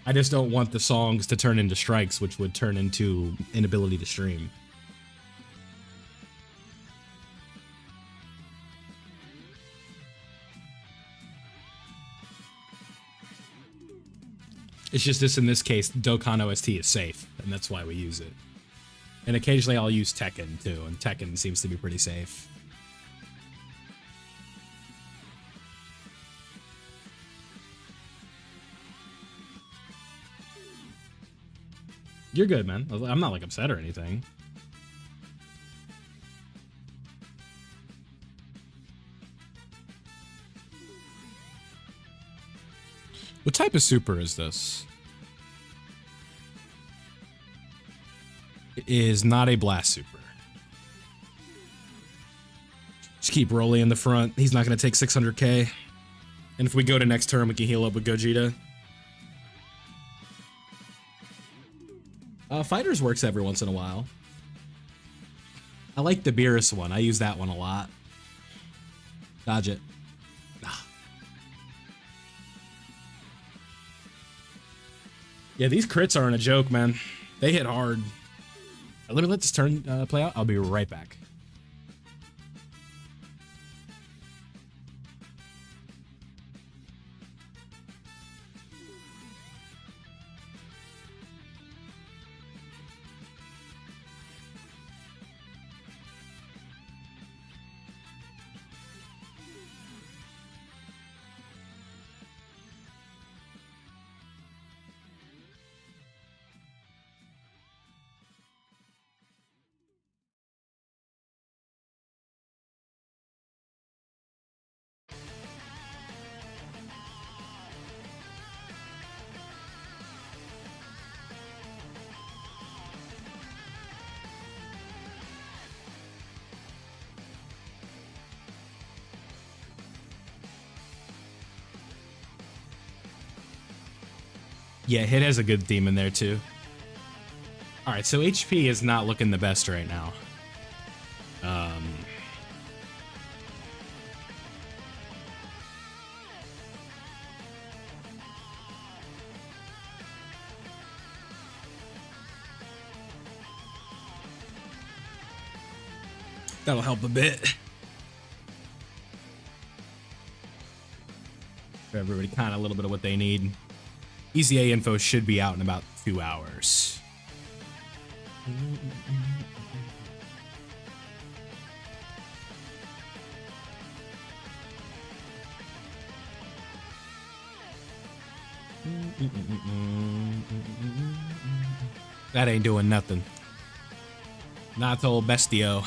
I just don't want the songs to turn into strikes, which would turn into inability to stream. It's just this, in this case, Dokkan OST is safe, and that's why we use it. And occasionally I'll use Tekken, too, and Tekken seems to be pretty safe. You're good, man. I'm not, like, upset or anything. What type of super is this? It is not a blast super. Just keep Broly in the front. He's not going to take 600k. And if we go to next turn, we can heal up with Gogeta. Fighters works every once in a while. I like the Beerus one. I use that one a lot. Dodge it. Yeah, these crits aren't a joke, man. They hit hard. Let me let this turn play out. I'll be right back. Yeah, Hit has a good theme in there too. Alright, so HP is not looking the best right now. That'll help a bit. For everybody, kind of a little bit of what they need. Easy A info should be out in about 2 hours. That ain't doing nothing. Not old bestio.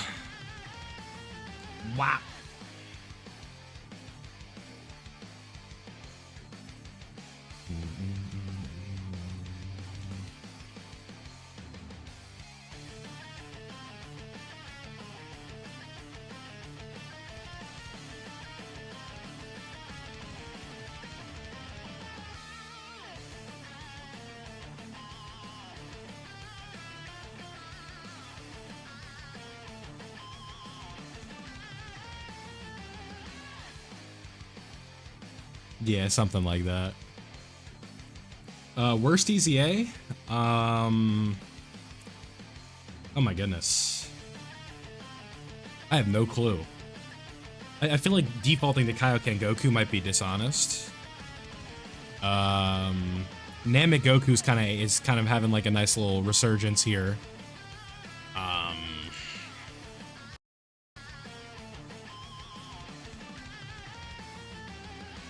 Wow. Yeah, something like that. Worst Easy A? Oh my goodness. I have no clue. I feel like defaulting to Kaioken Goku might be dishonest. Namek Goku's kind of having like a nice little resurgence here.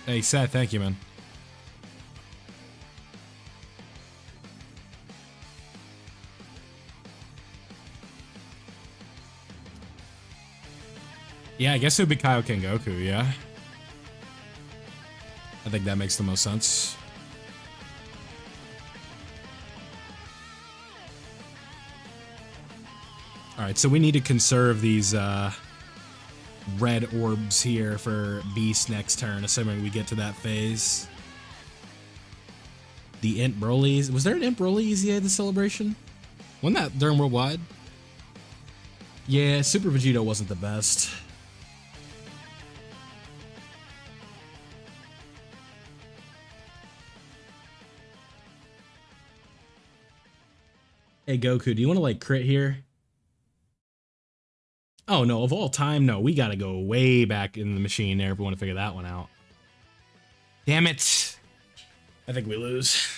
Hey, Seth, thank you, man. Yeah, I guess it would be Kaioken Goku, yeah. I think that makes the most sense. Alright, so we need to conserve these, red orbs here for Beast next turn, assuming we get to that phase. The Int Broly, was there an Int Broly Easy A the celebration? Wasn't that during Worldwide? Yeah, Super Vegito wasn't the best. Hey Goku, do you want to like crit here? Oh no, of all time, no. We gotta go way back in the machine there if we want to figure that one out. Damn it. I think we lose.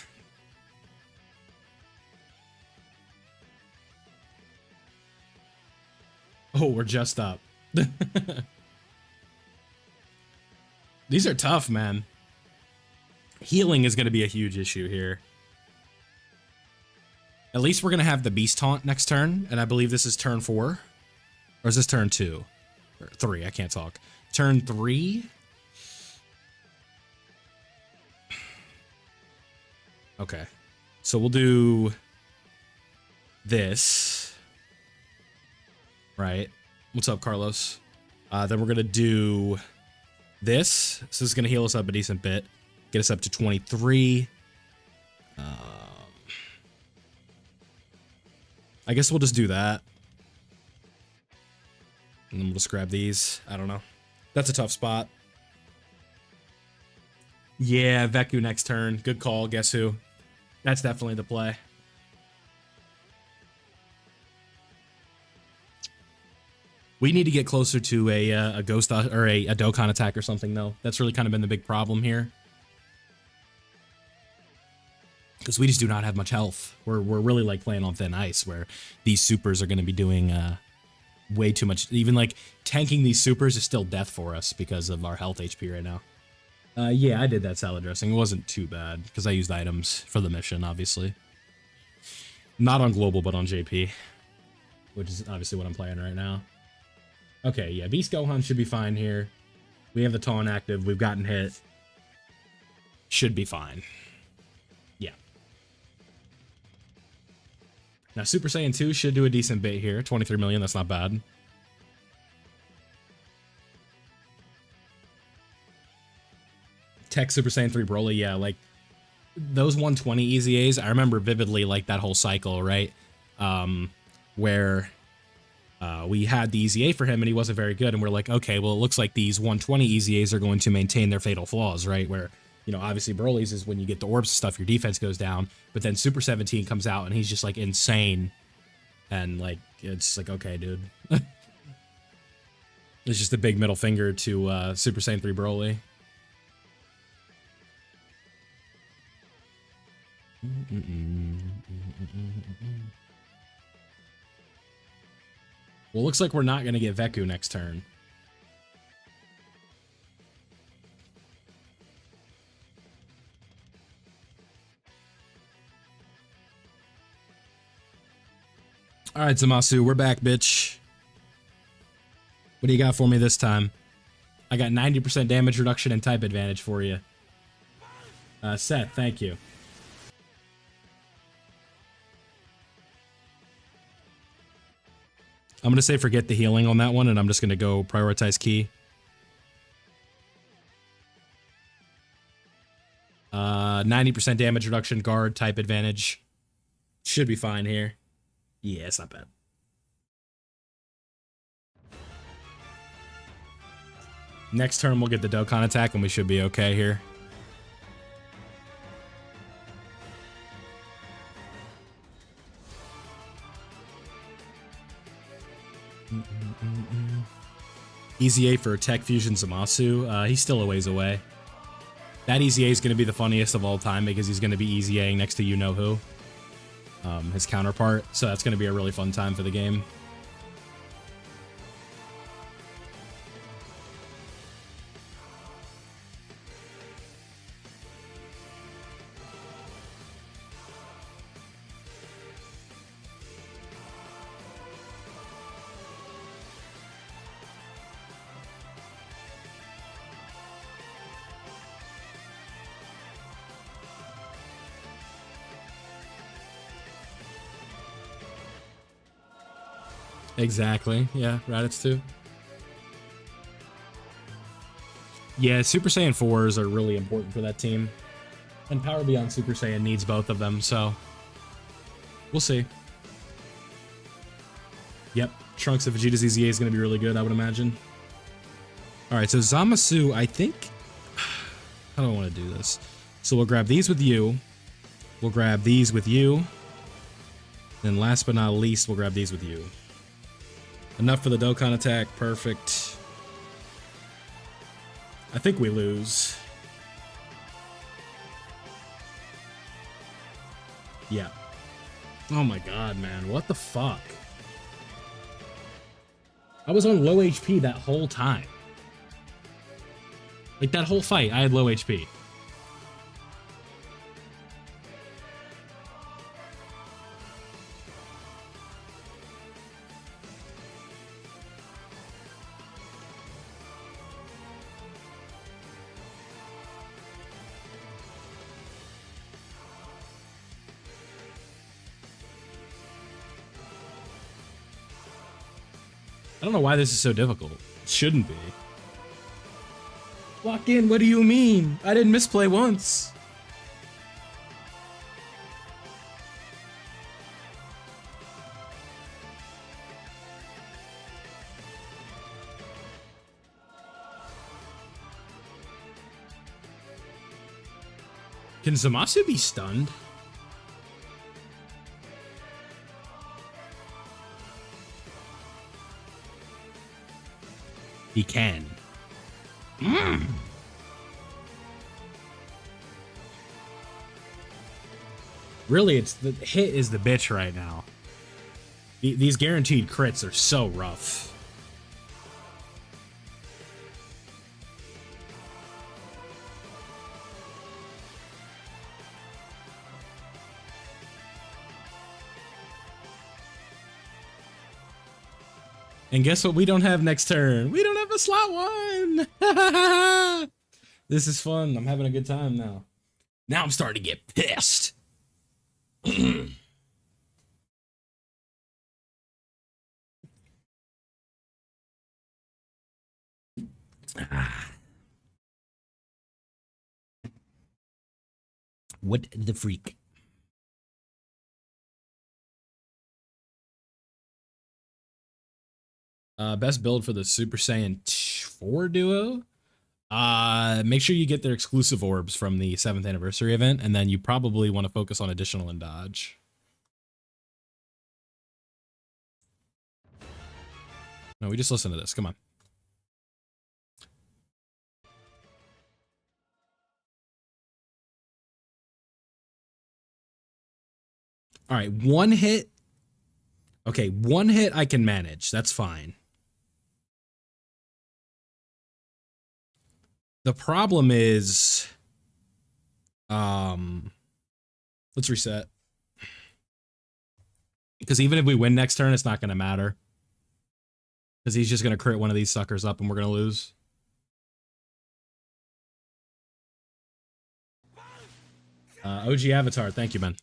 Oh, we're just up. These are tough, man. Healing is gonna be a huge issue here. At least we're gonna have the Beast Taunt next turn, and I believe this is turn 4. Or is this turn 2? Or 3, I can't talk. Turn 3? Okay. So we'll do this. Right. What's up, Carlos? Then we're going to do this. So this is going to heal us up a decent bit. Get us up to 23. I guess we'll just do that. And then we'll just grab these. I don't know. That's a tough spot. Yeah, Veku next turn. Good call. Guess who? That's definitely the play. We need to get closer to a ghost or a Dokkan attack or something, though. That's really kind of been the big problem here. Because we just do not have much health. We're really like playing on thin ice, where these supers are going to be doing way too much. Even like tanking these supers is still death for us because of our health HP right now. Yeah, I did that salad dressing. It wasn't too bad because I used items for the mission, obviously. Not on global, but on JP, which is obviously what I'm playing right now. Okay, yeah, Beast Gohan should be fine here. We have the taunt active. We've gotten hit. Should be fine. Yeah. Now, Super Saiyan 2 should do a decent bit here. 23 million, that's not bad. Tech Super Saiyan 3 Broly, yeah, like, those 120 EZAs, I remember vividly, like, that whole cycle, right? Where we had the EZA for him and he wasn't very good, and we're like, okay, well, it looks like these 120 EZAs are going to maintain their fatal flaws, right? Where, you know, obviously Broly's is when you get the orbs and stuff, your defense goes down, but then Super 17 comes out and he's just, like, insane, and, like, it's like, okay, dude. It's just a big middle finger to Super Saiyan 3 Broly. Well, looks like we're not going to get Veku next turn. All right, Zamasu, we're back, bitch. What do you got for me this time? I got 90% damage reduction and type advantage for you. Seth, thank you. I'm going to say forget the healing on that one, and I'm just going to go prioritize key. 90% damage reduction, guard, type advantage. Should be fine here. Yeah, it's not bad. Next turn, we'll get the Dokkan attack, and we should be okay here. EZA for Tech Fusion Zamasu. He's still a ways away. That EZA is going to be the funniest of all time because he's going to be EZAing next to you-know-who. His counterpart. So that's going to be a really fun time for the game. Exactly. Yeah, Raditz too. Yeah, Super Saiyan 4s are really important for that team. And Power Beyond Super Saiyan needs both of them, so we'll see. Yep, Trunks of Vegeta's EZA is going to be really good, I would imagine. Alright, so Zamasu, I think... I don't want to do this. So we'll grab these with you. We'll grab these with you. And last but not least, we'll grab these with you. Enough for the Dokkan attack. Perfect. I think we lose. Yeah. Oh my god, man. What the fuck? I was on low HP that whole time. Like, that whole fight, I had low HP. I don't know why this is so difficult. It shouldn't be. Lock in, what do you mean? I didn't misplay once. Can Zamasu be stunned? He can. Really, it's the hit is the bitch right now. These guaranteed crits are so rough. And guess what we don't have next turn? We don't have a slot one! This is fun. I'm having a good time now. Now I'm starting to get pissed. What the freak? Best build for the Super Saiyan 4 duo? Make sure you get their exclusive orbs from the 7th anniversary event, and then you probably want to focus on additional and dodge. No, we just listen to this. Come on. All right, one hit. Okay, one hit I can manage. That's fine. The problem is, let's reset. Because even if we win next turn, it's not going to matter. Because he's just going to crit one of these suckers up and we're going to lose. OG Avatar, thank you, man.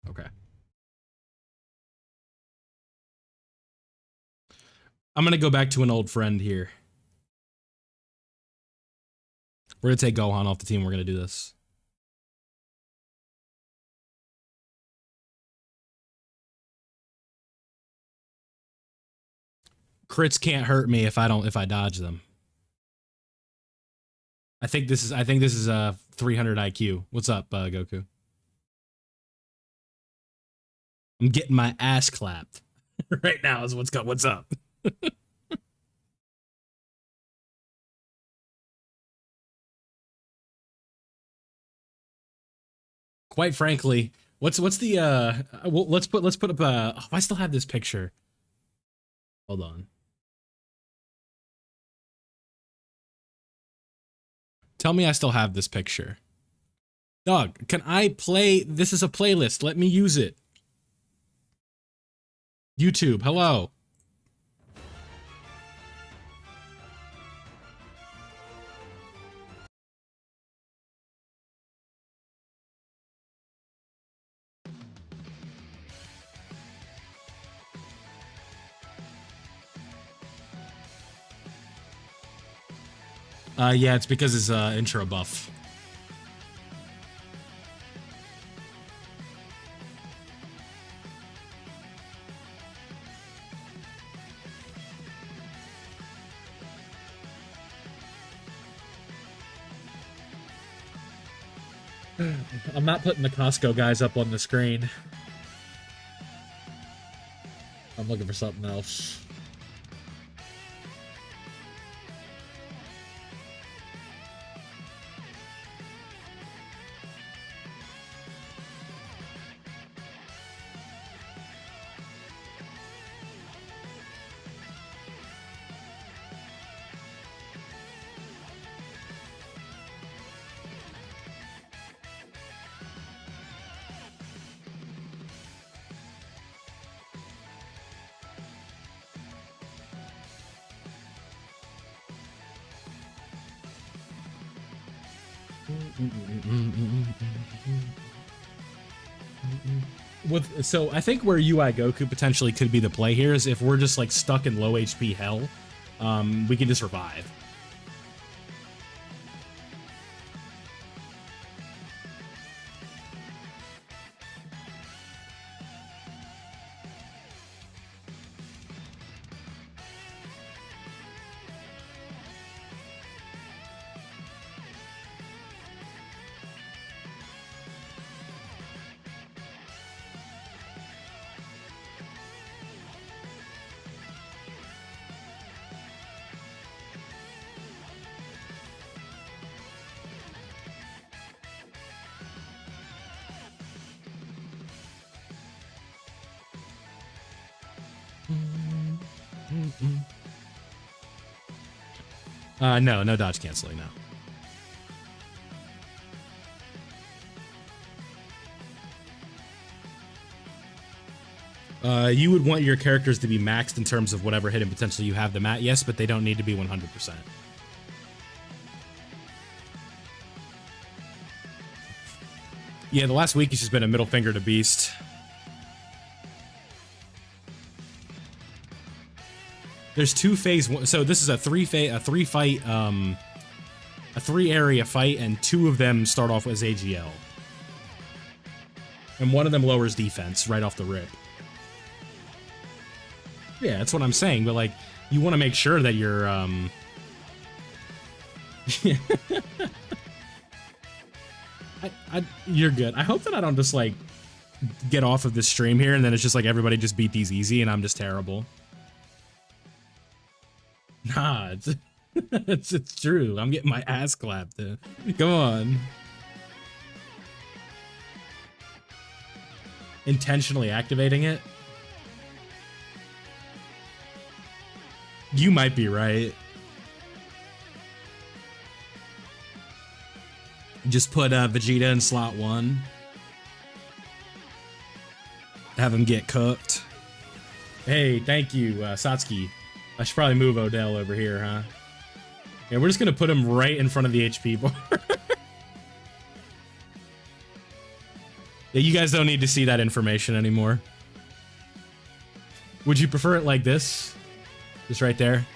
Okay. I'm going to go back to an old friend here. We're going to take Gohan off the team. We're going to do this. Crits can't hurt me if I dodge them. I think this is a 300 IQ. What's up, Goku? I'm getting my ass clapped right now. Is what's up. Quite frankly, what's the well, let's put up oh, I still have this picture. Hold on. Tell me I still have this picture. Dog, can I play? This is a playlist. Let me use it. YouTube, hello. Yeah, it's because his intro buff. I'm not putting the Costco guys up on the screen. I'm looking for something else. So I think where UI Goku potentially could be the play here is if we're just like stuck in low HP hell, we can just revive. No dodge canceling, no. You would want your characters to be maxed in terms of whatever hidden potential you have them at, yes, but they don't need to be 100%. Yeah, the last week has just been a middle finger to Beast. There's two phase one, so this is a three area fight, and two of them start off as AGL. And one of them lowers defense right off the rip. Yeah, that's what I'm saying, but like, you want to make sure that you're, you're good. I hope that I don't just like get off of this stream here and then it's just like everybody just beat these easy and I'm just terrible. Nah, it's true. I'm getting my ass clapped. Come on. Intentionally activating it? You might be right. Just put Vegeta in slot 1. Have him get cooked. Hey, thank you, Satsuki. I should probably move Odell over here, huh? Yeah, we're just gonna put him right in front of the HP bar. Yeah, you guys don't need to see that information anymore. Would you prefer it like this? Just right there?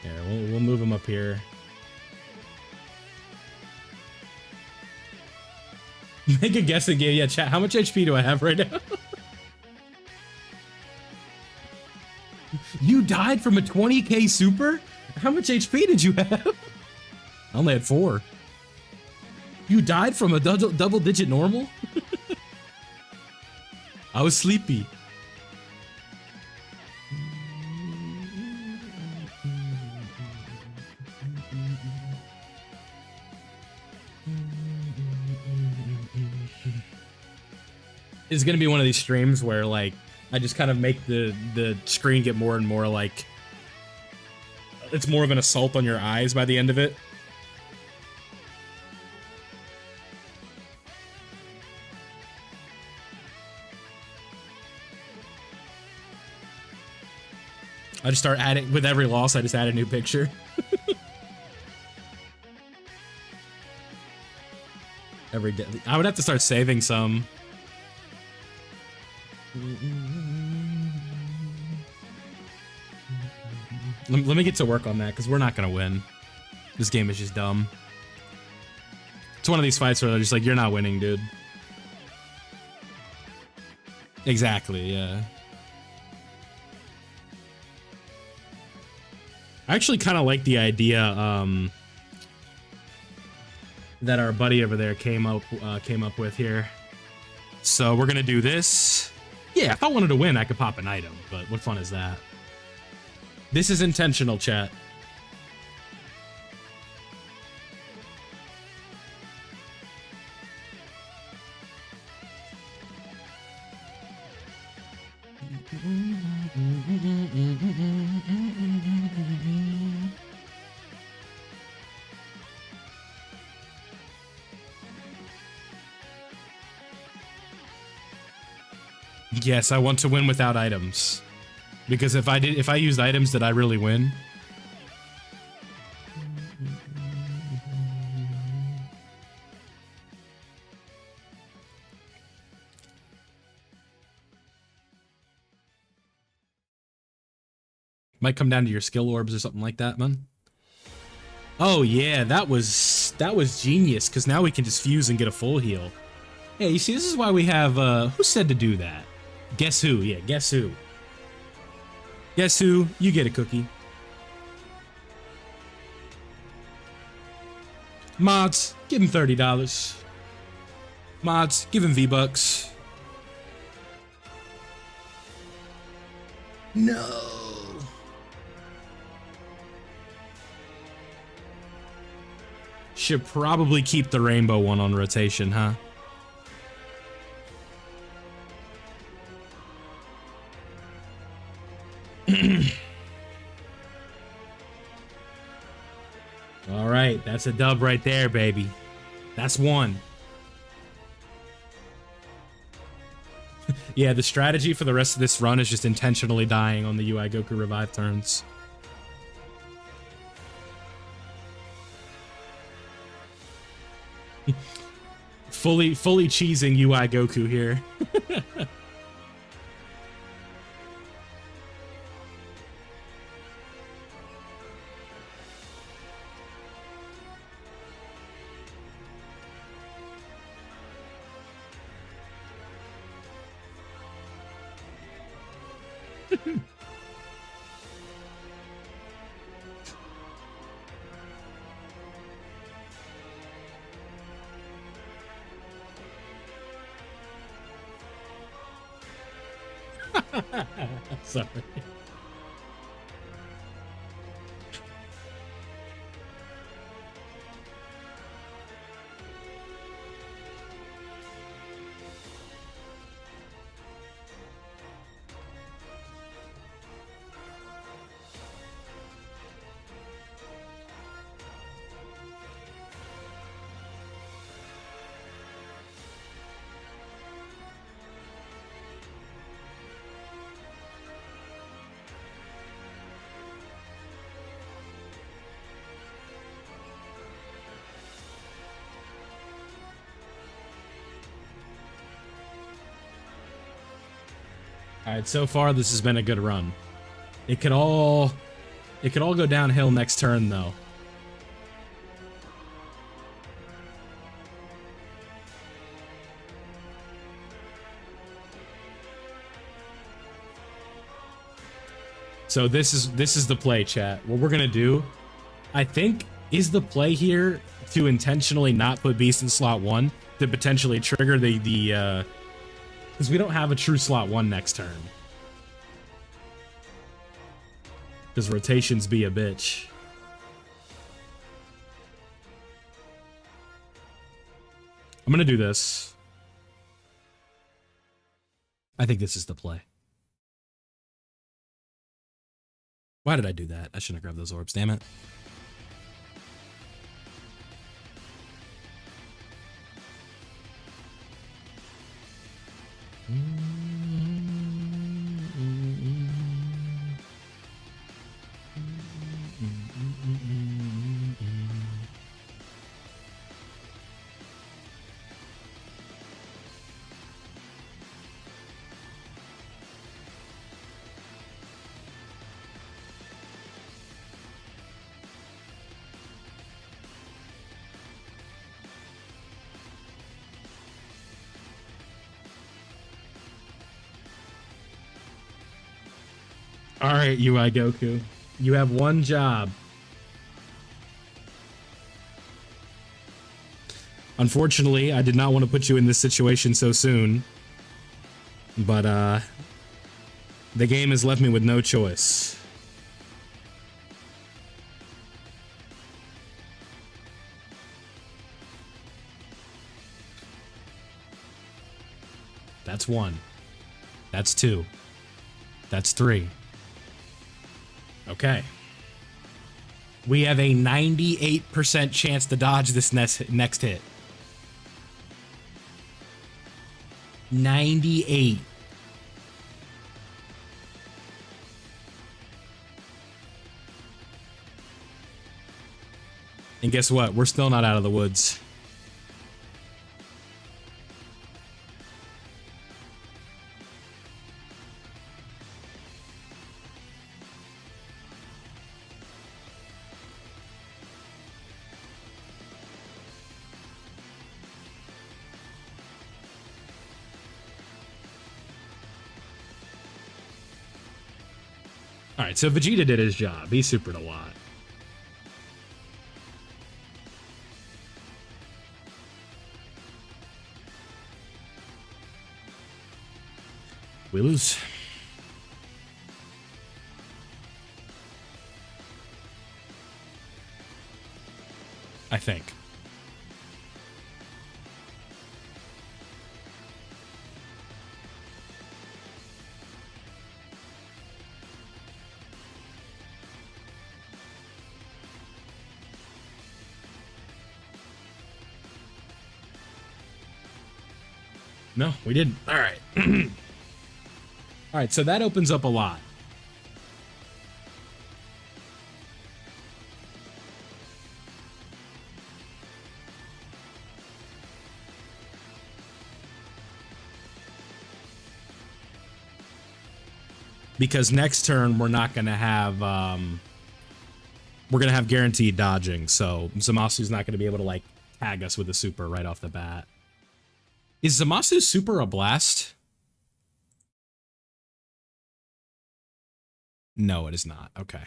Yeah, we'll move him up here. Make a guessing game. Yeah, chat. How much HP do I have right now? You died from a 20k super? How much HP did you have? I only had 4. You died from a double-digit normal? I was sleepy. It's gonna be one of these streams where like I just kind of make the screen get more and more like it's more of an assault on your eyes by the end of it. I just start adding with every loss. I just add a new picture. Every day, I would have to start saving some. Let me get to work on that because we're not gonna win. This game is just dumb. It's one of these fights where they're just like, you're not winning, dude. Exactly, yeah. I actually kind of like the idea that our buddy over there came up with here. So we're gonna do this. Yeah, if I wanted to win, I could pop an item, but what fun is that? This is intentional, chat. Yes, I want to win without items. Because if I used items, did I really win? Might come down to your skill orbs or something like that, man. Oh yeah, that was genius, because now we can just fuse and get a full heal. Hey, you see, this is why we have, who said to do that? Guess who? Yeah, guess who? Guess who? You get a cookie. Mods, give him $30. Mods, give him V-Bucks. No. Should probably keep the rainbow one on rotation, huh? All right, that's a dub right there, baby. That's one. Yeah, the strategy for the rest of this run is just intentionally dying on the UI Goku revive turns. fully cheesing UI Goku here. Sorry. All right, so far this has been a good run. It could all go downhill next turn though. So this is the play, chat. What we're gonna do, I think, is the play here to intentionally not put Beast in slot 1 to potentially trigger the because we don't have a true slot 1 next turn. Because rotations be a bitch. I'm gonna do this. I think this is the play. Why did I do that? I shouldn't have grabbed those orbs, damn it. All right, UI Goku, you have one job. Unfortunately, I did not want to put you in this situation so soon, but the game has left me with no choice. That's one. That's two. That's three. Okay. We have a 98% chance to dodge this next hit. 98. And guess what? We're still not out of the woods. Alright, so Vegeta did his job. He supered a lot. We lose. I think. No, we didn't. All right. All right, so that opens up a lot. Because next turn we're not going to have we're going to have guaranteed dodging, so Zamasu's not going to be able to like tag us with a super right off the bat. Is Zamasu's super a blast? No, it is not. Okay.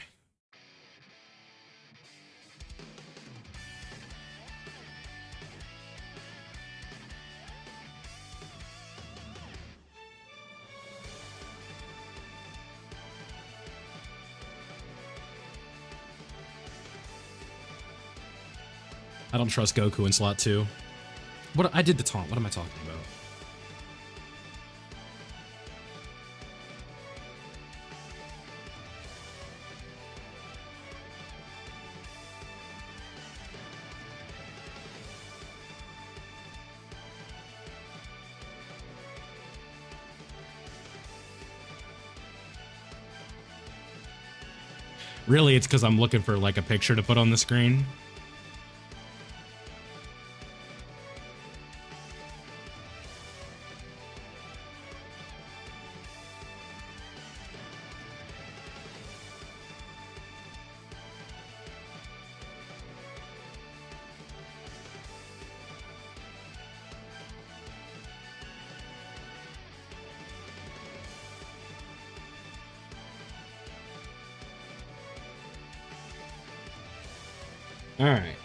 I don't trust Goku in slot 2. What I did the taunt. What am I talking about? Really, it's because I'm looking for like a picture to put on the screen. All right.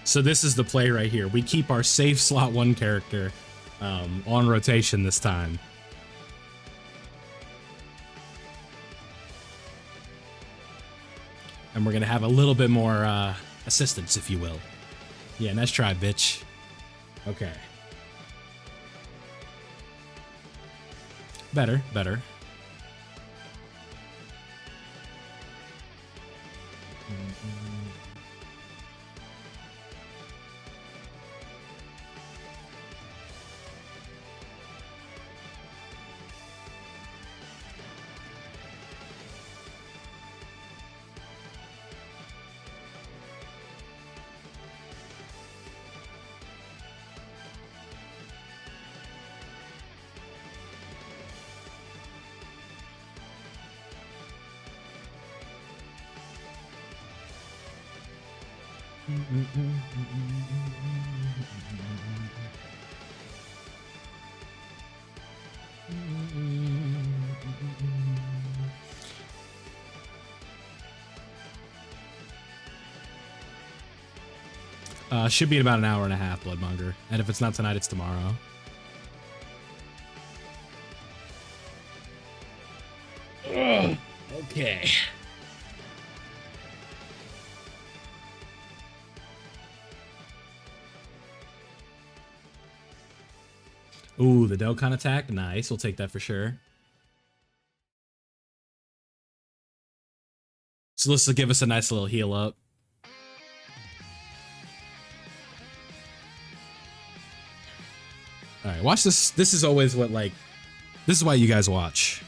So this is the play right here. We keep our safe slot 1 character on rotation this time. And we're going to have a little bit more assistance, if you will. Yeah, nice try, bitch. Okay. Better, better. Should be in about an hour and a half, Bloodmonger. And if it's not tonight, it's tomorrow. Ugh, okay. Ooh, the Dokkan attack. Nice. We'll take that for sure. So this will give us a nice little heal up. All right, watch this. This is always what, like, this is why you guys watch.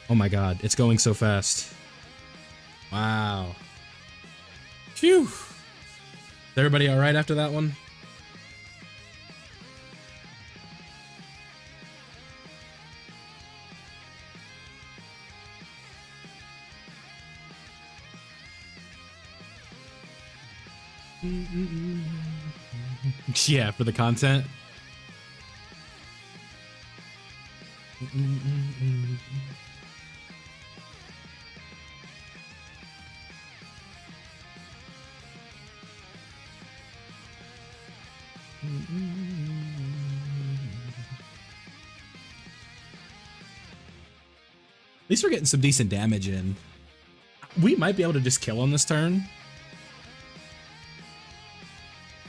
Oh my god, it's going so fast. Wow. Phew. Is everybody all right after that one? Yeah, for the content. At least we're getting some decent damage in. We might be able to just kill on this turn.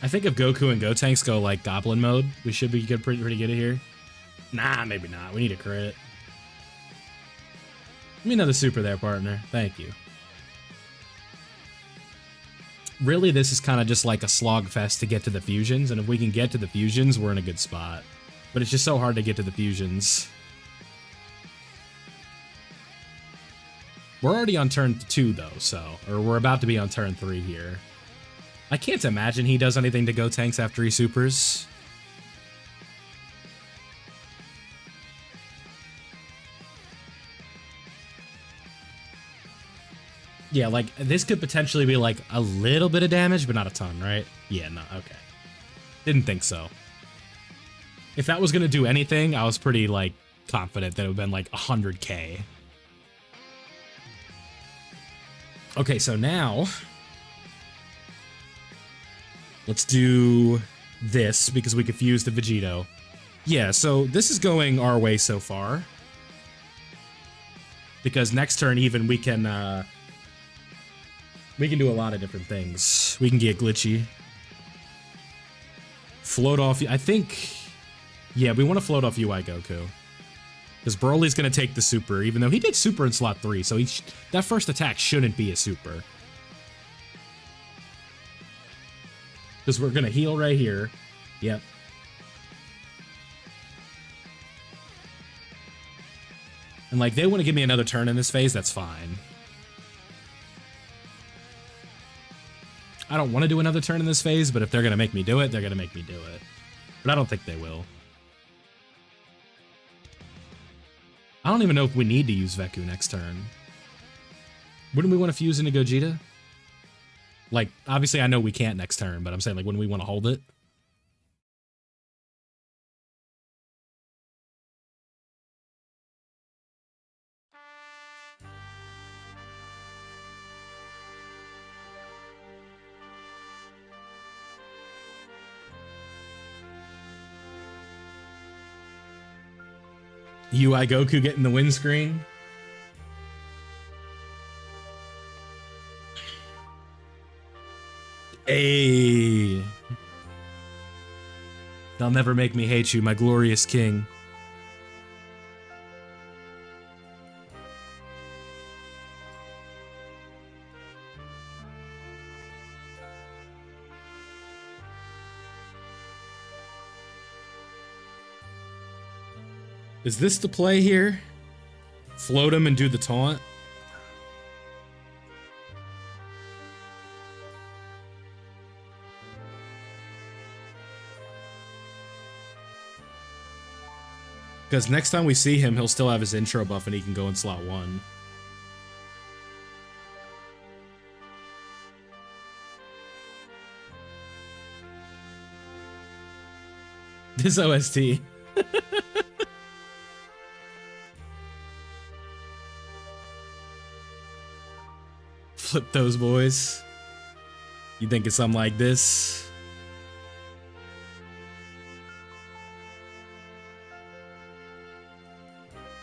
I think if Goku and Gotenks go like Goblin mode, we should be good, pretty good here. Nah, maybe not. We need a crit. Give me another super there, partner. Thank you. Really, this is kind of just like a slog fest to get to the fusions, and if we can get to the fusions, we're in a good spot. But it's just so hard to get to the fusions. We're already on turn 2, though, so... Or we're about to be on turn 3 here. I can't imagine he does anything to Gotenks after he supers. Yeah, like, this could potentially be, like, a little bit of damage, but not a ton, right? Yeah, no, okay. Didn't think so. If that was gonna do anything, I was pretty, like, confident that it would have been, like, 100k. Okay, so now... let's do this, because we could fuse the Vegito. Yeah, so this is going our way so far. Because next turn, even, we can do a lot of different things. We can get glitchy. Float off... I think... yeah, we want to float off UI Goku. Because Broly's going to take the super, even though he did super in slot 3, so that first attack shouldn't be a super. Because we're going to heal right here. Yep. And, like, they want to give me another turn in this phase, that's fine. I don't want to do another turn in this phase, but if they're going to make me do it, they're going to make me do it. But I don't think they will. I don't even know if we need to use Veku next turn. Wouldn't we want to fuse into Gogeta? Like, obviously I know we can't next turn, but I'm saying, like, wouldn't we want to hold it? UI Goku getting the windscreen. Hey. They'll never make me hate you, my glorious king. Is this the play here? Float him and do the taunt? Because next time we see him, he'll still have his intro buff and he can go in slot 1. This OST. Flip those boys. You think it's something like this?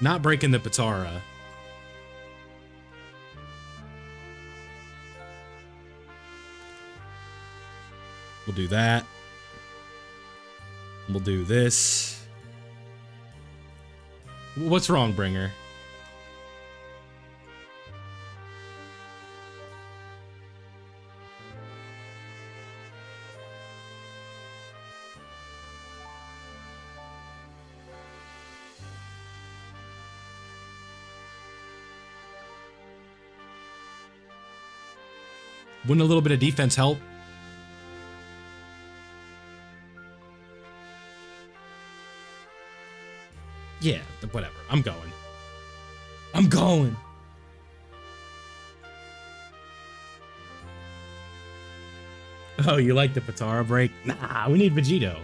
Not breaking the Patara. We'll do that. We'll do this. What's wrong, Bringer? Wouldn't a little bit of defense help? Yeah, whatever. I'm going. I'm going. Oh, you like the Patara break? Nah, we need Vegito.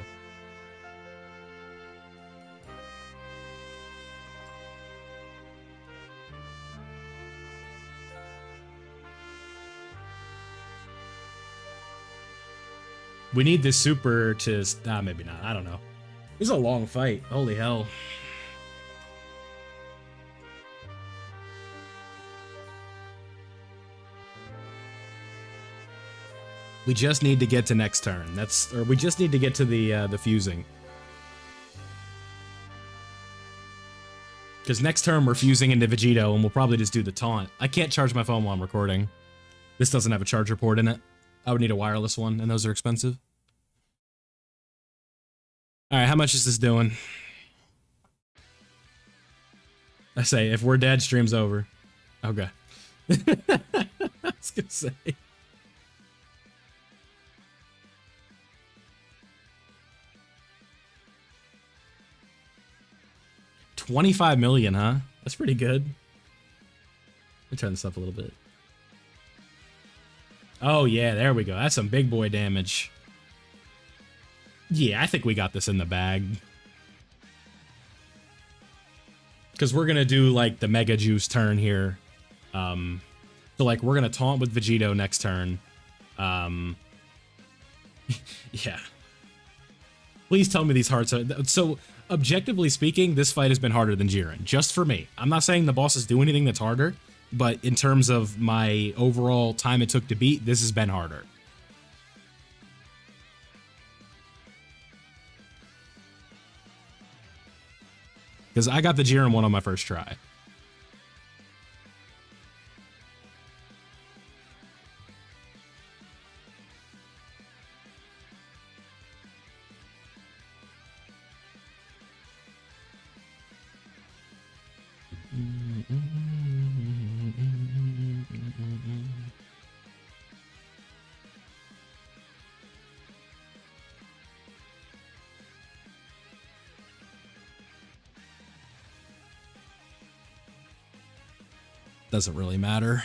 We need this super to... maybe not. I don't know. This is a long fight. Holy hell. We just need to get to next turn. Or we just need to get to the fusing. Because next turn we're fusing into Vegito and we'll probably just do the taunt. I can't charge my phone while I'm recording. This doesn't have a charger port in it. I would need a wireless one, and those are expensive. Alright, how much is this doing? I say, if we're dead, stream's over. Okay. I was gonna say. 25 million, huh? That's pretty good. Let me turn this up a little bit. Oh, yeah, there we go. That's some big boy damage. Yeah, I think we got this in the bag. Because we're going to do, like, the Mega Juice turn here. So, like, we're going to taunt with Vegito next turn. Yeah. Please tell me these hearts are... So, objectively speaking, this fight has been harder than Jiren. Just for me. I'm not saying the bosses do anything that's harder, but in terms of my overall time it took to beat, this has been harder. Because I got the Jiren one on my first try. Doesn't really matter.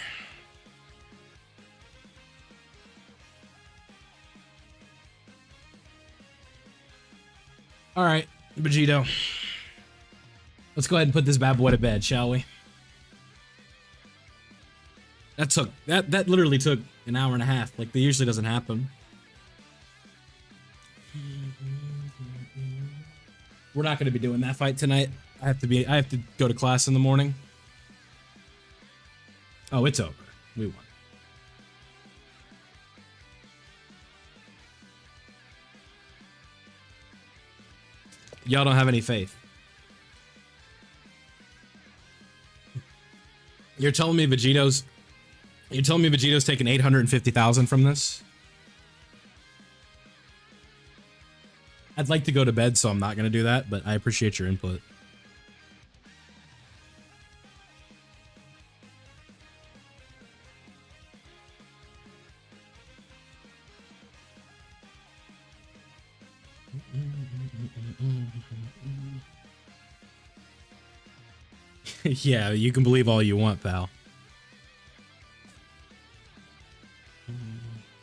All right, Vegito. Let's go ahead and put this bad boy to bed, shall we? That literally took an hour and a half. Like, that usually doesn't happen. We're not going to be doing that fight tonight. I have to go to class in the morning. Oh, it's over. We won. Y'all don't have any faith. You're telling me Vegito's taking 850,000 from this? I'd like to go to bed, so I'm not going to do that, but I appreciate your input. Yeah, you can believe all you want, pal.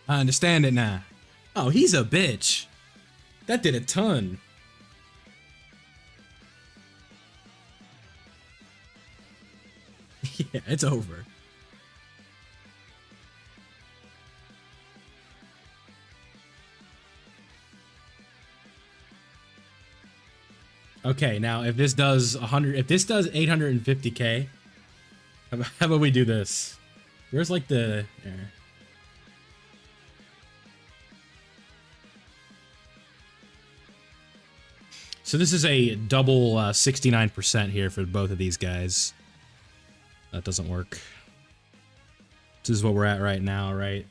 I understand it now. Oh, he's a bitch. That did a ton. Yeah, it's over. Okay, now if this does 850k, how about we do this? Where's like the... So this is a double 69% here for both of these guys. That doesn't work. This is what we're at right now, right?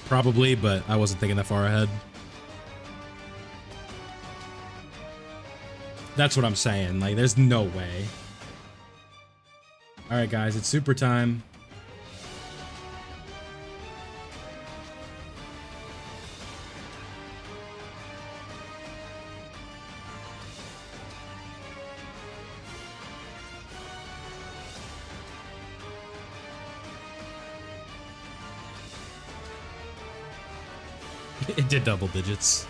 Probably, but I wasn't thinking that far ahead. That's what I'm saying. Like, there's no way. All right, guys, it's super time. It did double digits.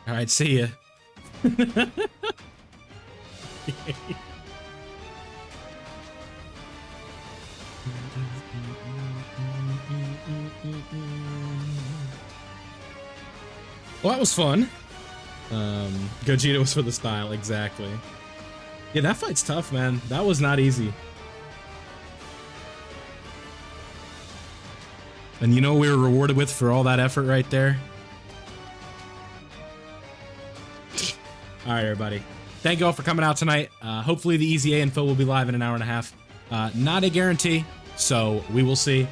All right, see ya. Well, that was fun. Gogeta was for the style, exactly. Yeah, that fight's tough, man. That was not easy. And you know what we were rewarded with for all that effort right there? All right, everybody. Thank you all for coming out tonight. Hopefully the Easy A info will be live in an hour and a half. Not a guarantee, so we will see.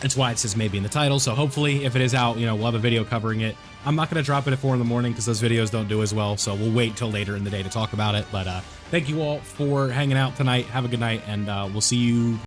That's why it says maybe in the title. So hopefully if it is out, you know, we'll have a video covering it. I'm not going to drop it at 4 in the morning because those videos don't do as well. So we'll wait till later in the day to talk about it. But thank you all for hanging out tonight. Have a good night, and we'll see you